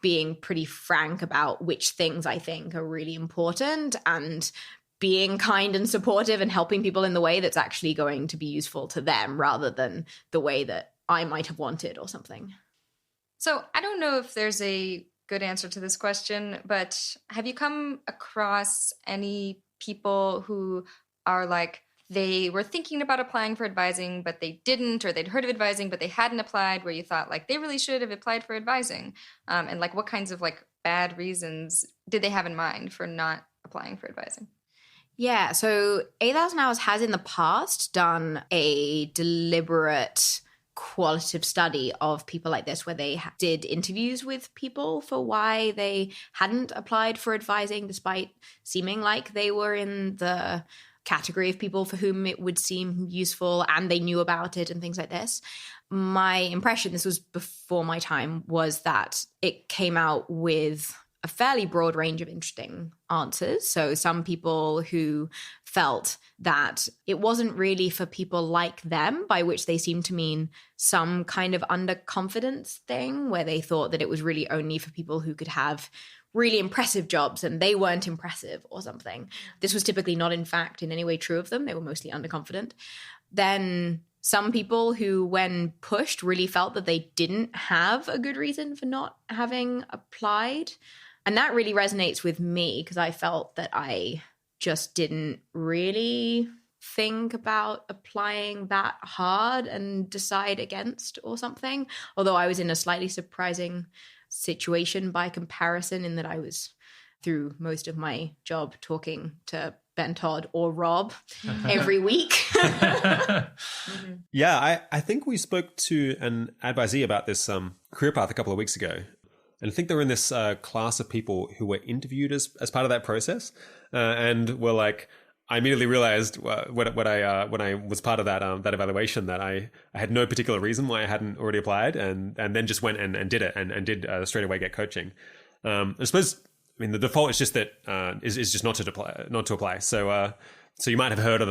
being pretty frank about which things I think are really important and being kind and supportive and helping people in the way that's actually going to be useful to them rather than the way that I might have wanted or something. So I don't know if there's a good answer to this question, but have you come across any people who are like, they were thinking about applying for advising, but they didn't, or they'd heard of advising, but they hadn't applied, where you thought like they really should have applied for advising? And like what kinds of like bad reasons did they have in mind for not applying for advising? Yeah, so 8,000 Hours has in the past done a deliberate qualitative study of people like this where they did interviews with people for why they hadn't applied for advising despite seeming like they were in the category of people for whom it would seem useful and they knew about it and things like this. my impression, this was before my time, was that it came out with a fairly broad range of interesting answers. So some people who felt that it wasn't really for people like them, by which they seemed to mean some kind of underconfidence thing, where they thought that it was really only for people who could have really impressive jobs and they weren't impressive or something. This was typically not, in fact, in any way true of them. They were mostly underconfident. Then some people who, when pushed, really felt that they didn't have a good reason for not having applied. And that really resonates with me, because I felt that I just didn't really think about applying that hard and decide against or something. Although I was in a slightly surprising situation by comparison, in that I was, through most of my job, talking to Ben Todd or Rob every week. Yeah, I think we spoke to an advisee about this career path a couple of weeks ago. And I think they were in this class of people who were interviewed as part of that process, and were like, I immediately realized when I was part of that evaluation that I had no particular reason why I hadn't already applied, and then just went and did it and did straight away get coaching. I suppose, I mean, the default is just that is just not to apply. So you might have heard of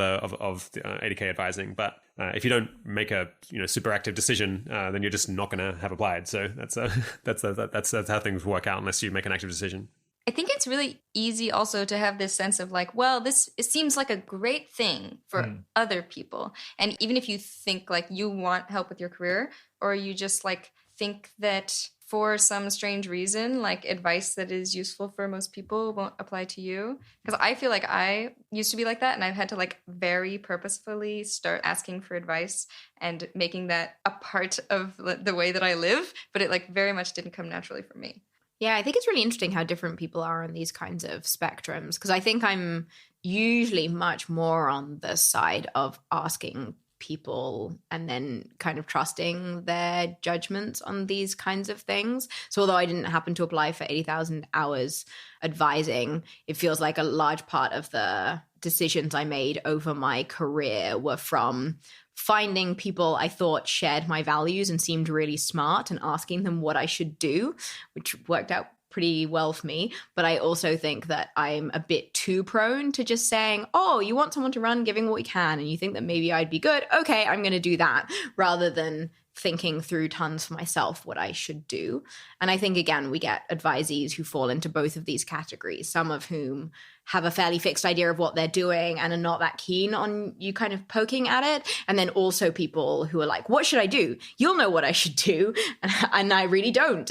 the 80K advising, but if you don't make a super active decision, then you're just not going to have applied. So that's how things work out unless you make an active decision. I think it's really easy also to have this sense of like, well, it seems like a great thing for other people. And even if you think like you want help with your career, or you just like think that for some strange reason, like advice that is useful for most people won't apply to you. Because I feel like I used to be like that, and I've had to like very purposefully start asking for advice and making that a part of the way that I live. But it like very much didn't come naturally for me. Yeah, I think it's really interesting how different people are on these kinds of spectrums, because I think I'm usually much more on the side of asking people and then kind of trusting their judgments on these kinds of things. So although I didn't happen to apply for 80,000 hours advising, it feels like a large part of the decisions I made over my career were from finding people I thought shared my values and seemed really smart and asking them what I should do, which worked out pretty well for me. But I also think that I'm a bit too prone to just saying, oh, you want someone to run, giving what we can, and you think that maybe I'd be good. Okay, I'm going to do that, rather than thinking through tons for myself what I should do. And I think, again, we get advisees who fall into both of these categories, some of whom have a fairly fixed idea of what they're doing and are not that keen on you kind of poking at it. And then also people who are like, what should I do? You'll know what I should do. And I really don't.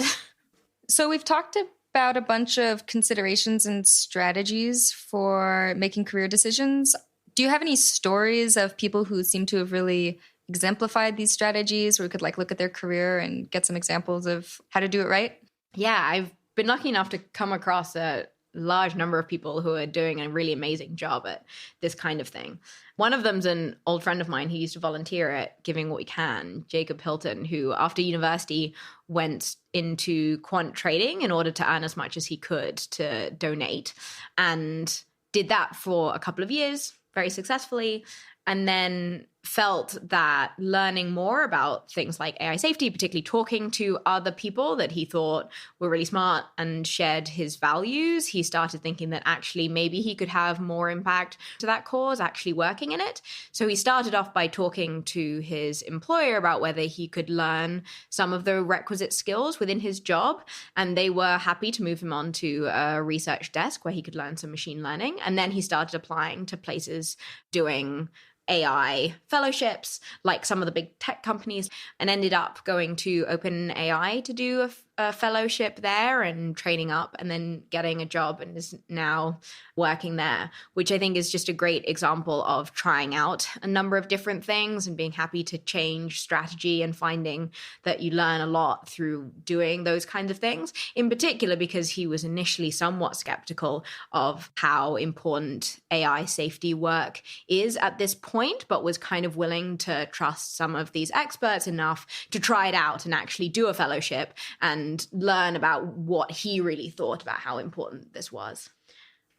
So we've talked about a bunch of considerations and strategies for making career decisions. Do you have any stories of people who seem to have really exemplified these strategies, where we could like look at their career and get some examples of how to do it right? Yeah, I've been lucky enough to come across a large number of people who are doing a really amazing job at this kind of thing. One of them's an old friend of mine who used to volunteer at Giving What We Can, Jacob Hilton, who after university went into quant trading in order to earn as much as he could to donate, and did that for a couple of years very successfully, and then felt that learning more about things like AI safety, particularly talking to other people that he thought were really smart and shared his values, he started thinking that actually maybe he could have more impact to that cause actually working in it. So he started off by talking to his employer about whether he could learn some of the requisite skills within his job, and they were happy to move him on to a research desk where he could learn some machine learning. And then he started applying to places doing AI fellowships, like some of the big tech companies, and ended up going to OpenAI to do a fellowship there and training up, and then getting a job, and is now working there, which I think is just a great example of trying out a number of different things and being happy to change strategy and finding that you learn a lot through doing those kinds of things, in particular because he was initially somewhat skeptical of how important AI safety work is at this point, but was kind of willing to trust some of these experts enough to try it out and actually do a fellowship and learn about what he really thought about how important this was.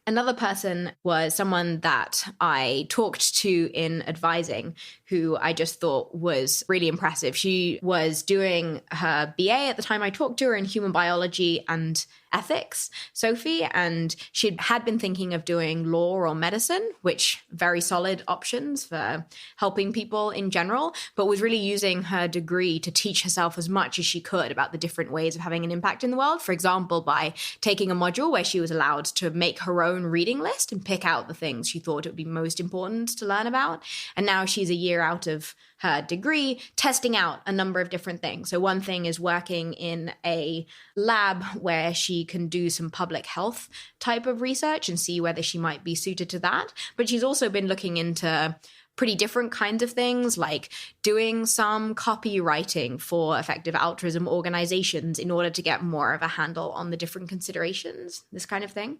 Another person was someone that I talked to in advising, who I just thought was really impressive. She was doing her BA at the time I talked to her in human biology and ethics, Sophie, and she had been thinking of doing law or medicine, which very solid options for helping people in general, but was really using her degree to teach herself as much as she could about the different ways of having an impact in the world. For example, by taking a module where she was allowed to make her own reading list and pick out the things she thought it would be most important to learn about. And now she's a year out of her degree, testing out a number of different things. So one thing is working in a lab where she can do some public health type of research and see whether she might be suited to that. But she's also been looking into pretty different kinds of things, like doing some copywriting for effective altruism organizations in order to get more of a handle on the different considerations, this kind of thing.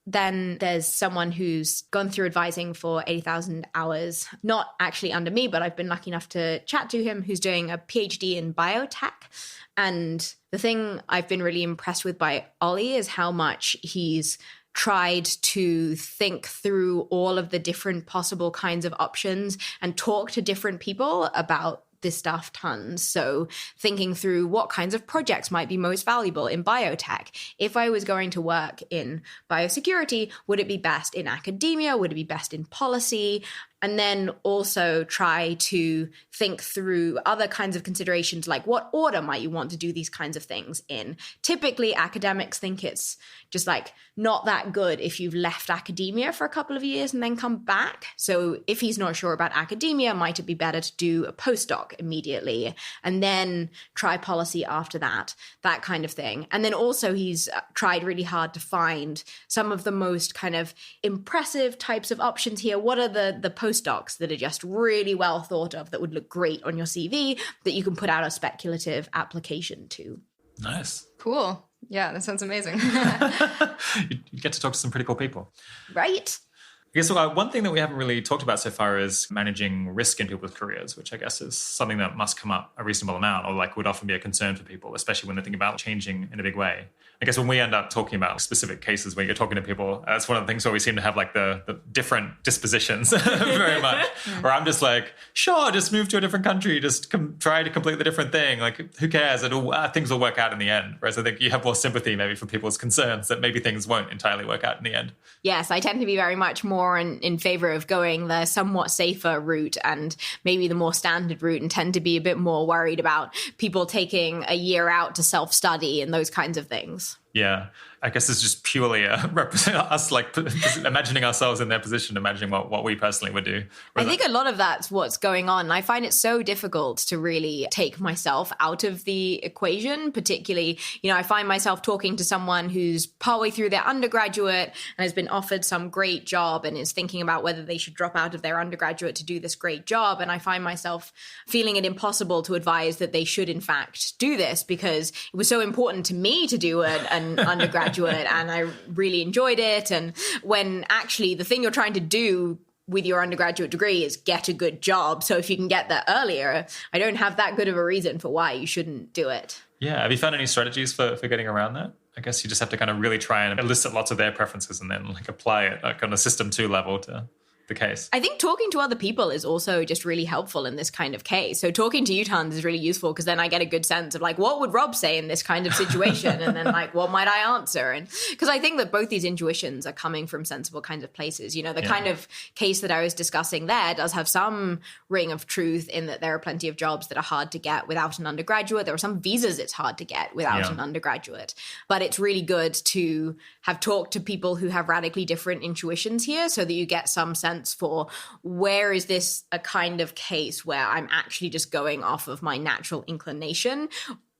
Then there's someone who's gone through advising for 80,000 hours, not actually under me, but I've been lucky enough to chat to him, who's doing a PhD in biotech. And the thing I've been really impressed with by Ollie is how much he's tried to think through all of the different possible kinds of options and talk to different people about this stuff tons. So thinking through what kinds of projects might be most valuable in biotech. If I was going to work in biosecurity, would it be best in academia? Would it be best in policy? And then also try to think through other kinds of considerations, like what order might you want to do these kinds of things in? Typically, academics think it's just like not that good if you've left academia for a couple of years and then come back. So if he's not sure about academia, might it be better to do a postdoc immediately and then try policy after that kind of thing. And then also he's tried really hard to find some of the most kind of impressive types of options here. What are the postdocs that are just really well thought of that would look great on your CV that you can put out a speculative application to? Nice. Cool. Yeah, that sounds amazing. You get to talk to some pretty cool people. Right? I guess one thing that we haven't really talked about so far is managing risk in people's careers, which I guess is something that must come up a reasonable amount, or like would often be a concern for people, especially when they're thinking about changing in a big way. I guess when we end up talking about specific cases where you're talking to people, that's one of the things where we seem to have like the different dispositions very much. Where I'm just like, sure, just move to a different country, just try to complete the different thing. Like, who cares? Things will work out in the end. Whereas I think you have more sympathy maybe for people's concerns that maybe things won't entirely work out in the end. Yes, I tend to be very much more in favor of going the somewhat safer route and maybe the more standard route, and tend to be a bit more worried about people taking a year out to self-study and those kinds of things. Yeah, I guess it's just purely us like imagining ourselves in their position, imagining what we personally would do. I think a lot of that's what's going on. I find it so difficult to really take myself out of the equation, particularly, I find myself talking to someone who's partway through their undergraduate and has been offered some great job and is thinking about whether they should drop out of their undergraduate to do this great job. And I find myself feeling it impossible to advise that they should in fact do this because it was so important to me to do an undergraduate and I really enjoyed it. And when actually the thing you're trying to do with your undergraduate degree is get a good job. So if you can get there earlier, I don't have that good of a reason for why you shouldn't do it. Yeah. Have you found any strategies for getting around that? I guess you just have to kind of really try and elicit lots of their preferences and then like apply it like on a system 2 level to the case. I think talking to other people is also just really helpful in this kind of case. So talking to you tons is really useful because then I get a good sense of like, what would Rob say in this kind of situation? And then like, what might I answer? And because I think that both these intuitions are coming from sensible kinds of places. The kind of case that I was discussing there does have some ring of truth in that there are plenty of jobs that are hard to get without an undergraduate. There are some visas it's hard to get without an undergraduate. But it's really good to have talked to people who have radically different intuitions here so that you get some sense for where is this a kind of case where I'm actually just going off of my natural inclination,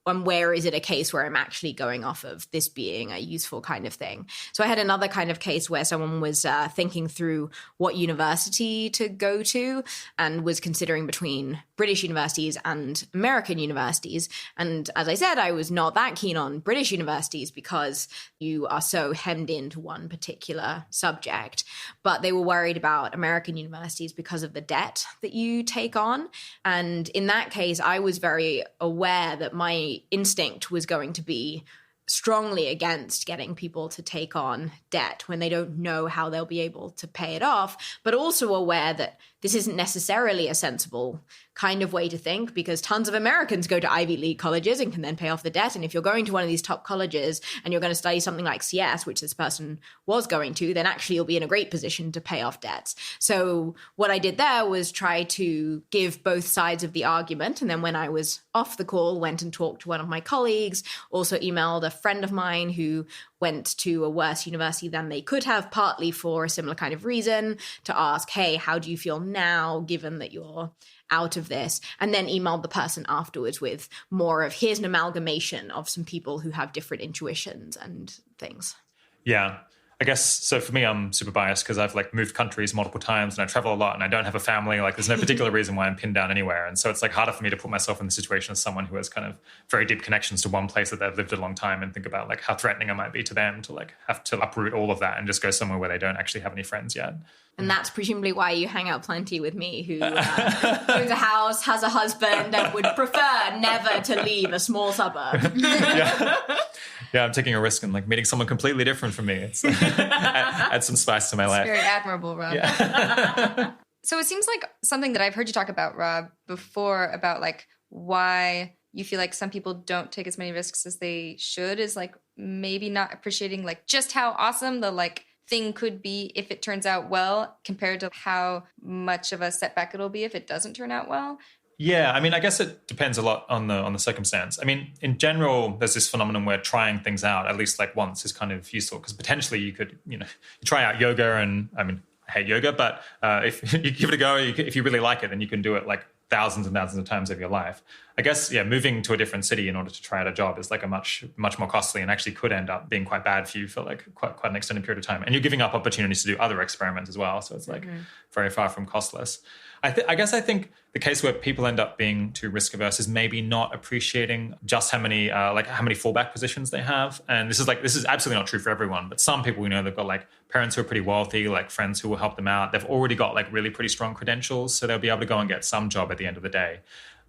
and where is it a case where I'm actually going off of this being a useful kind of thing. So I had another kind of case where someone was thinking through what university to go to and was considering between British universities and American universities. And as I said, I was not that keen on British universities because you are so hemmed into one particular subject. But they were worried about American universities because of the debt that you take on. And in that case, I was very aware that my instinct was going to be strongly against getting people to take on debt when they don't know how they'll be able to pay it off, but also aware that this isn't necessarily a sensible kind of way to think, because tons of Americans go to Ivy League colleges and can then pay off the debt. And if you're going to one of these top colleges and you're going to study something like CS, which this person was going to, then actually you'll be in a great position to pay off debts. So what I did there was try to give both sides of the argument. And then when I was off the call, went and talked to one of my colleagues, also emailed a friend of mine who went to a worse university than they could have, partly for a similar kind of reason, to ask, hey, how do you feel now, given that you're out of this? And then emailed the person afterwards with more of, here's an amalgamation of some people who have different intuitions and things. Yeah. I guess, so for me, I'm super biased because I've like moved countries multiple times and I travel a lot and I don't have a family. Like there's no particular reason why I'm pinned down anywhere. And so it's like harder for me to put myself in the situation as someone who has kind of very deep connections to one place that they've lived a long time and think about like how threatening it might be to them to like have to uproot all of that and just go somewhere where they don't actually have any friends yet. And that's presumably why you hang out plenty with me, who owns a house, has a husband, and would prefer never to leave a small suburb. Yeah, I'm taking a risk and like meeting someone completely different from me. It's add some spice to my life. Very admirable, Rob. Yeah. So it seems like something that I've heard you talk about, Rob, before, about like why you feel like some people don't take as many risks as they should, is like maybe not appreciating like just how awesome the like thing could be if it turns out well, compared to how much of a setback it'll be if it doesn't turn out well. Yeah, I mean, I guess it depends a lot on the circumstance. I mean, in general, there's this phenomenon where trying things out at least like once is kind of useful, because potentially you could, you try out yoga, and I mean, I hate yoga, but if you give it a go, if you really like it, then you can do it like thousands and thousands of times of your life. I guess, yeah, moving to a different city in order to try out a job is like a much more costly and actually could end up being quite bad for you for like quite an extended period of time. And you're giving up opportunities to do other experiments as well. So it's like very far from costless. I think the case where people end up being too risk averse is maybe not appreciating just how many fallback positions they have. And this is absolutely not true for everyone, but some people, they've got like parents who are pretty wealthy, like friends who will help them out. They've already got like really pretty strong credentials, so they'll be able to go and get some job at the end of the day.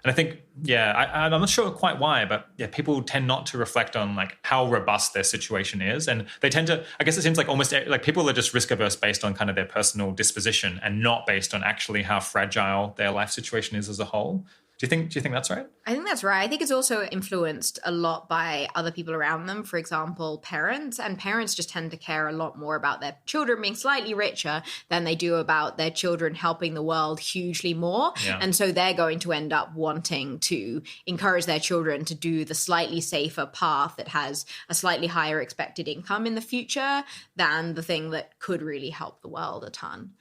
And I think, I'm not sure quite why, but yeah, people tend not to reflect on like how robust their situation is. And they tend to, I guess it seems like almost like people are just risk averse based on kind of their personal disposition and not based on actually how fragile their life situation is as a whole. Do you think that's right? I think that's right. I think it's also influenced a lot by other people around them. For example, parents. And parents just tend to care a lot more about their children being slightly richer than they do about their children helping the world hugely more. Yeah. And so they're going to end up wanting to encourage their children to do the slightly safer path that has a slightly higher expected income in the future than the thing that could really help the world a ton.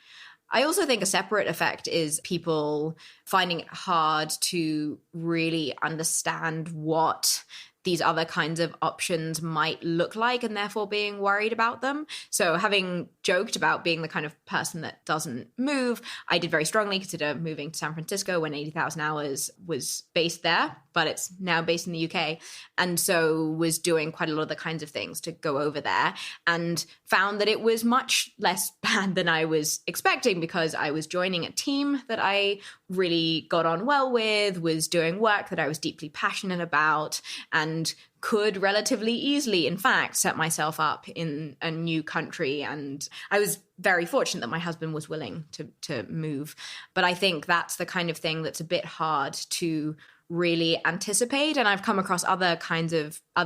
I also think a separate effect is people finding it hard to really understand what these other kinds of options might look like, and therefore being worried about them. So having joked about being the kind of person that doesn't move, I did very strongly consider moving to San Francisco when 80,000 Hours was based there, but it's now based in the UK. And so was doing quite a lot of the kinds of things to go over there, and found that it was much less bad than I was expecting, because I was joining a team that I really got on well with, was doing work that I was deeply passionate about, and could relatively easily, in fact, set myself up in a new country. And I was very fortunate that my husband was willing to move. But I think that's the kind of thing that's a bit hard to really anticipate. And I've come across other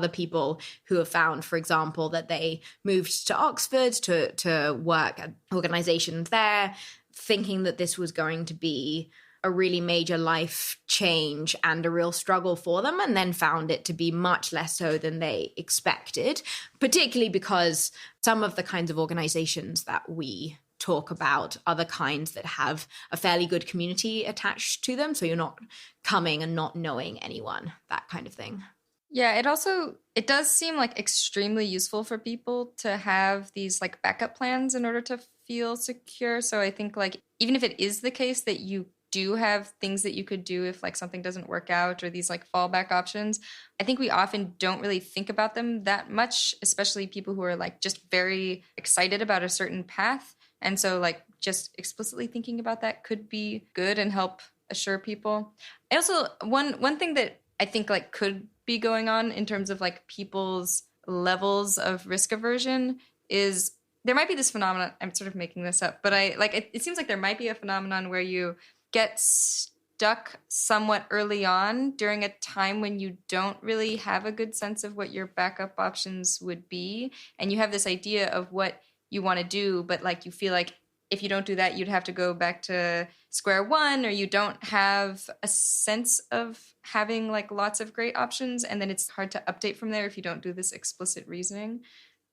people who have found, for example, that they moved to Oxford to work at organizations there, thinking that this was going to be a really major life change and a real struggle for them, and then found it to be much less so than they expected, particularly because some of the kinds of organizations that we talk about are the kinds that have a fairly good community attached to them. So you're not coming and not knowing anyone, that kind of thing. Yeah, it does seem like extremely useful for people to have these like backup plans in order to feel secure. So I think like even if it is the case that you do have things that you could do if like something doesn't work out, or these like fallback options, I think we often don't really think about them that much, especially people who are like just very excited about a certain path. And so like just explicitly thinking about that could be good and help assure people. I also, one thing that I think like could be going on in terms of like people's levels of risk aversion is there might be this phenomenon. I'm sort of making this up, but it seems like there might be a phenomenon where you get stuck somewhat early on during a time when you don't really have a good sense of what your backup options would be. And you have this idea of what you want to do, but like you feel like if you don't do that, you'd have to go back to square one, or you don't have a sense of having like lots of great options. And then it's hard to update from there if you don't do this explicit reasoning.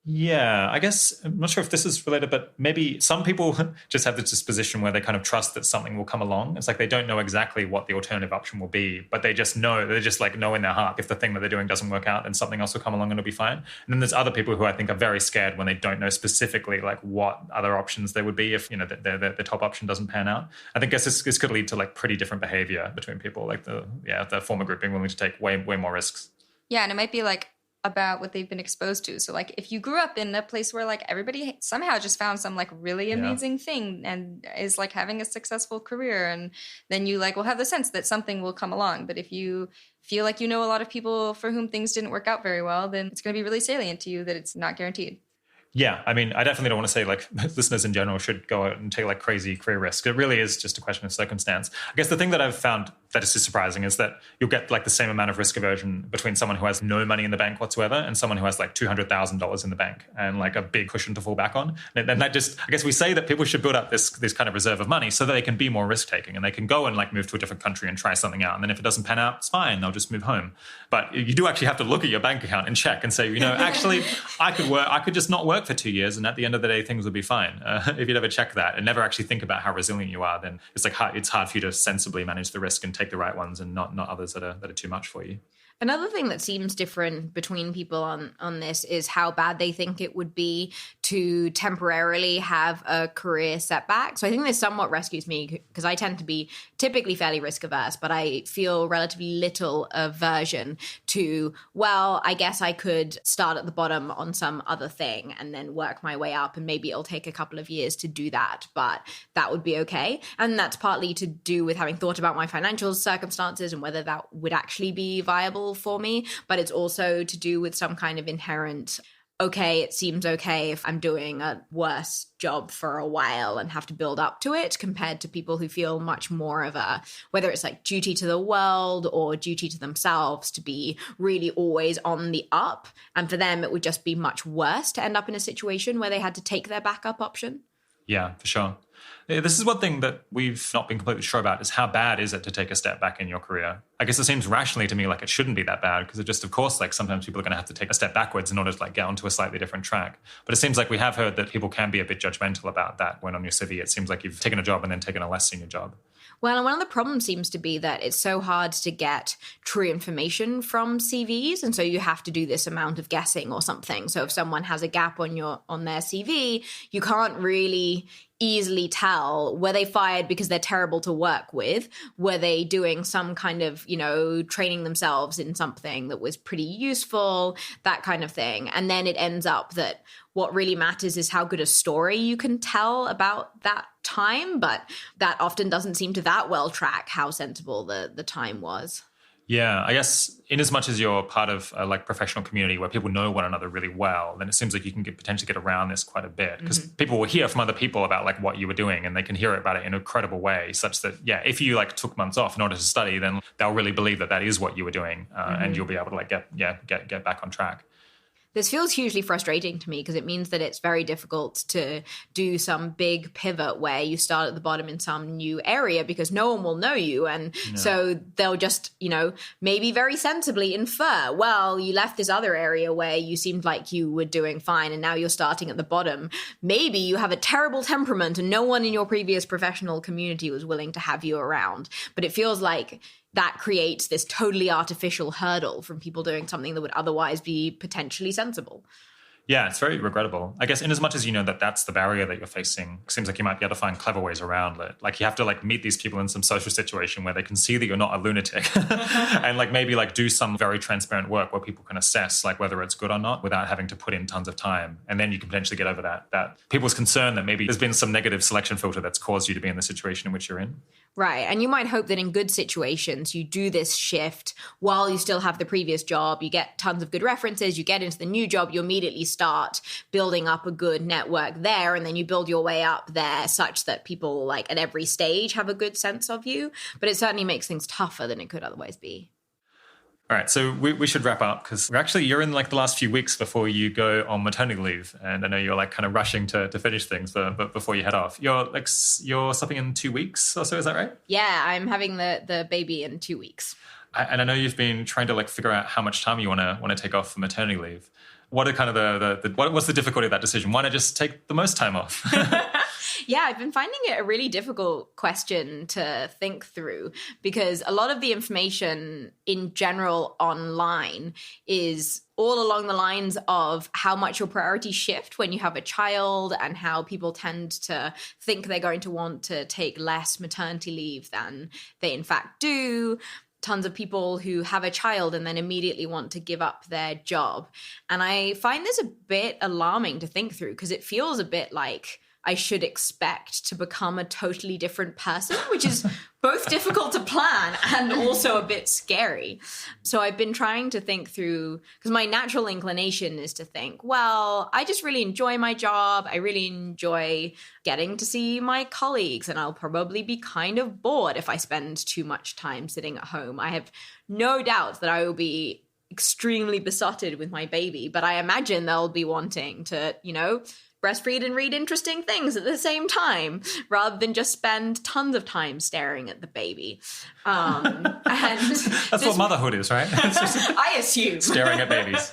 Yeah, I guess I'm not sure if this is related, but maybe some people just have this disposition where they kind of trust that something will come along. It's like they don't know exactly what the alternative option will be, but they just know in their heart if the thing that they're doing doesn't work out, then something else will come along and it'll be fine. And then there's other people who I think are very scared when they don't know specifically like what other options there would be if the top option doesn't pan out. I think this could lead to like pretty different behavior between people, like the former group being willing to take way more risks. Yeah, and it might be like about what they've been exposed to. So like if you grew up in a place where like everybody somehow just found some like really amazing thing and is like having a successful career, and then you like will have the sense that something will come along. But if you feel like you know a lot of people for whom things didn't work out very well, then it's going to be really salient to you that it's not guaranteed. Yeah, I mean, I definitely don't want to say like listeners in general should go out and take like crazy career risks. It really is just a question of circumstance. I guess the thing that I've found that is just surprising is that you'll get like the same amount of risk aversion between someone who has no money in the bank whatsoever and someone who has like $200,000 in the bank and like a big cushion to fall back on. And that just, I guess we say that people should build up this kind of reserve of money so that they can be more risk taking and they can go and like move to a different country and try something out. And then if it doesn't pan out, it's fine. They'll just move home. But you do actually have to look at your bank account and check and say, actually I could just not work for 2 years. And at the end of the day, things will be fine. If you'd ever check that and never actually think about how resilient you are, then it's like it's hard for you to sensibly manage the risk and take the right ones and not others that are too much for you. Another thing that seems different between people on this is how bad they think it would be to temporarily have a career setback. So I think this somewhat rescues me because I tend to be typically fairly risk averse, but I feel relatively little aversion to, well, I guess I could start at the bottom on some other thing and then work my way up, and maybe it'll take a couple of years to do that, but that would be okay. And that's partly to do with having thought about my financial circumstances and whether that would actually be viable for me, but it's also to do with some kind of inherent, okay, it seems okay if I'm doing a worse job for a while and have to build up to it, compared to people who feel much more of a, whether it's like duty to the world or duty to themselves, to be really always on the up. And for them, it would just be much worse to end up in a situation where they had to take their backup option. Yeah, for sure. This is one thing that we've not been completely sure about, is how bad is it to take a step back in your career? I guess it seems rationally to me like it shouldn't be that bad, because it just, of course, like sometimes people are going to have to take a step backwards in order to like get onto a slightly different track. But it seems like we have heard that people can be a bit judgmental about that when on your CV it seems like you've taken a job and then taken a less senior job. Well, and one of the problems seems to be that it's so hard to get true information from CVs. And so you have to do this amount of guessing or something. So if someone has a gap on their CV, you can't really easily tell, were they fired because they're terrible to work with? Were they doing some kind of, training themselves in something that was pretty useful, that kind of thing. And then it ends up that what really matters is how good a story you can tell about that time, but that often doesn't seem to that well track how sensible the time was. Yeah, I guess in as much as you're part of a like professional community where people know one another really well, then it seems like you can potentially get around this quite a bit, because people will hear from other people about like what you were doing, and they can hear about it in a credible way, such that, yeah, if you like took months off in order to study, then they'll really believe that is what you were doing, and you'll be able to like get back on track. This feels hugely frustrating to me because it means that it's very difficult to do some big pivot where you start at the bottom in some new area, because no one will know you. And so they'll just, maybe very sensibly infer, well, you left this other area where you seemed like you were doing fine and now you're starting at the bottom. Maybe you have a terrible temperament and no one in your previous professional community was willing to have you around. But it feels like that creates this totally artificial hurdle from people doing something that would otherwise be potentially sensible. Yeah, it's very regrettable. I guess in as much as you know that that's the barrier that you're facing, it seems like you might be able to find clever ways around it. Like you have to like meet these people in some social situation where they can see that you're not a lunatic and like maybe like do some very transparent work where people can assess like whether it's good or not without having to put in tons of time. And then you can potentially get over that people's concern that maybe there's been some negative selection filter that's caused you to be in the situation in which you're in. Right. And you might hope that in good situations, you do this shift while you still have the previous job. You get tons of good references. You get into the new job. You immediately start building up a good network there. And then you build your way up there such that people like at every stage have a good sense of you. But it certainly makes things tougher than it could otherwise be. All right, so we should wrap up because you're in like the last few weeks before you go on maternity leave, and I know you're like kind of rushing to finish things, but before you head off, you're stopping in 2 weeks or so, is that right? Yeah, I'm having the baby in 2 weeks. And I know you've been trying to like figure out how much time you want to take off for maternity leave. What are kind of what's the difficulty of that decision? Why not just take the most time off? Yeah, I've been finding it a really difficult question to think through because a lot of the information in general online is all along the lines of how much your priorities shift when you have a child and how people tend to think they're going to want to take less maternity leave than they in fact do. Tons of people who have a child and then immediately want to give up their job. And I find this a bit alarming to think through because it feels a bit like I should expect to become a totally different person, which is both difficult to plan and also a bit scary. So I've been trying to think through, because my natural inclination is to think, well, I just really enjoy my job. I really enjoy getting to see my colleagues, and I'll probably be kind of bored if I spend too much time sitting at home. I have no doubt that I will be extremely besotted with my baby, but I imagine they'll be wanting to, breastfeed and read interesting things at the same time rather than just spend tons of time staring at the baby. And that's what motherhood is, right? I assume. Staring at babies.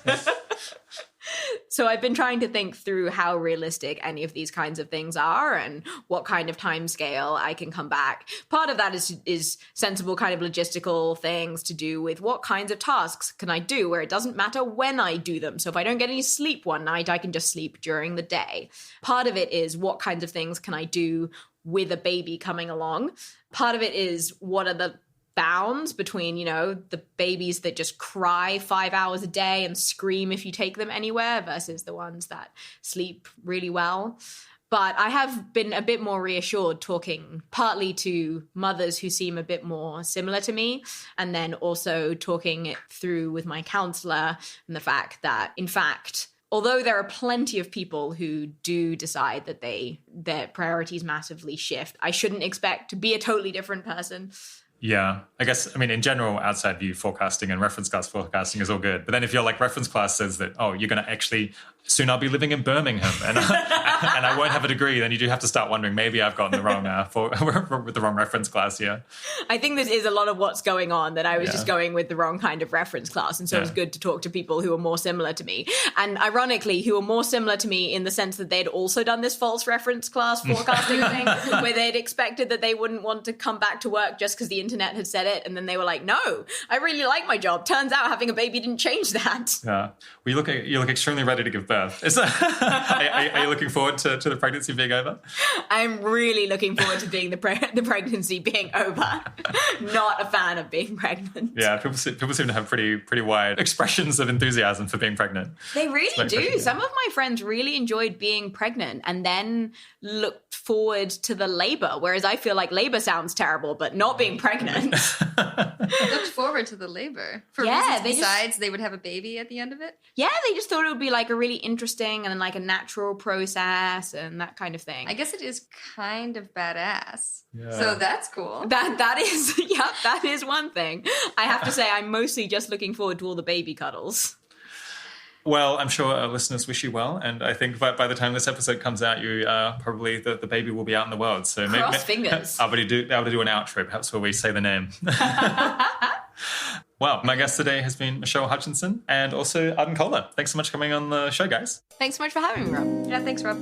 So I've been trying to think through how realistic any of these kinds of things are and what kind of time scale I can come back. Part of that is sensible kind of logistical things to do with what kinds of tasks can I do where it doesn't matter when I do them. So if I don't get any sleep one night, I can just sleep during the day. Part of it is what kinds of things can I do with a baby coming along. Part of it is what are the bounds between, the babies that just cry 5 hours a day and scream if you take them anywhere versus the ones that sleep really well. But I have been a bit more reassured talking partly to mothers who seem a bit more similar to me, and then also talking it through with my counselor and the fact that, in fact, although there are plenty of people who do decide that their priorities massively shift, I shouldn't expect to be a totally different person. Yeah, I guess, in general, outside view forecasting and reference class forecasting is all good. But then if your reference class says that, oh, you're going to actually, soon I'll be living in Birmingham and I won't have a degree, then you do have to start wondering, maybe I've gotten the wrong with the wrong reference class here. I think this is a lot of what's going on, that I was just going with the wrong kind of reference class. And so it was good to talk to people who are more similar to me. And ironically, who are more similar to me in the sense that they'd also done this false reference class forecasting thing where they'd expected that they wouldn't want to come back to work just because the internet had said it, and then they were like, no, I really like my job. Turns out having a baby didn't change that. Yeah. Well, you look extremely ready to give birth. Are you looking forward to the pregnancy being over? I'm really looking forward to being the pregnancy being over. Not a fan of being pregnant. Yeah, people seem to have pretty wide expressions of enthusiasm for being pregnant. They really do. Some of my friends really enjoyed being pregnant and then looked forward to the labor, whereas I feel like labor sounds terrible, but not being pregnant. Looked forward to the labor. For reasons besides they would have a baby at the end of it? Yeah, they just thought it would be a really interesting and a natural process and that kind of thing. I guess it is kind of badass. Yeah. So that's cool. That is one thing. I have to say I'm mostly just looking forward to all the baby cuddles. Well, I'm sure our listeners wish you well, and I think by the time this episode comes out, you probably the baby will be out in the world. So cross fingers. I'll be able to do an outro, perhaps where we say the name. Well, my guest today has been Michelle Hutchinson and also Arden Kohler. Thanks so much for coming on the show, guys. Thanks so much for having me, Rob. Yeah, thanks, Rob.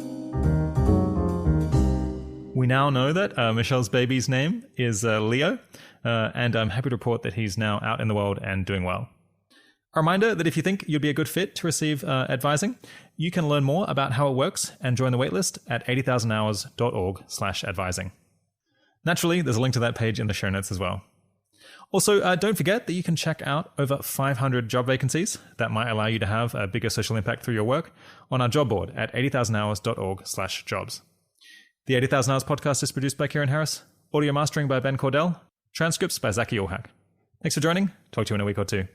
We now know that Michelle's baby's name is Leo, and I'm happy to report that he's now out in the world and doing well. A reminder that if you think you'd be a good fit to receive advising, you can learn more about how it works and join the waitlist at 80,000hours.org/advising. Naturally, there's a link to that page in the show notes as well. Also, don't forget that you can check out over 500 job vacancies that might allow you to have a bigger social impact through your work on our job board at 80,000hours.org/jobs. The 80,000 Hours podcast is produced by Kieran Harris, audio mastering by Ben Cordell, transcripts by Zachy Orhack. Thanks for joining. Talk to you in a week or two.